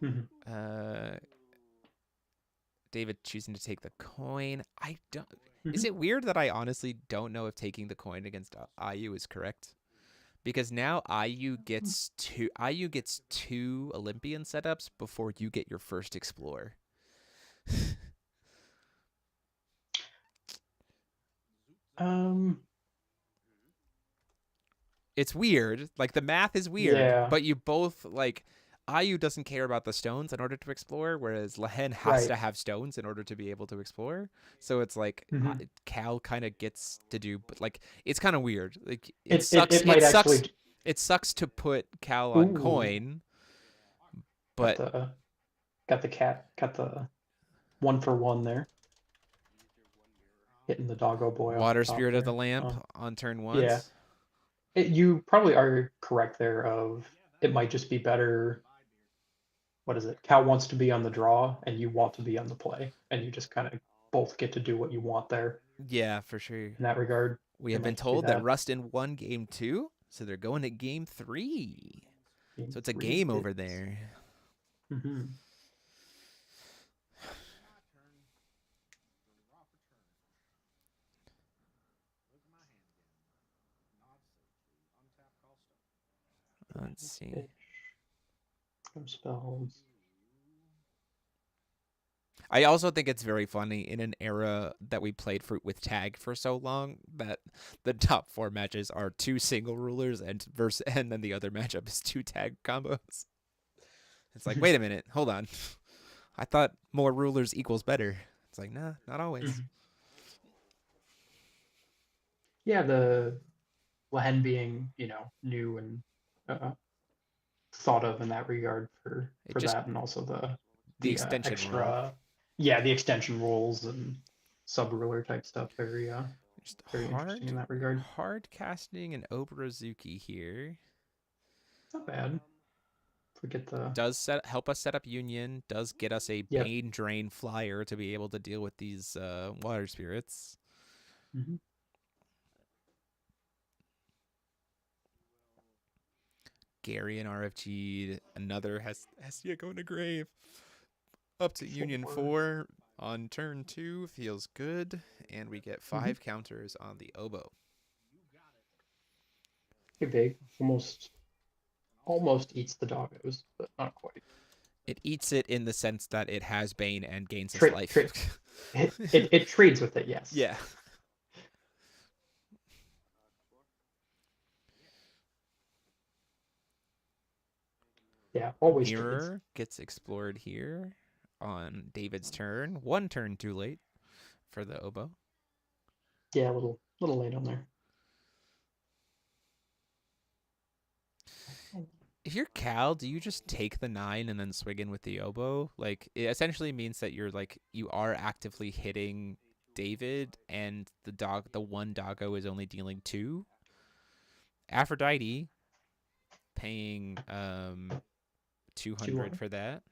Mhm. David choosing to take the coin. I don't. Is Mhm. it weird that I honestly don't know if taking the coin against IU is correct? Because now IU gets two Olympian setups before you get your first Explorer. Um, It's weird. Like the math is weird, yeah, but you both like IU doesn't care about the stones in order to explore, whereas Lehen has right. to have stones in order to be able to explore. So it's like Mhm. Cal kind of gets to do, but like it's kind of weird. Like it It sucks. it It might sucks. actually. It sucks to put Cal on Ooh, coin, got but the cat, got the 1 for 1 there, hitting the doggo boy off the Water top Spirit of the there. Lamp on turn one. Yeah, you probably are correct there. Of it might just be better. What is it? Cal wants to be on the draw, and you want to be on the play, and you just kind of both get to do what you want there Yeah, for sure. in that regard. We It have been might just be told that that. Rustin won game two, so they're going to game three. Game So it's a 3 game it over is. there. Mm-hmm. Let's see. Spells. I also think it's very funny in an era that we played with tag for so long that the top four matches are two single rulers and then the other matchup is two tag combos. It's like, wait a minute, hold on. I thought more rulers equals better. It's like, nah, not always. Mhm. Yeah, the Lehen being, new and thought of in that regard It for just that, and also the the extension rule. extra, yeah, the extension rules and sub ruler type stuff. Very Just very interesting in that regard. hard casting an Oberazuki here. Not bad. Forget the Does help us set up Union. Does get us a yep. Bane Drain Flyer to be able to deal with these water spirits. Mm-hmm. Gary and RFG. Another Hestia going to grave. Up to Union 4 on turn 2. Feels good. And we get 5 counters on the oboe. Pretty big. Almost eats the doggos, but not quite. It eats it in the sense that it has Bane and gains its Trade, life. it trades with it, yes. Yeah. Yeah, always trades. Mirror gets explored here on David's turn. One turn too late for the oboe. Yeah, a little late on there. If you're Cal, do you just take the 9 and then swig in with the oboe? Like, it essentially means that you are actively hitting David, and the one doggo is only dealing 2. Aphrodite paying 200 for that.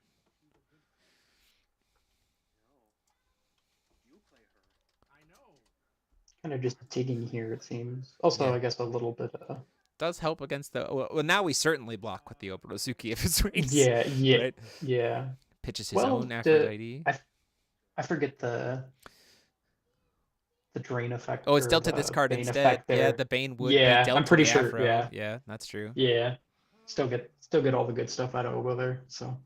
Kind of just digging here, it seems. Also, Yeah. I guess a little bit. Does help against the. Well, now we certainly block with the Oborozuki if it swings. Yeah, yeah, Right? yeah. Pitches his Well, own Aphrodite. I forget the drain effect Oh, it's or dealt to this the card bane instead. effect Yeah, there. the Bane would be Yeah, I'm dealt to pretty the sure. Afro. Yeah, Yeah, that's true. yeah. Still get all the good stuff out of Obo there. So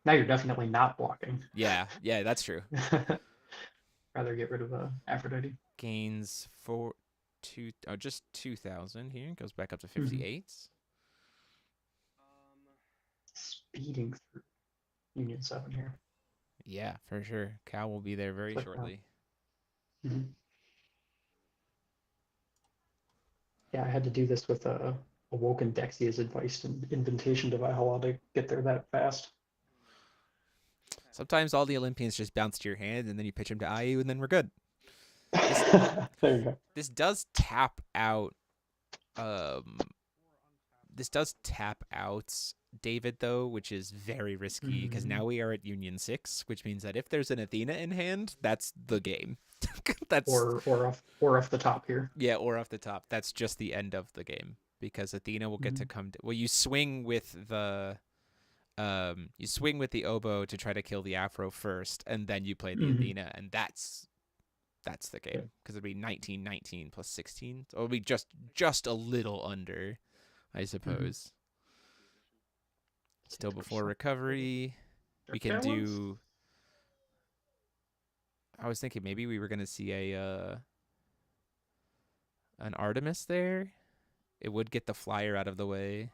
now you're definitely not blocking. Yeah, that's true. Rather get rid of Aphrodite. Gains just 2,000 here. Goes back up to Mhm. 58. Speeding through Union 7 here. Yeah, for sure. Cal will be there very Click shortly. Mhm. Yeah, I had to do this with Awoken Dexia's advice and invitation to Valhalla to get there that fast. Sometimes all the Olympians just bounce to your hand, and then you pitch them to IU, and then we're good. There you go. This does tap out. This does tap out David though, which is very risky because now we are at Union 6, which means that if there's an Athena in hand, that's the game. That's or off the top here. Yeah, or off the top. That's just the end of the game because Athena will get to come. Well, you swing with the oboe to try to kill the Afro first, and then you play the Athena, and that's the game because it'd be 19-19 plus 16. So it'll be just a little under, I suppose. Still before recovery, we can do. I was thinking maybe we were gonna see an Artemis there. It would get the flyer out of the way.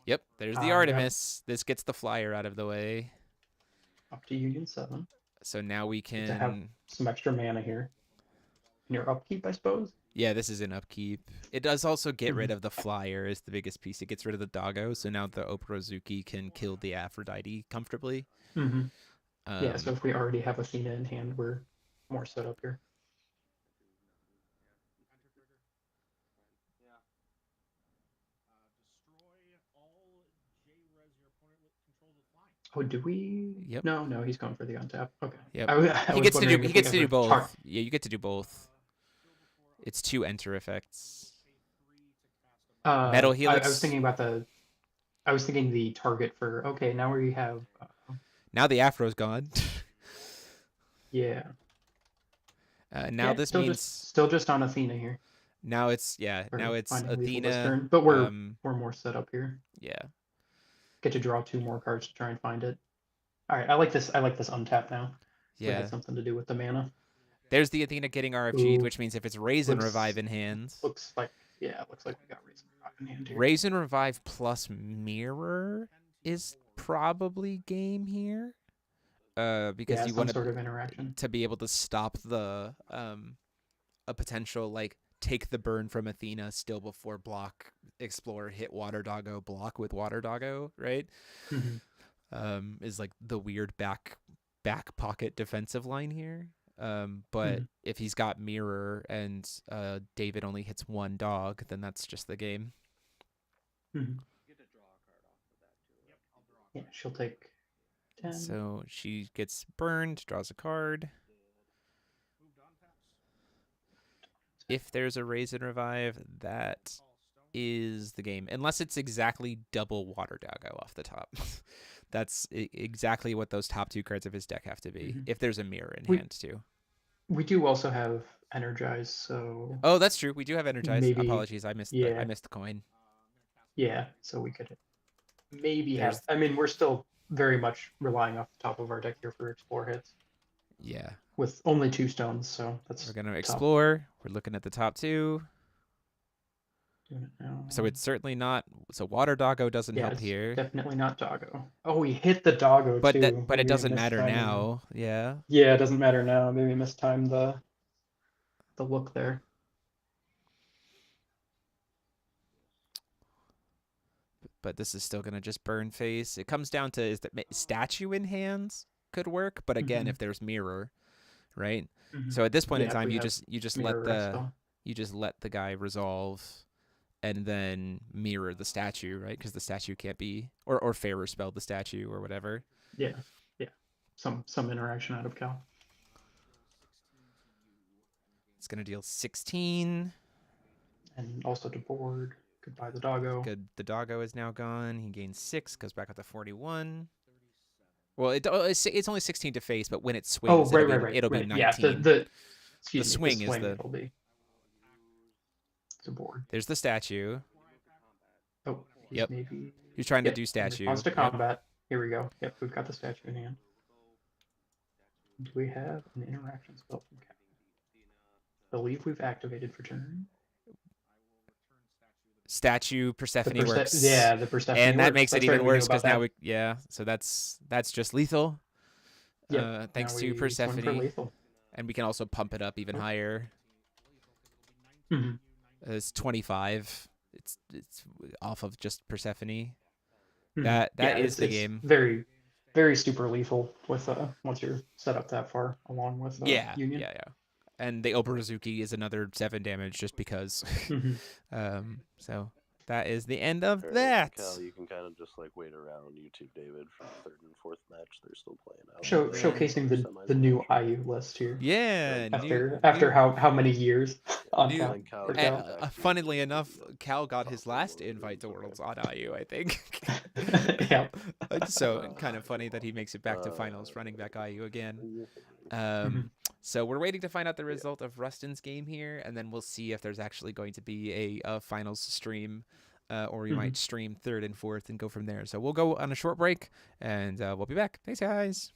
Yep, there's the Artemis. Yep. This gets the flyer out of the way. Up to Union 7. So now we can to have some extra mana here. In your upkeep, I suppose? Yeah, this is an upkeep. It does also get rid of the flyer is the biggest piece. It gets rid of the doggo, so now the Oborozuki can kill the Aphrodite comfortably. Yeah, so if we already have Athena in hand, we're more set up here. Oh, do we? Yep. No, he's going for the untap. Okay. Yep. He gets to do both. Yeah, you get to do both. It's 2 enter effects. Metal Helix. I was thinking the target for. Okay, now we have. Now the Afro's gone. Yeah. Now this means still just on Athena here. Now it's Athena. Turn, but we're more set up here. Yeah. Get to draw 2 more cards to try and find it. All right, I like this untap now. Yeah. It had something to do with the mana. There's the Athena getting RFG'd, which means if it's Raise and Revive in hand. Looks like we got Raise and Revive in hand here. Raise and Revive plus Mirror is probably game here. Because you want sort of interaction to be able to stop the a potential take the burn from Athena still before block explore hit Water Doggo block with Water Doggo, right? Is like the weird back pocket defensive line here. But if he's got Mirror and David only hits 1 dog, then that's just the game. Yeah, she'll take 10. So she gets burned, draws a card. If there's a Raise and Revive, that is the game. Unless it's exactly double Water Doggo off the top. That's exactly what those top 2 cards of his deck have to be. If there's a Mirror in hand, too. We do also have Energize, so... Oh, that's true. We do have Energize. Maybe, apologies, I missed the coin. Yeah, so we could maybe have... I mean, we're still very much relying off the top of our deck here for Explore hits. Yeah. With only 2 stones, so that's... We're going to Explore. We're looking at the top 2. Doing it now. So it's certainly not... So Water Doggo doesn't help here. Definitely not Doggo. Oh, we hit the Doggo, too. But it doesn't matter now. Yeah. Yeah, it doesn't matter now. Maybe mistimed the look there. But this is still going to just burn face. It comes down to, is that statue in hands could work, but again, if there's Mirror, right? So at this point in time, you just let the guy resolve and then mirror the statue, right? Because the statue can't be, or Fairer spell the statue or whatever. Yeah. Some interaction out of Cal. It's going to deal 16. And also to board. Goodbye, the doggo. Good. The doggo is now gone. He gains 6, goes back up to 41. Well, it's only 16 to face, but when it swings, right. it'll be 19. Yeah, the swing is the- it'll be to board. There's the statue. Oh, he's Yep. maybe. He's trying to Yep, do in statue. response to Yep. combat. Here we go. Yep, we've got the statue in hand. Do we have an interaction spell from Cat? Believe we've activated for turn. Statue Persephone works. Yeah, the Persephone and that works. makes it That's even right, we knew worse because about now that. so that's just lethal. Yep, Thanks now to we swing for Persephone, lethal. and we can also pump it up even higher. Mhm. It's 25. It's off of just Persephone. Mhm. That Yeah, is the it's game. Very, very super lethal with once you're set up that far, along with Union. Yeah. And the Oberazuki is another 7 damage just because. Mhm. So that is the end of Alright, that. Cal, you can kind of just like wait around YouTube David for the 3rd and 4th match. They're still playing out. Showcasing the new IU list here. Yeah. After how many years on new- Cal? And Cal for got Cal? back to Funnily the enough, like, Cal got his top last level invite to okay. Worlds on IU, I think. Yeah. So kind of funny that he makes it back to finals running back IU again. Mhm. So we're waiting to find out the result of Rustin's game here, and then we'll see if there's actually going to be a finals stream, or we might stream 3rd and 4th and go from there. So we'll go on a short break, and we'll be back. Thanks, guys.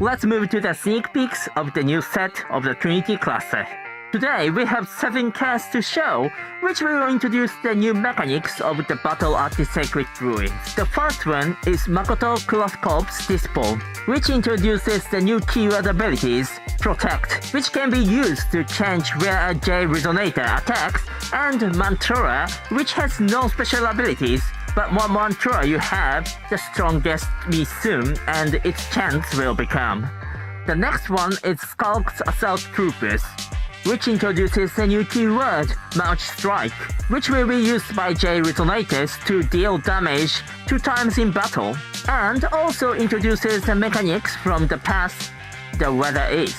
let's move to the sneak peeks of the new set of the Trinity class. Today we have 7 cards to show, which will introduce the new mechanics of the battle at the Sacred Ruins. The first one is Makoto Kuroscope's Dispo, which introduces the new keyword abilities Protect, which can be used to change where a J Resonator attacks, and Mantra, which has no special abilities, but more Mantra you have, the strongest be soon, and its chance will become. The next one is Skulk's Assault Troopers, which introduces a new keyword, March Strike, which will be used by J Resonators to deal damage 2 times in battle, and also introduces the mechanics from the past, the weather is.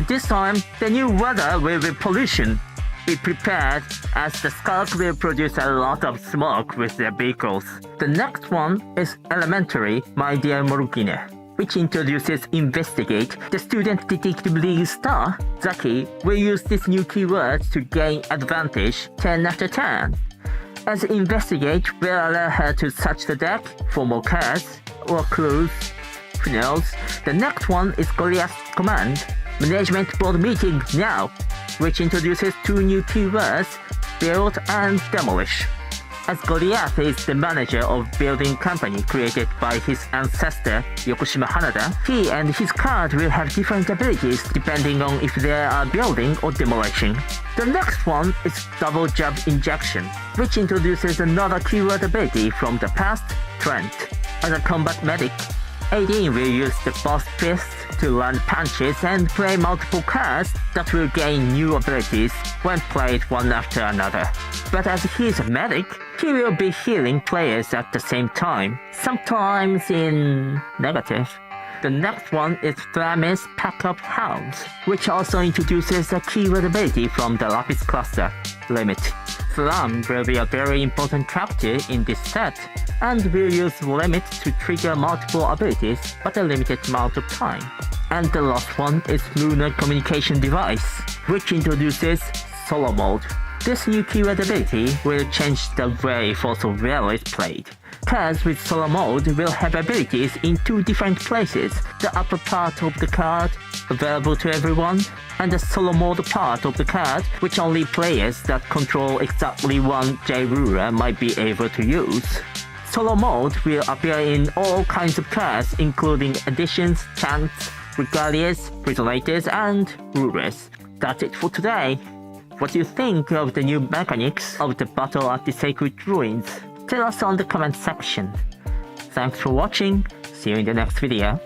This time, the new weather will be pollution. Be prepared, as the Skulk will produce a lot of smoke with their vehicles. The next one is Elementary, My Dear Morugine, which introduces Investigate. The Student Detective League star, Zaki, will use this new keyword to gain advantage turn after turn. As Investigate will allow her to search the deck for more cards or clues. Who knows? The next one is Goliath's Command, Management Board Meeting Now, which introduces 2 new keywords, Build and Demolish. As Goliath is the manager of building company created by his ancestor Yokoshima Hanada, he and his card will have different abilities depending on if they are building or demolishing. The next one is Double Jab Injection, which introduces another keyword ability from the past, Trent. As a combat medic, Aideen will use the Boss Fist to land punches and play multiple cards that will gain new abilities when played one after another. But as he is a medic, he will be healing players at the same time, sometimes in negative. The next one is Flame's Pack-Up Hounds, which also introduces a keyword ability from the Lapis cluster, Limit. Flam will be a very important character in this set, and will use Limit to trigger multiple abilities but a limited amount of time. And the last one is Lunar Communication Device, which introduces Solo Mode. This new keyword ability will change the way Force of Will is played. Cards with Solo Mode will have abilities in 2 different places, the upper part of the card, available to everyone, and the Solo Mode part of the card, which only players that control exactly 1 J ruler might be able to use. Solo Mode will appear in all kinds of cards, including additions, chants, regalias, resonators, and rulers. That's it for today. What do you think of the new mechanics of the battle at the Sacred Ruins? Tell us on the comment section. Thanks for watching, see you in the next video.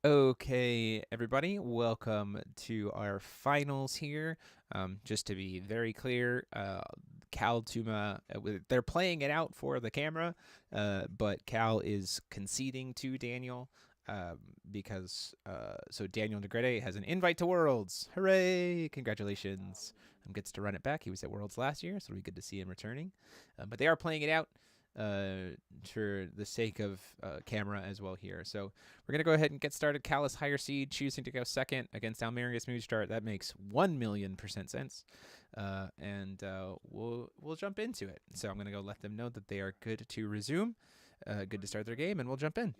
Okay, everybody, welcome to our finals here. Just to be very clear, Cal Tuma, they're playing it out for the camera, but Cal is conceding to Daniel because so Daniel Negrete has an invite to Worlds. Hooray! Congratulations. Gets to run it back. He was at Worlds last year, so it'll be good to see him returning. But they are playing it out for the sake of camera as well here. So we're going to go ahead and get started. Callus Higher Seed choosing to go second against Almerius Moonstart. That makes 1,000,000% sense. And we'll jump into it. So I'm going to go let them know that they are good to resume, good to start their game, and we'll jump in.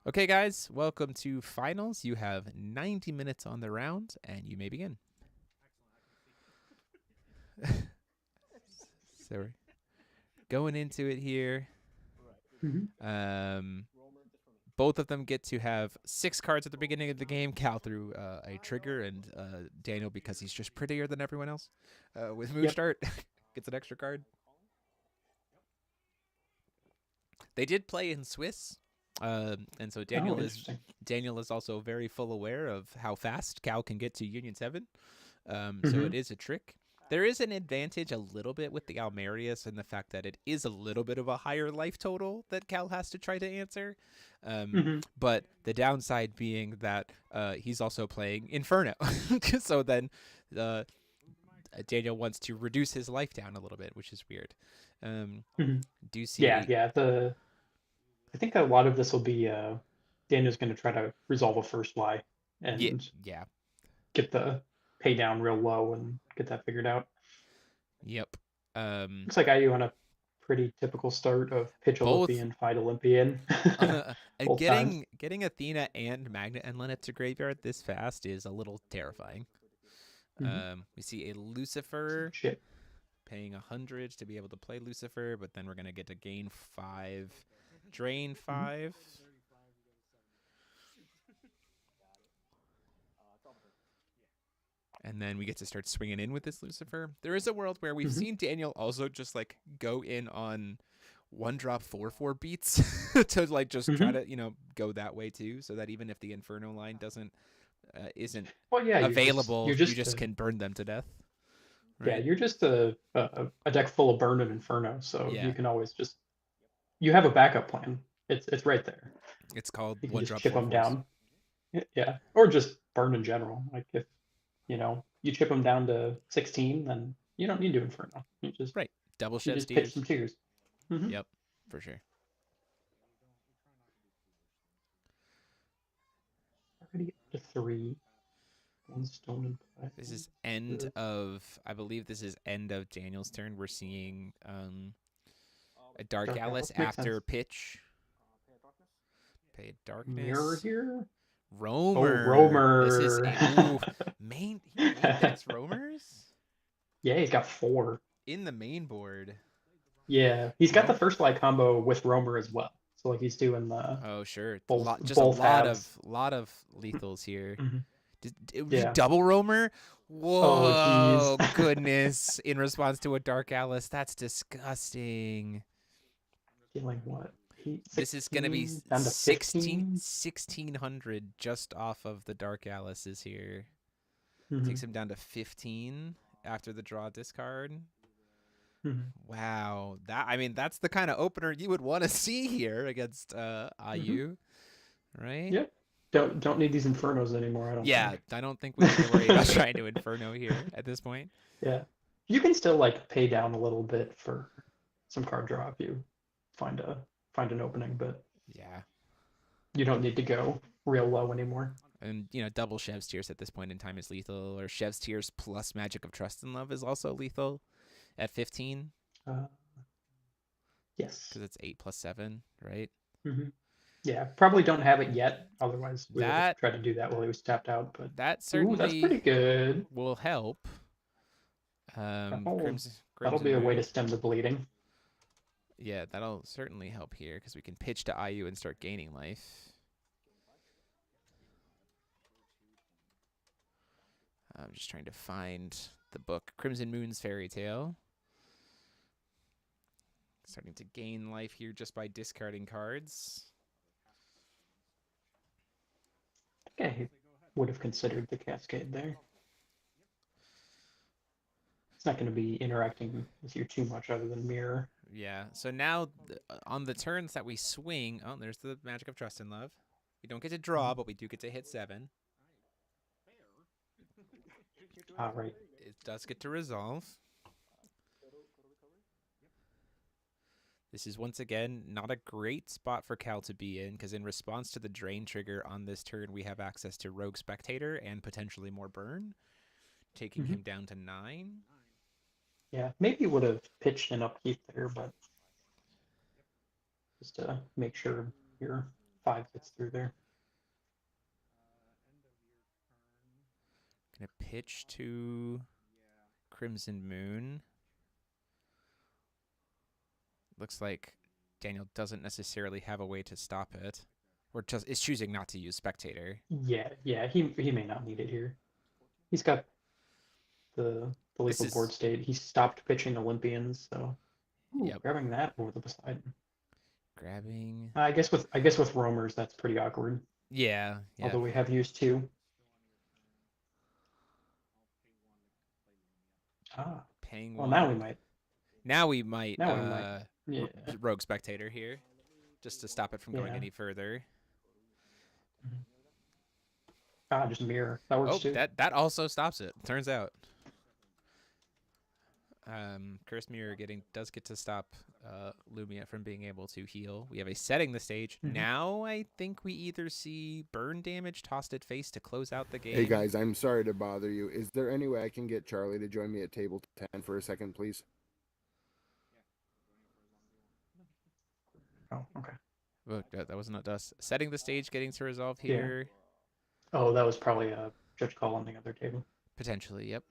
Okay, guys, welcome to finals. You have 90 minutes on the round, and you may begin. Sorry. Going into it here. Both of them get to have 6 cards at the beginning of the game. Cal through a trigger, and Daniel, because he's just prettier than everyone else, with Moonstart, gets an extra card. They did play in Swiss, and so Daniel is also very full aware of how fast Cal can get to Union 7. So it is a trick. There is an advantage a little bit with the Almerius and the fact that it is a little bit of a higher life total that Cal has to try to answer. But the downside being that he's also playing Inferno. So then Daniel wants to reduce his life down a little bit, which is weird. Do you see? Yeah. I think a lot of this will be Daniel's going to try to resolve a first lie and get the pay down real low and get that figured out. Yep. Looks like IU on a pretty typical start of pitch Olympian, fight Olympian. Getting Athena and Magnet and Lynette to graveyard this fast is a little terrifying. We see a Lucifer paying 100 to be able to play Lucifer, but then we're gonna get to gain 5, drain 5. And then we get to start swinging in with this Lucifer. There is a world where we've seen Daniel also just like go in on 1-drop 4/4 beats to like just try to go that way too, so that even if the Inferno line isn't available, you just can burn them to death. Right? Yeah, you're just a deck full of burn and Inferno, so you can always you have a backup plan. It's right there. It's called you 1-drop chip them down. Yeah, or just burn in general. Like if you chip them down to 16, then you don't need to Inferno. You just double shed just pitch some tears. Yep, for sure. Already up to 3. 1 stone in play. This is end of, I believe this is end of Daniel's turn. We're seeing a Dark Alice after pitch. Pay Darkness. Mirror here? Roamer. Oh, Roamer. This is main decks Roamers? Yeah, he's got 4. In the main board. Yeah, he's got the first light combo with Roamer as well. So like he's doing the just a lot of lethals here. Did double Roamer? Whoa, goodness. In response to a Dark Alice. That's disgusting. Feeling what? This is going to be 1,600 just off of the Dark Alice's here. Takes him down to 15 after the draw discard. Wow. That's the kind of opener you would want to see here against IU. Right? Yep. Don't need these Infernos anymore, I don't think. I don't think we have to worry about trying to Inferno here at this point. Yeah. You can still like pay down a little bit for some card draw if you find an opening, but you don't need to go real low anymore. And double Chev's Tears at this point in time is lethal, or Chev's Tears plus Magic of Trust and Love is also lethal at 15. Yes, because it's 8 plus 7, right? Yeah, probably don't have it yet. Otherwise, we would try to do that while he was tapped out. But that certainly that's pretty good. Will help. That'll be a way to stem the bleeding. Yeah, that'll certainly help here because we can pitch to IU and start gaining life. I'm just trying to find the book. Crimson Moon's Fairy Tale. Starting to gain life here just by discarding cards. I would have considered the Cascade there. It's not going to be interacting with you too much other than mirror. Yeah. So now on the turns that we swing, oh, there's the magic of trust and love. We don't get to draw, but we do get to hit 7. Right. It does get to resolve. This is once again not a great spot for Cal to be in, because in response to the drain trigger on this turn, we have access to Rogue Spectator and potentially more burn, taking him down to 9. Yeah, maybe would have pitched an upkeep there, but just to make sure your 5 gets through there. Gonna pitch to Crimson Moon. Looks like Daniel doesn't necessarily have a way to stop it, or just is choosing not to use Spectator. Yeah, he may not need it here. He's got the lethal board state. He stopped pitching Olympians, so grabbing that over the side. Grabbing. I guess with roamers that's pretty awkward. Yeah. Although we have used 2. Paying well, 1. Now we might. Yeah. Rogue Spectator here, just to stop it from going any further. Just mirror. That works too. That also stops it. Turns out. Curse Mirror does get to stop Lumia from being able to heal. We have a setting the stage. Now I think we either see burn damage tossed at face to close out the game. Hey guys, I'm sorry to bother you. Is there any way I can get Charlie to join me at table 10 for a second, please? Oh, okay. Look, that wasn't us. Setting the stage, getting to resolve here. Yeah. Oh, that was probably a judge call on the other table. Potentially, yep.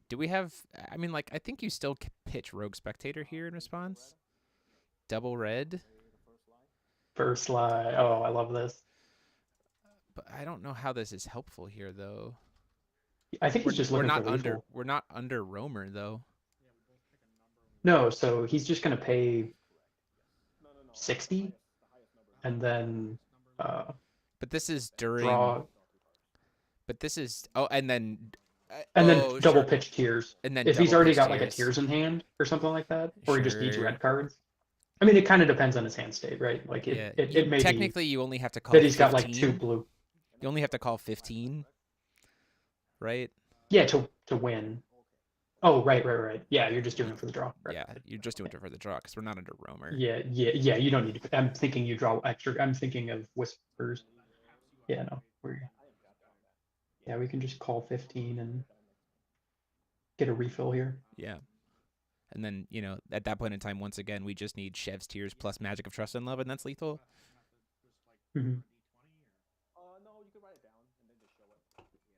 Do we have? I mean, like, I think you still pitch Rogue Spectator here in response. Double red. First lie. Oh, I love this. But I don't know how this is helpful here, though. I think he's just looking for lethal. We're not under roamer, though. No, so he's just gonna pay 60, and then. But this is during. Draw. But this is and then. And then double pitch tiers. And then if he's already got like a tiers in hand or something like that, or he just needs red cards. I mean, it kind of depends on his hand state, right? Like it may technically you only have to call that he's 15. got like 2 blue. You only have to call 15, right? Yeah, to win. Oh, right. Yeah, you're just doing it for the draw. Right. Yeah, you're just doing it for the draw because we're not under roamer. Yeah. You don't need to. I'm thinking you draw extra. I'm thinking of whispers. Yeah, no. Yeah, we can just call 15 and get a refill here. Yeah. And then, at that point in time, once again, we just need Chev's Tears plus Magic of Trust and Love, and that's lethal.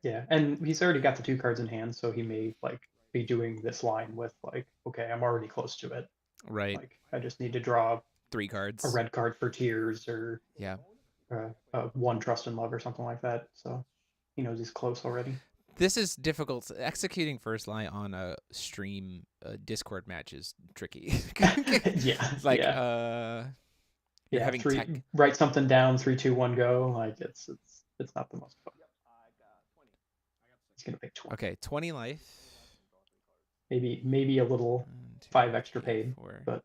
Yeah, and he's already got the 2 cards in hand, so he may be doing this line with okay, I'm already close to it. Right. I just need to draw 3 cards. A red card for Tears or 1 Trust and Love or something like that. So he knows he's close already. This is difficult. Executing first line on a stream Discord match is tricky. You're having write something down, 3, 2, 1, go. It's not the most fun. He's gonna pick 20. Okay, 20 life. Maybe a little 5 extra paid, but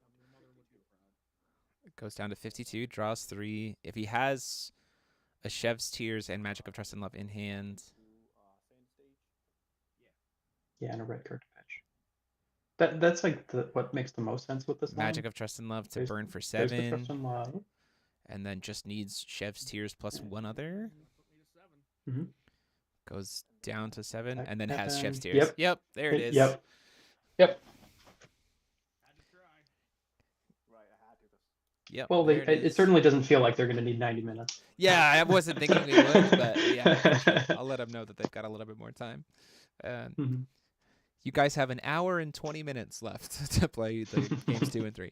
it goes down to 52. Draws 3. If he has a Chev's Tears and Magic of Trust and Love in hand. Yeah, and a red card to pitch. That's what makes the most sense with this Magic line. of Trust and Love to burn for 7. The Trust and Love. And then just needs Chev's Tears plus 1 other. Goes down to 7 and then has Chef's Tears. Yep, there it is. Yep. Yep. Well, it certainly doesn't feel like they're going to need 90 minutes. Yeah, I wasn't thinking they would, but yeah, I'll let them know that they've got a little bit more time. You guys have an hour and 20 minutes left to play the games 2 and 3.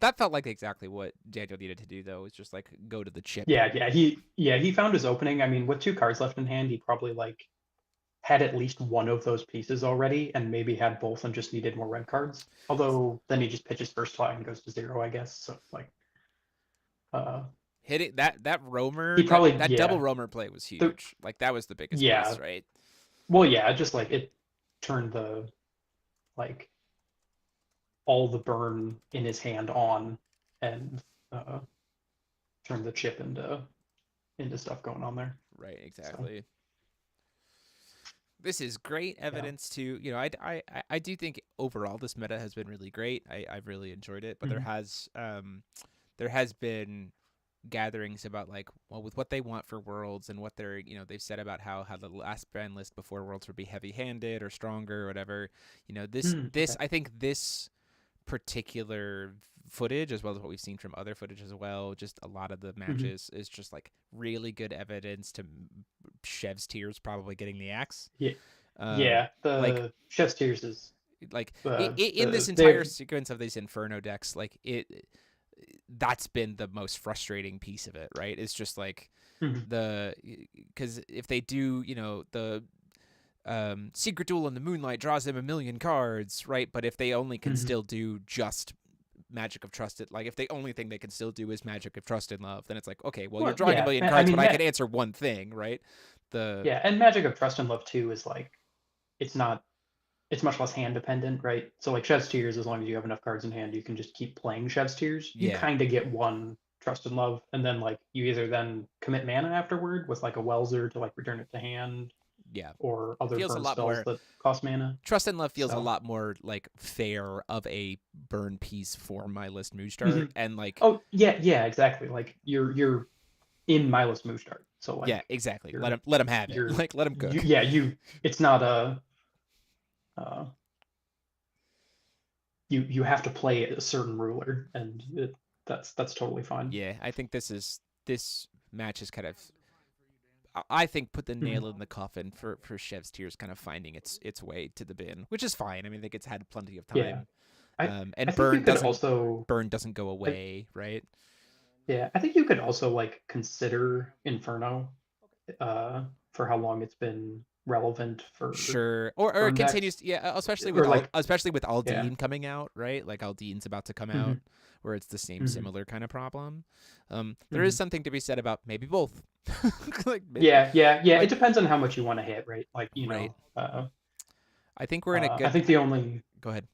That felt like exactly what Daniel needed to do, though. It's just go to the chip. Yeah. He found his opening. I mean, with 2 cards left in hand, he probably had at least one of those pieces already, and maybe had both and just needed more red cards. Although then he just pitches first fly and goes to 0, I guess. So hitting that roamer, He probably that double roamer play was huge. Like that was the biggest piece, right? Well, yeah, just like it turned the like all the burn in his hand on and turned the chip into stuff going on there. Right, So, exactly. This is great evidence to, you know, I do think overall this meta has been really great. I've really enjoyed it, but there has been gatherings about like, well, with what they want for Worlds and what they're, you know, they've said about how the last ban list before Worlds would be heavy-handed or stronger or whatever. You know, I think this particular footage, as well as what we've seen from other footage as well, just a lot of the matches is just like really good evidence to Chev's tears probably getting the axe. Yeah, like Chef's Tears is like in this entire sequence of these Inferno decks, like that's been the most frustrating piece of it, right? It's just like because if they do, you know, the Secret Duel in the Moonlight draws them 1,000,000 cards, right? But if they only can still do just Magic of Trust, like if the only thing they can still do is Magic of Trust and Love, then it's like, okay, well, you're drawing 1,000,000 cards, but I can answer one thing, right? And Magic of Trust and Love 2 is like, it's much less hand dependent, right? So like Chef's Tears, as long as you have enough cards in hand, you can just keep playing Chef's Tears. You kind of get one Trust and Love, and then like you either then commit mana afterward with like a Welser to like return it to hand. Yeah. Or other burn spells that cost mana. Trust and Love feels a lot more like fair of a burn piece for Mindless Mooshtar. And like oh yeah, exactly. Like you're in Mindless Mooshtar. So like yeah, exactly. Let him have it. Like let him cook. It's not a you have to play a certain ruler, and that's totally fine. Yeah, I think this match is kind of, I think, put the nail in the coffin for Chev's Tears kind of finding its way to the bin, which is fine. I mean, I think it's had plenty of time. And I Burn doesn't go away, right? Yeah, I think you could also like consider Inferno for how long it's been relevant for or it continues especially with Aldine coming out, right? Like Aldine's about to come out, where it's the same similar kind of problem. There is something to be said about maybe both. Like it depends on how much you want to hit, right? Like know I think we're in a good I think the only go ahead.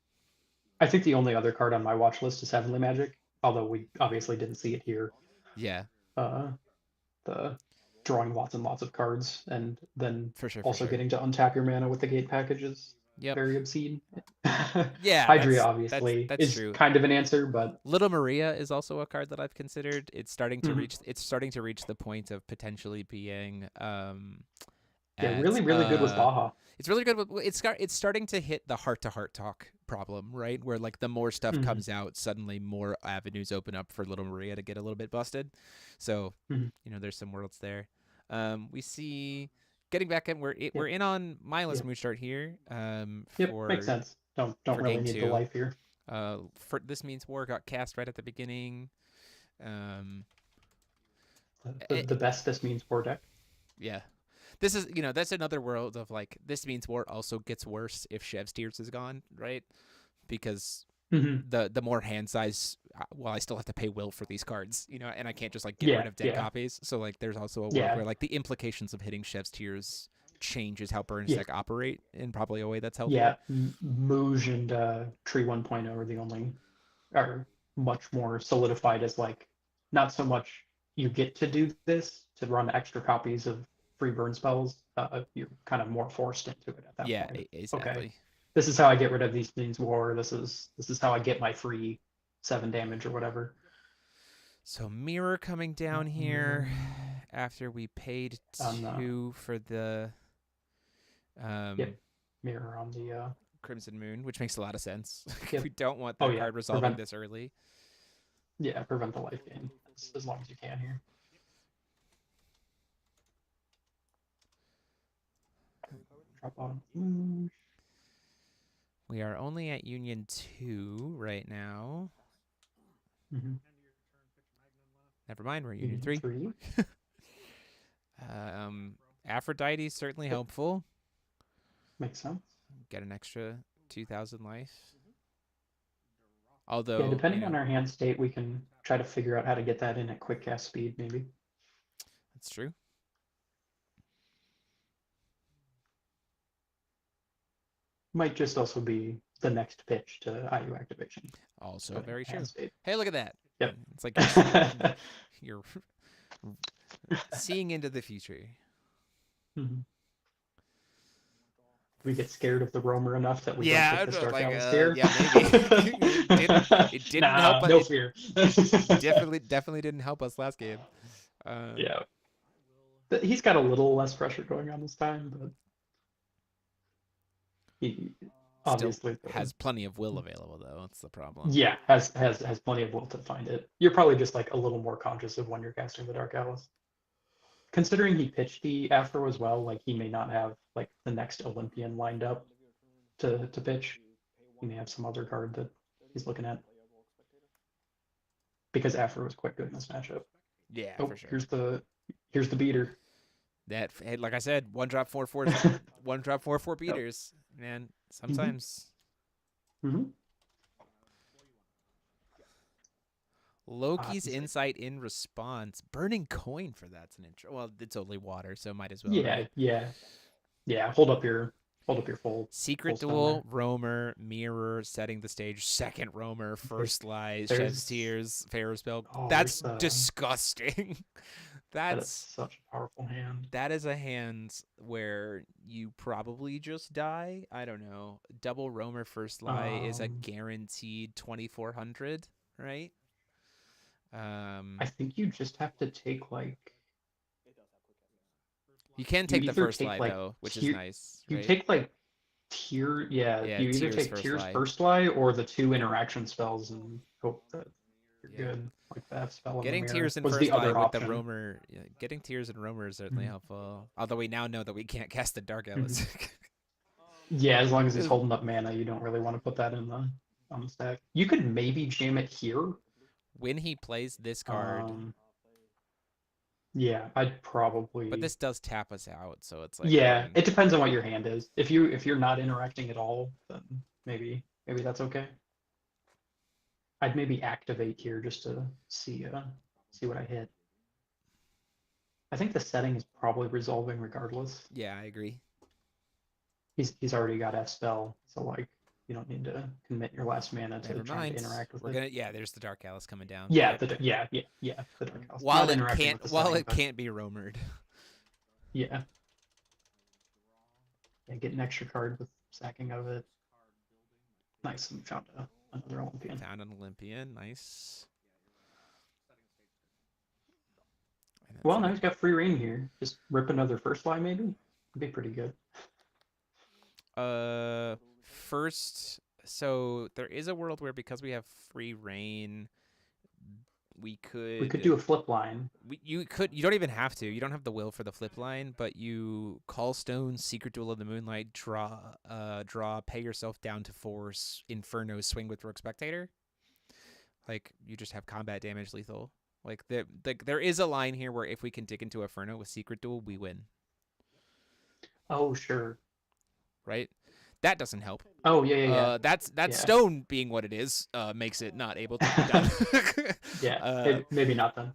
I think the only other card on my watch list is Heavenly Magic, although we obviously didn't see it here. The drawing lots and lots of cards, and then getting to untap your mana with the gate packages. Very obscene. Hydria obviously that's is true. Kind of an answer, but Little Maria is also a card that I've considered. It's starting to reach the point of potentially being really good with Baja. It's really good. It's starting to hit the heart-to-heart talk problem, right? Where like the more stuff comes out, suddenly more avenues open up for Little Maria to get a little bit busted. So you know, there's some worlds there. We see getting back in. We're in on Mindless Mooshtar here. Makes sense. Don't really need the life here. For This Means War got cast right at the beginning. The best This Means War deck. Yeah. This is, you know, that's another world of like, This Means War also gets worse if Chev's Tears is gone, right? Because the more hand size, well, I still have to pay Will for these cards, you know, and I can't just like get rid of dead copies. So like, there's also a world where like the implications of hitting Chev's Tears changes how burn deck operate in probably a way that's helpful. Yeah, Mooj and Tree 1.0 are much more solidified as like, not so much you get to do this to run extra copies of free burn spells, you're kind of more forced into it at that point. Yeah, exactly. Okay, this is how I get rid of These Means War. This is how I get my free 7 damage or whatever. So Mirror coming down here after we paid 2 for the Mirror on the Crimson Moon, which makes a lot of sense. We don't want that card resolving this early. Yeah, prevent the life gain as long as you can here. We are only at Union 2 right now. Never mind, we're at Union 3. Aphrodite is certainly helpful. Makes sense. Get an extra 2,000 life. Although, depending on our hand state, we can try to figure out how to get that in at quick cast speed, maybe. That's true. Might just also be the next pitch to IU activation. Also depending very on hand true. state. Hey, look at that. Yep. It's like you're seeing into the future. Mhm. We get scared of the roamer enough that we Yeah, don't pick this Dark like, Alice here. yeah, maybe. It didn't help us. No fear. It definitely didn't help us last game. Yeah. He's got a little less pressure going on this time, but he obviously Still has plenty of will available, though. That's the problem. yeah, has plenty of will to find it. You're probably just like a little more conscious of when you're casting the Dark Alice. Considering he pitched the Afro as well, like he may not have like the next Olympian lined up to pitch. He may have some other card that he's looking at. Because Afro was quite good in this matchup. Yeah, Oh, for sure. Here's the beater. That, like I said, one drop 4/4 beaters. Man, sometimes. Mm-hmm. Loki's insight in response. Burning coin for that's an intro. Well, it's only water, so might as well. Yeah, right? yeah. Hold up your fold. Secret full duel, roamer, mirror, setting the stage, second roamer, first lies, sheds tears, Pharaoh spell. That's disgusting. That is such a powerful hand. That is a hand where you probably just die. I don't know. Double roamer first lie is a guaranteed 2400, right? I think you just have to take like. You can take the first lie though, which is nice. You right? take like tier, yeah. You either take Tears first lie or the 2 interaction spells and hope that you're good. Like that spell. Getting in the Tears in was first the other lie with option. the roamer. Yeah, getting Tears in roamer is certainly helpful. Although we now know that we can't cast the Dark Alice. Yeah, as long as he's holding up mana, you don't really want to put that in on the stack. You could maybe jam it here. When he plays this card. Yeah, I'd probably. But this does tap us out, so it's like. Yeah, it depends on what your hand is. If you're not interacting at all, then maybe that's okay. I'd maybe activate here just to see what I hit. I think the setting is probably resolving regardless. Yeah, I agree. He's already got F spell, so like you don't need to commit your last mana to try to interact with it. Yeah, there's the Dark Alice coming down. Yeah, the Dark Alice. While it can't be roamered. Yeah. Yeah, get an extra card with sacking of it. Nice, and we found another Olympian. Found an Olympian, nice. Well, now he's got free reign here. Just rip another first lie, maybe. Would be pretty good. First, so there is a world where because we have free reign, we could do a flip line. You don't even have to. You don't have the will for the flip line, but you call stone, secret duel of the moonlight, draw, pay yourself down to 4, inferno, swing with rogue spectator. Like you just have combat damage lethal. Like there is a line here where if we can dig into Inferno with secret duel, we win. Oh sure. Right. That doesn't help. Oh yeah. That's stone being what it is makes it not able to be done. Yeah, maybe not then.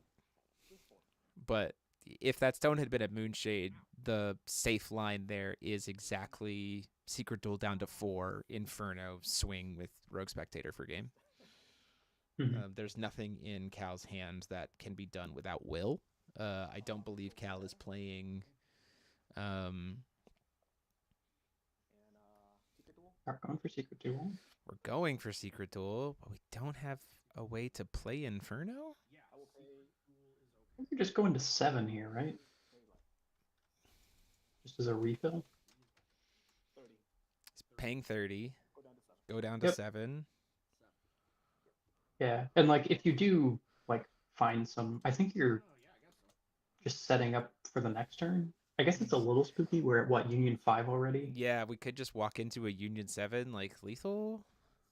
But if that stone had been a Moonshade, the safe line there is exactly secret duel down to 4, Inferno, swing with rogue spectator for game. There's nothing in Cal's hand that can be done without will. I don't believe Cal is playing. We're going for secret duel. We're going for secret duel, but we don't have a way to play Inferno. I think you're just going to 7 here, right? Just as a refill. He's paying 30. Go down to 7. Yeah, and like if you do like find some, I think you're just setting up for the next turn. I guess it's a little spooky. We're at Union 5 already? Yeah, we could just walk into a Union 7 like lethal.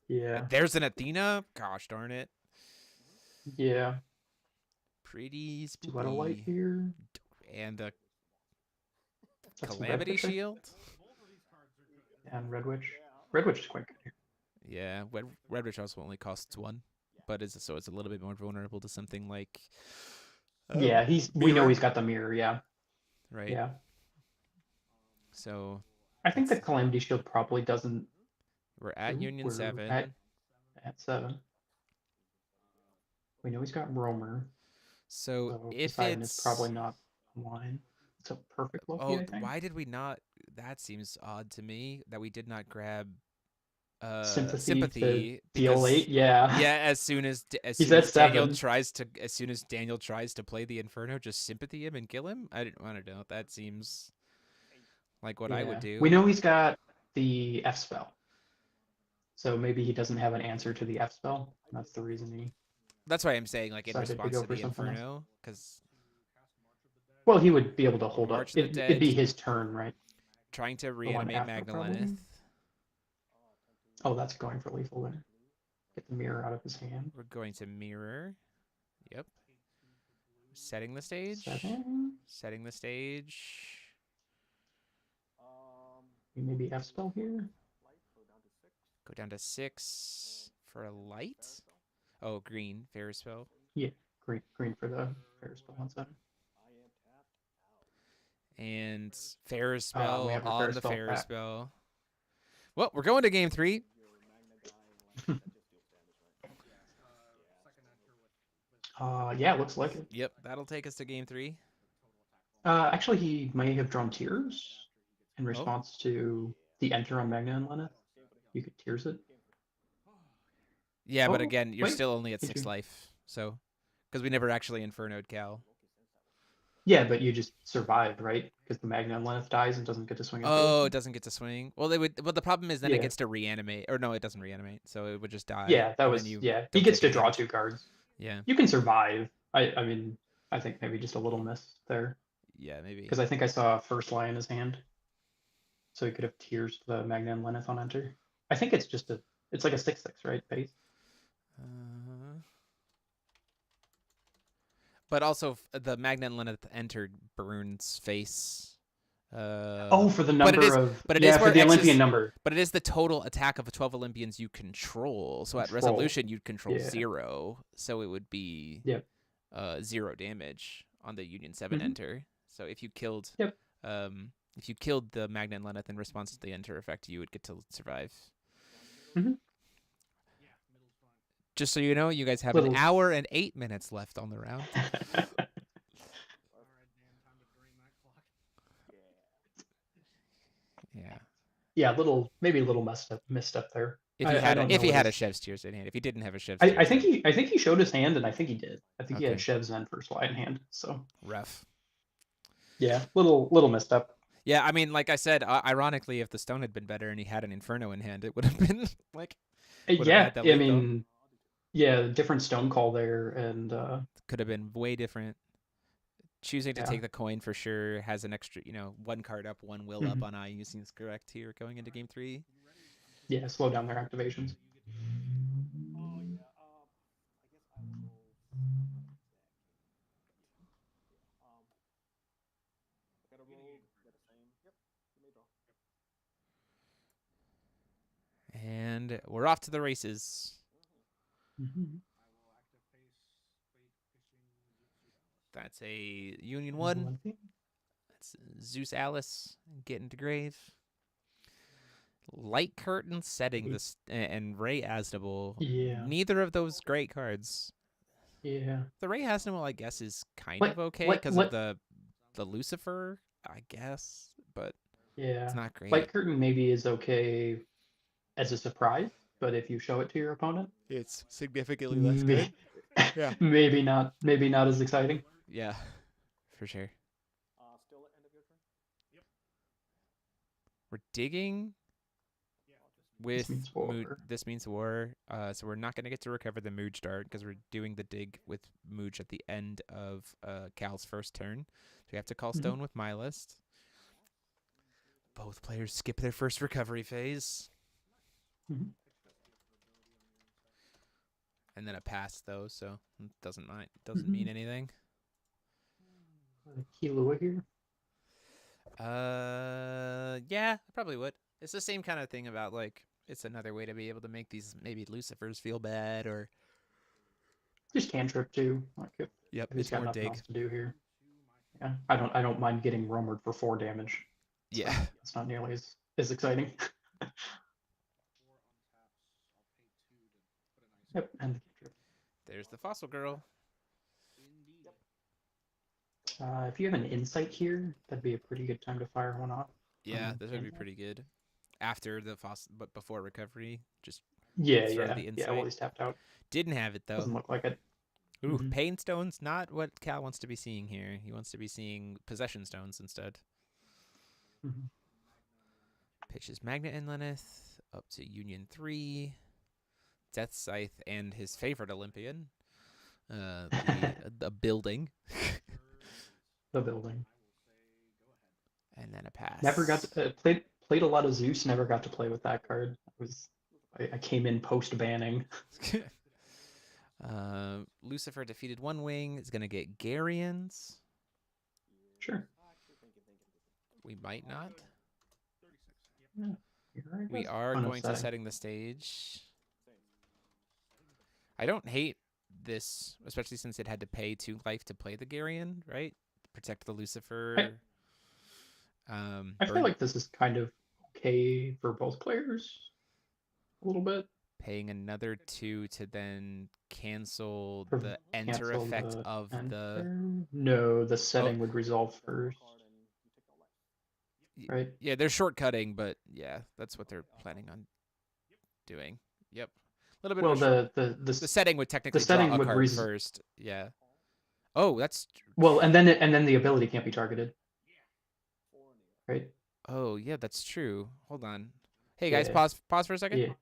Yeah. There's an Athena. Gosh darn it. Yeah. Pretty spooky. What a light here. And the That's Calamity Shield. And Red Witch. Red Witch is quite good here. Yeah, Red Witch also only costs 1. but so it's a little bit more vulnerable to something like. Yeah, we know Mirror, he's got the mirror. Yeah, right? yeah. So I think the that's Calamity Shield probably doesn't we're at do. Union We're 7. at 7. We know he's got Roamer, So so if Poseidon is probably it's not online. It's a perfect Loki, I think. why did we not? That seems odd to me that we did not grab Sympathy to sympathy deal because 8, yeah. yeah, as soon as He's at 7. Daniel tries to play the Inferno, just sympathy him and kill him. I don't know. That seems like what I would Yeah. do. We know he's got the F spell. So maybe he doesn't have an answer to the F spell. That's the reason he That's why I'm saying like in decided to response go to for the something else. Inferno, because Well, he would be able to hold up. March of the It'd be Dead, his turn, right? trying to The one reanimate after, probably. Magnaleneth. Oh, that's going for lethal there. Get the mirror out of his hand. We're going to mirror. Yep. Setting the stage. 7. Setting the stage. Maybe F spell here. Go down to 6 for a light. Oh, green. Fair spell. Yeah, green for the fair spell on 7. And fair We spell have our on fair the spell fair back. spell. Well, we're going to game 3. Yeah, looks like it. Yep, that'll take us to game 3. Actually, he may have drawn Tears in response to the enter on Magna and Lenneth. You could Tears it. Yeah, but Oh, again, you're wait. still only at Did 6 you- life. So, because we never actually Inferno'd Cal. Yeah, but you just survived, right? Because the Magna and Lenneth dies and doesn't get to swing. Oh, it doesn't get to swing. Well, they would. Well, the problem is then it Yeah. gets to reanimate, or no, it doesn't reanimate. So it would just die. Yeah, that and was then you yeah. He don't gets take to draw damage. 2 cards. Yeah. You can survive. I mean, I think maybe just a little miss there Yeah, maybe. because I think I saw a first lie in his hand, so he could have Tears the Magna and Lenneth on enter. I think it's just it's like a 6/6, right? Base. But also, the Magnet Lenneth entered Brune's face. Oh, for the but it number is, of but it yeah, is for where the X Olympian is, number. But it is the total attack of 12 Olympians you control. So at Control. resolution, you'd control Yeah. 0. So it would be Yep. 0 damage on the Union 7 Mhm. enter. So if you killed Yep. if you killed the Magnet Lenneth in response to the enter effect, you would get to survive. Mhm. Just so you know, you guys have Little- an hour and 8 minutes left on the round. Yeah. Yeah, maybe a little messed up there. If he had a Chef's Tears in hand. If he didn't have a Chef's Tears, I think he showed his hand, and I think he did. I think he had Okay. Chev's and first lie in hand. So rough. yeah, little messed up. Yeah, I mean, like I said, ironically, if the stone had been better and he had an Inferno in hand, it would have been like would've Yeah, had that I lethal. mean, yeah, different stone call there, and could have been way different. Choosing to Yeah. take the coin for sure has an extra, 1 card up, 1 will up Mhm. on I seems correct here going into game 3. yeah, slow down their activations. And we're off to the races. Mhm. That's a Union 1. Olympian. That's Zeus Alice getting to grave. Light Curtain setting this and Ray Asdable. Yeah. Neither of those great cards. Yeah. The Ray Asdable, I guess, is kind Let- of okay let- because let- of the Lucifer, I guess, but Yeah. it's not great. Light curtain maybe is okay as a surprise, but if you show it to your opponent, It's significantly Yeah. maybe not as exciting. Yeah, for sure. We're digging with means war. This means war. So we're not going to get to recover the Mooj dart because we're doing the dig with Mooj at the end of Cal's first turn. So we have to call Mhm. stone with my list. Both players skip their first recovery phase. Mhm. And then a pass though, so it doesn't mean Mhm. anything. Kilua here. Yeah, I probably would. It's the same kind of thing about like it's another way to be able to make these maybe Lucifers feel bad or Just cantrip too. Like if Yep, he's it's got more nothing dig. else to do here. Yeah, I don't mind getting roamered for 4 damage. Yeah. So it's not nearly as exciting. Yep, and the cantrip. There's the fossil girl. If you have an insight here, that'd be a pretty good time to fire one off. Yeah, this would be pretty good. After the fossil, but before recovery, just Yeah, throw yeah, the yeah. insight. Well, he's tapped out. Didn't have it though. Doesn't look like it. Ooh, pain stones, not what Cal wants to be seeing here. He wants to be seeing possession stones instead. Pitches Magnet Inlanith up to Union 3. Death Scythe and his favorite Olympian. The building. The building. And then a pass. Never got to, played a lot of Zeus. Never got to play with that card. I came in post banning. Lucifer defeated One Wing. Is gonna get Garians. Sure. We might not. Yeah, We are going to setting the stage. I don't hate this, especially since it had to pay 2 life to play the Garian, right? Protect the Lucifer. I feel like this is kind of okay for both players. A little bit. Paying another 2 to then cancel the enter effect of the. No, the setting would resolve first. Right? Yeah, they're shortcutting, but yeah, that's what they're planning on doing. Yep. A little bit well, of the setting would technically draw a card first. Yeah. Oh, that's well, and then the ability can't be targeted. Right? Oh, yeah, that's true. Hold on. Hey guys, pause for a second. Yeah.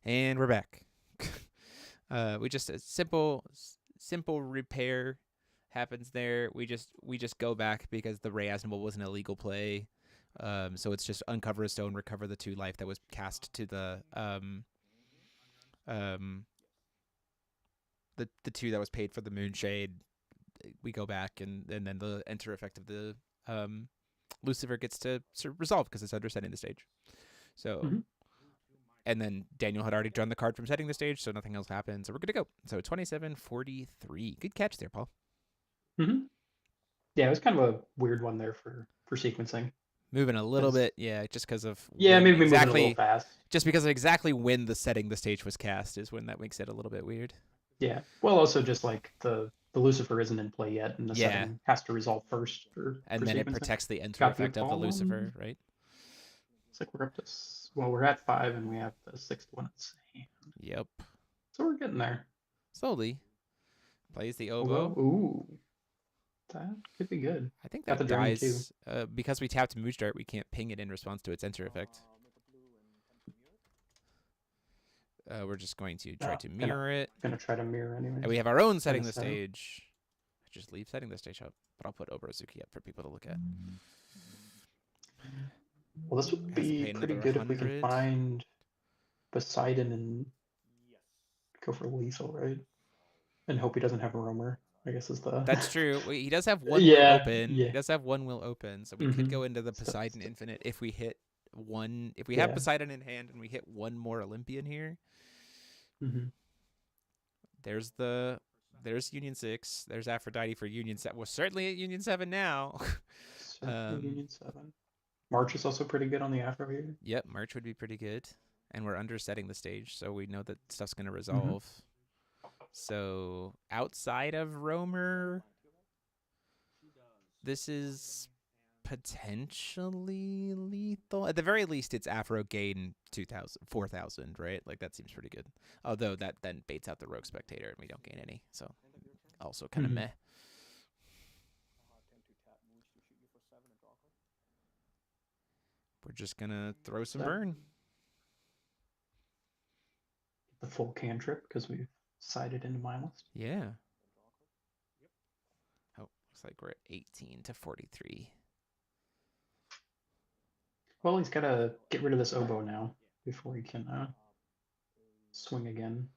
And we're back. We just a simple repair happens there. We just go back because the Reasonable was an illegal play. So it's just uncover a stone, recover the 2 life that was cast to the 2 that was paid for the Moonshade. We go back and then the enter effect of the Lucifer gets to resolve because it's under setting the stage. So and then Daniel had already drawn the card from setting the stage, so nothing else happened. So we're good to go. So 27-43. Good catch there, Paul. Mm-hmm. Yeah, it was kind of a weird one there for sequencing. Moving a little bit, yeah, just because of maybe moving a little exactly, fast. just because of exactly when the setting the stage was cast is when that makes it a little bit weird. Yeah. Well, also just like the Lucifer isn't in play yet, and the Yeah. setting has to resolve first for And then sequencing. it protects the enter Got effect of the Paul Lucifer, right? It's like we're up to we're at 5 and we have the 6th one at sea. Yep. So we're getting there. Slowly. Plays the Although, oboe. ooh, that could be good. I think Got that the drain dies because we tapped Mooch Dart. We can't ping it in response to its enter effect. We're just going to try to mirror it. Gonna try to mirror anyway. And we have our own setting the set up. stage. Just leave setting the stage up, but I'll put Oborozuki up for people to look at. Well, this would Has to be pay pretty another good if we can 100. find Poseidon and go for lethal, right? And hope he doesn't have a roamer. I guess is the. That's true. He does have one Yeah, will open. yeah. He does have one will open, so we could go into the Poseidon Infinite if we hit one. If we have Poseidon in hand and we hit one more Olympian here. There's Union 6. There's Aphrodite for Union 7. We're certainly at Union 7 now. Union 7. March is also pretty good on the Afro here. Yep, March would be pretty good. And we're undersetting the stage, so we know that stuff's going to resolve. So outside of Roamer, this is potentially lethal. At the very least, it's Afro gain 4,000, right? Like that seems pretty good. Although that then baits out the Rogue Spectator and we don't gain any. So also kind of meh. We're just going to throw some burn. The full cantrip because we've sided into my list. Yeah. Oh, looks like we're at 18-43. Well, he's got to get rid of this oboe now before he can swing again.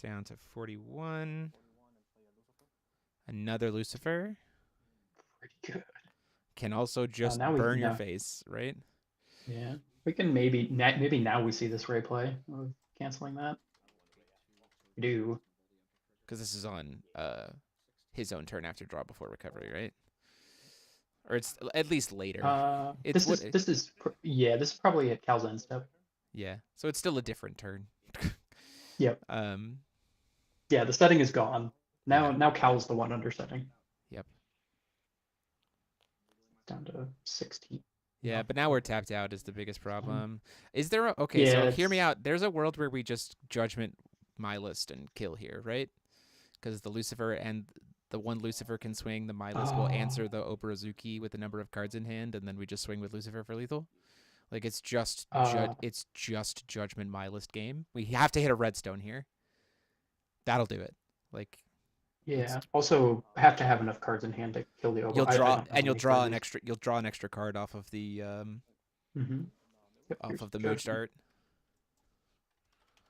Down to 41. Another Lucifer. Pretty good. Can also just burn your face, right? Yeah. We can maybe now we see this Ray play of canceling that. We do. Because this is on his own turn after draw before recovery, right? Or it's at least later. This is probably at Cal's end step. Yeah, so it's still a different turn. Yep. Yeah, the setting is gone. Now Cal's the one under setting. Yep. Down to 16. Yeah, but now we're tapped out is the biggest problem. Is there so hear me out. There's a world where we just judgment my list and kill here, right? Because the Lucifer and the one Lucifer can swing, the my list will answer the Oborozuki with the number of cards in hand, and then we just swing with Lucifer for lethal. Like it's just judgment my list game. We have to hit a redstone here. That'll do it. Like yeah. Also have to have enough cards in hand to kill the oboe. You'll draw an extra card off of the off of the Mooch Dart.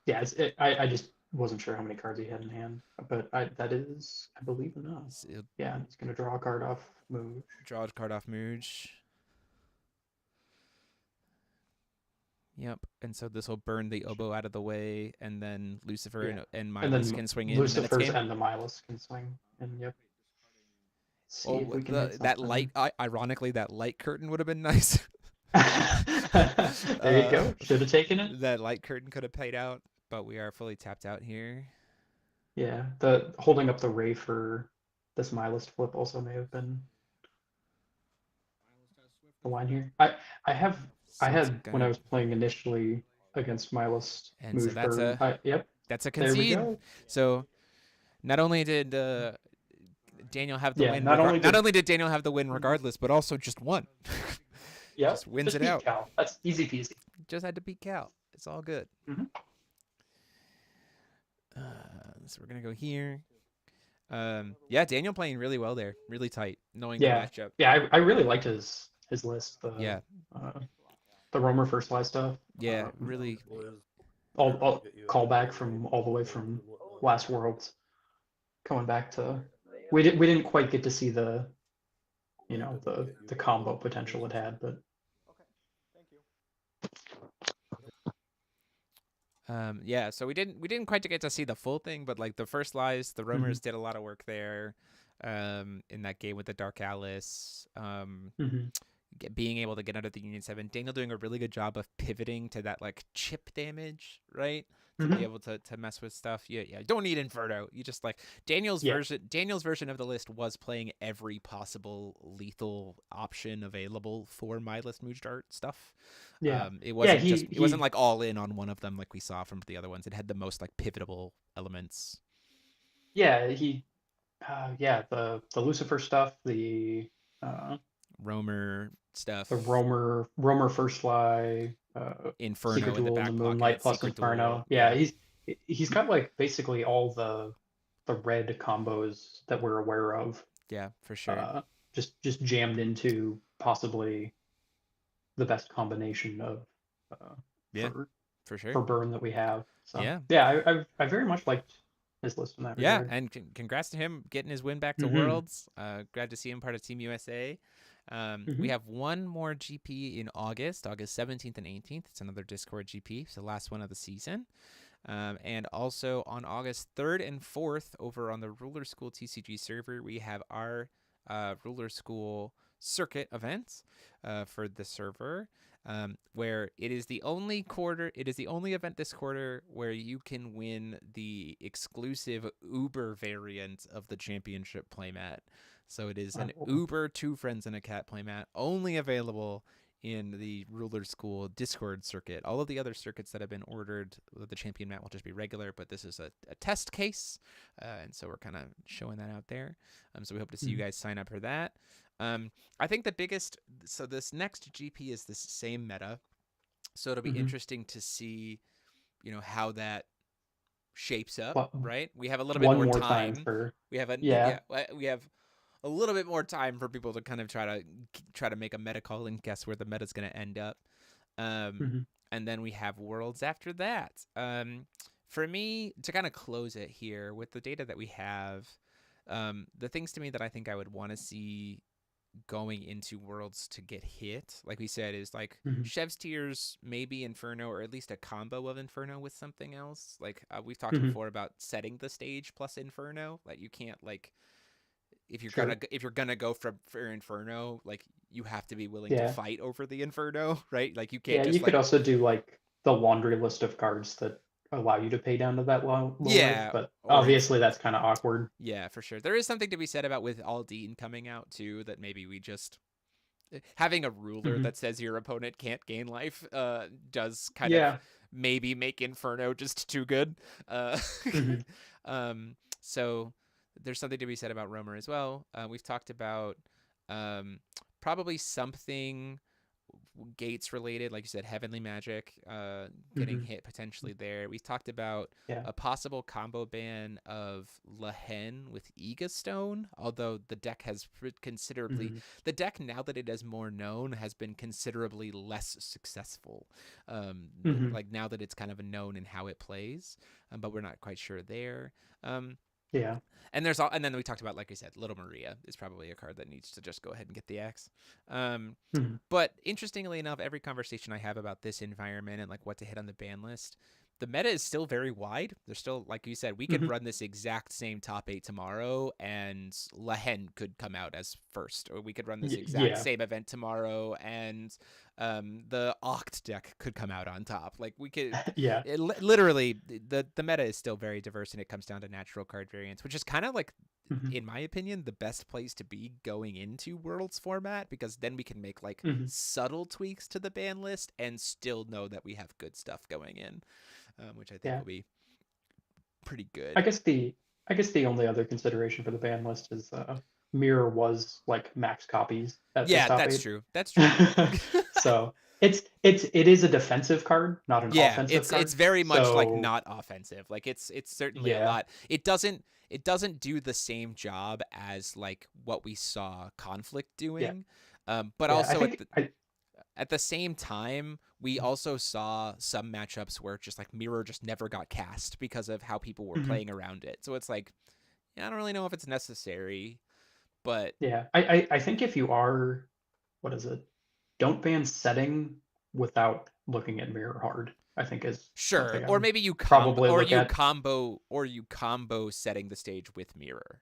Yeah, I just wasn't sure how many cards he had in hand, but that is, I believe, enough. Yeah, he's gonna draw a card off Mooch. Draw a card off Mooch. Yep, and so this will burn the oboe out of the way, and then Lucifer and Milos can swing in. Lucifer's and the Milos can swing, and yep. See if we can that light, ironically, that light curtain would have been nice. There you go. Should have taken it. That light curtain could have played out, but we are fully tapped out here. Yeah, the holding up the Ray for this Milos flip also may have been the line here. I had when I was playing initially against Milos. And so that's a concede. So not only did Daniel have the win, not only did Daniel have the win regardless, but also just won. Yeah, just wins it out. Cal. That's easy peasy. Just had to beat Cal. It's all good. So we're gonna go here. Yeah, Daniel playing really well there, really tight, knowing the matchup. Yeah, I really liked his list. The Roamer first live stuff. Yeah, really. All callback from all the way from last Worlds, coming back to. We didn't quite get to see the combo potential it had, but Yeah, so we didn't quite get to see the full thing, but like the first lies, the roamers did a lot of work there, in that game with the Dark Alice. Being able to get under the Union 7. Daniel doing a really good job of pivoting to that like chip damage, right? To be able to mess with stuff. Yeah. Don't need Inferno. You just like Daniel's version of the list was playing every possible lethal option available for mindless Moonstart stuff. Yeah. It wasn't He wasn't like all in on one of them like we saw from the other ones. It had the most like pivotable elements. yeah, the Lucifer stuff, uh Roamer stuff. the Roamer First Fly, Secret Inferno in the Duel in the back Moonlight pocket, plus Secret Inferno. Duel. Yeah, he's got like basically all the red combos that we're aware of, Yeah, for sure. just jammed into possibly the best combination of Yeah, for sure. for burn that we have. So Yeah. yeah, I very much liked his list in that Yeah, regard. and congrats to him getting his win back to Worlds. Glad to see him part of Team USA. We have one more GP in August 17th and 18th. It's another Discord GP. It's the last one of the season. And also on August 3rd and 4th, over on the Ruler School TCG server, we have our Ruler School circuit event for the server. Where it is the only event this quarter where you can win the exclusive Uber variant of the championship playmat. So it is an Uber 2 friends and a cat playmat, only available in the Ruler School Discord circuit. All of the other circuits that have been ordered, the champion mat will just be regular, but this is a test case, and so we're kind of showing that out there. So we hope to see you guys sign up for that. I think so this next GP is the same meta, so it'll be interesting to see, how that shapes up, right? We have a little bit more time. We have a little bit more time for people to kind of try to make a meta call and guess where the meta's going to end up. And then we have Worlds after that. For me, to kind of close it here with the data that we have, the things to me that I think I would want to see going into Worlds to get hit, like we said, is like Chev's Tears, maybe Inferno, or at least a combo of Inferno with something else. Like we've talked before about setting the stage plus Inferno. Like you can't if you're gonna go for Inferno, like you have to be willing to fight over the Inferno, right? Like you can't you could also do like the laundry list of cards that allow you to pay down to that low life, but obviously that's kind of awkward. Yeah, for sure. There is something to be said about with Aldine coming out too, that maybe we just having a ruler that says your opponent can't gain life does kind of maybe make Inferno just too good. So there's something to be said about Roamer as well. We've talked about probably something Gates related, like you said, Heavenly Magic getting hit potentially there. We've talked about a possible combo ban of Lehen with Ega Stone, although the deck has considerably the deck, now that it is more known, has been considerably less successful. Like now that it's kind of known in how it plays, but we're not quite sure there. And then we talked about, like I said, Little Maria is probably a card that needs to just go ahead and get the X. But interestingly enough, every conversation I have about this environment and like what to hit on the ban list, the meta is still very wide. There's still, like you said, we could run this exact same top 8 tomorrow and Lehen could come out as first, or we could run this exact same event tomorrow and the Oct deck could come out on top. Like we could, literally, the meta is still very diverse, and it comes down to natural card variants, which is kind of like, in my opinion, the best place to be going into Worlds format, because then we can make like subtle tweaks to the ban list and still know that we have good stuff going in, which I think will be pretty good. I guess the only other consideration for the ban list is Mirror was like max copies at the top that's 8. true. That's true. So it is a defensive card, not an offensive card. It's very much like not offensive. Like it's certainly a lot. It doesn't do the same job as like what we saw Conflict doing. But also at the same time, we also saw some matchups where just like Mirror just never got cast because of how people were playing around it. So it's like, I don't really know if it's necessary, but I think if you are, what is it? Don't ban setting without looking at Mirror hard. I think is Sure, something or I'm maybe you probably look at. combo setting the stage with mirror,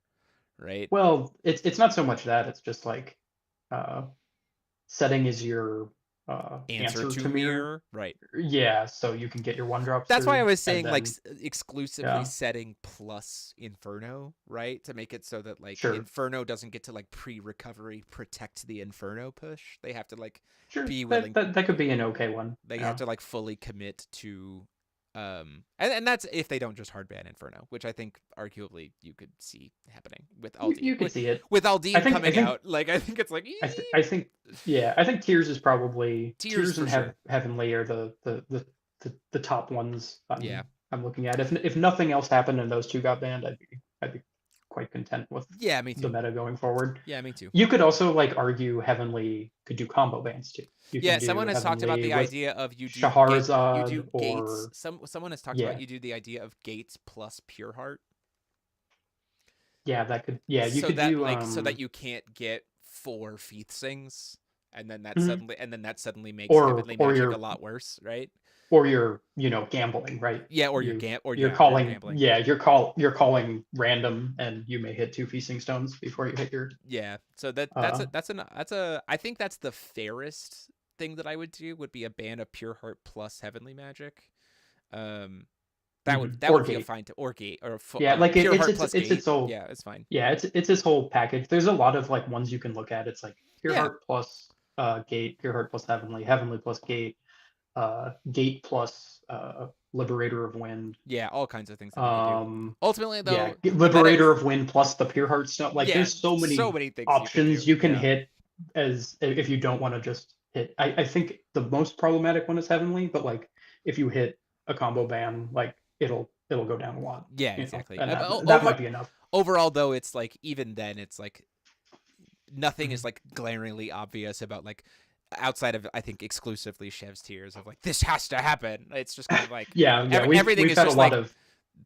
right? Well, it's not so much that, it's just like setting is your Answer answer to to mirror. mirror, right? Yeah, so you can get your 1-drops That's why I through, was and saying like then exclusively yeah, setting plus Inferno, right? To make it so that like sure, Inferno doesn't get to like pre-recovery protect the Inferno push. They have to like sure, be that willing. that could be an okay one. They have Yeah, to like fully commit to and that's if they don't just hardban Inferno, which I think arguably you could see happening with Aldine. you could see it. With I Aldine think I coming think out, like I think it's like I think yeah, I think Tears is probably Tears Tears for and sure. Heavenly are the top ones Yeah. I'm looking at. If nothing else happened and those two got banned, I'd be quite content with Yeah, me the too. meta going forward. Yeah, me too. You could also like argue Heavenly could do combo bans too. You Yeah, can do someone has talked about Heavenly the with idea of you do Shahrazad gates. or Someone has talked about yeah, you do the idea of gates plus pure heart. yeah, that could yeah, you So could that do like so that you can't get 4 Feeth Sings and then mhm. that suddenly makes Heavenly Or Magic a lot worse, right? you're gambling, right? Yeah, or You you're gambling. you're calling random and you may hit 2 feasting stones before you hit your Yeah. So uh that's a I think that's the fairest thing that I would do would be a ban of pure heart plus Heavenly Magic. Um that or would feel gate. fine to or gate or Yeah, like pure heart plus it's gate. its whole Yeah, it's fine. yeah, it's this whole package. There's a lot of like ones you can look at. It's like Pure Yeah. Heart plus Gate, Pure Heart plus Heavenly, Heavenly plus Gate, Gate plus Liberator of Wind. Yeah, all kinds of things that you could do. Ultimately Yeah, though, the meta Liberator is of Wind plus the Pure Heart stuff. Like yeah, there's so so many many things you could options do. you can Yeah. hit as if you don't want to just hit. I think the most problematic one is Heavenly, but like if you hit a combo ban, like it'll go down a lot, Yeah, you know, exactly. and that Over might be enough. overall though, it's like even then it's like nothing is Mhm. like glaringly obvious about like outside of I think exclusively Chev's tears of like this has to happen. It's just kind of like Yeah, everything we've is had just like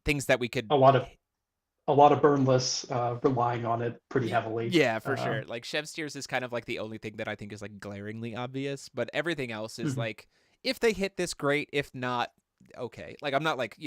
things that we could a lot of a lot of burnless relying on it pretty heavily. yeah, for sure. Like Chev's tears is kind of like the only thing that I think is like glaringly obvious, but everything else is Mhm, like if they hit this great, if not okay. Like I'm not like,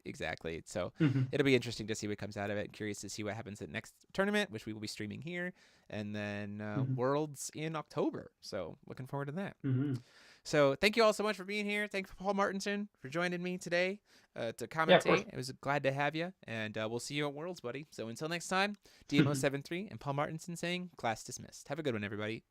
exactly. So mhm, it'll be interesting to see what comes out of it. Curious to see what happens at next tournament, which we will be streaming here, and then mhm, Worlds in October. So looking forward to that. mhm. So thank you all so much for being here. Thank you, Paul Martinson, for joining me today to Yeah, of course. commentate. It was glad to have you, and we'll see you at Worlds, buddy. So until next time, DMO73 and Paul Martinson saying class dismissed. Have a good one, everybody.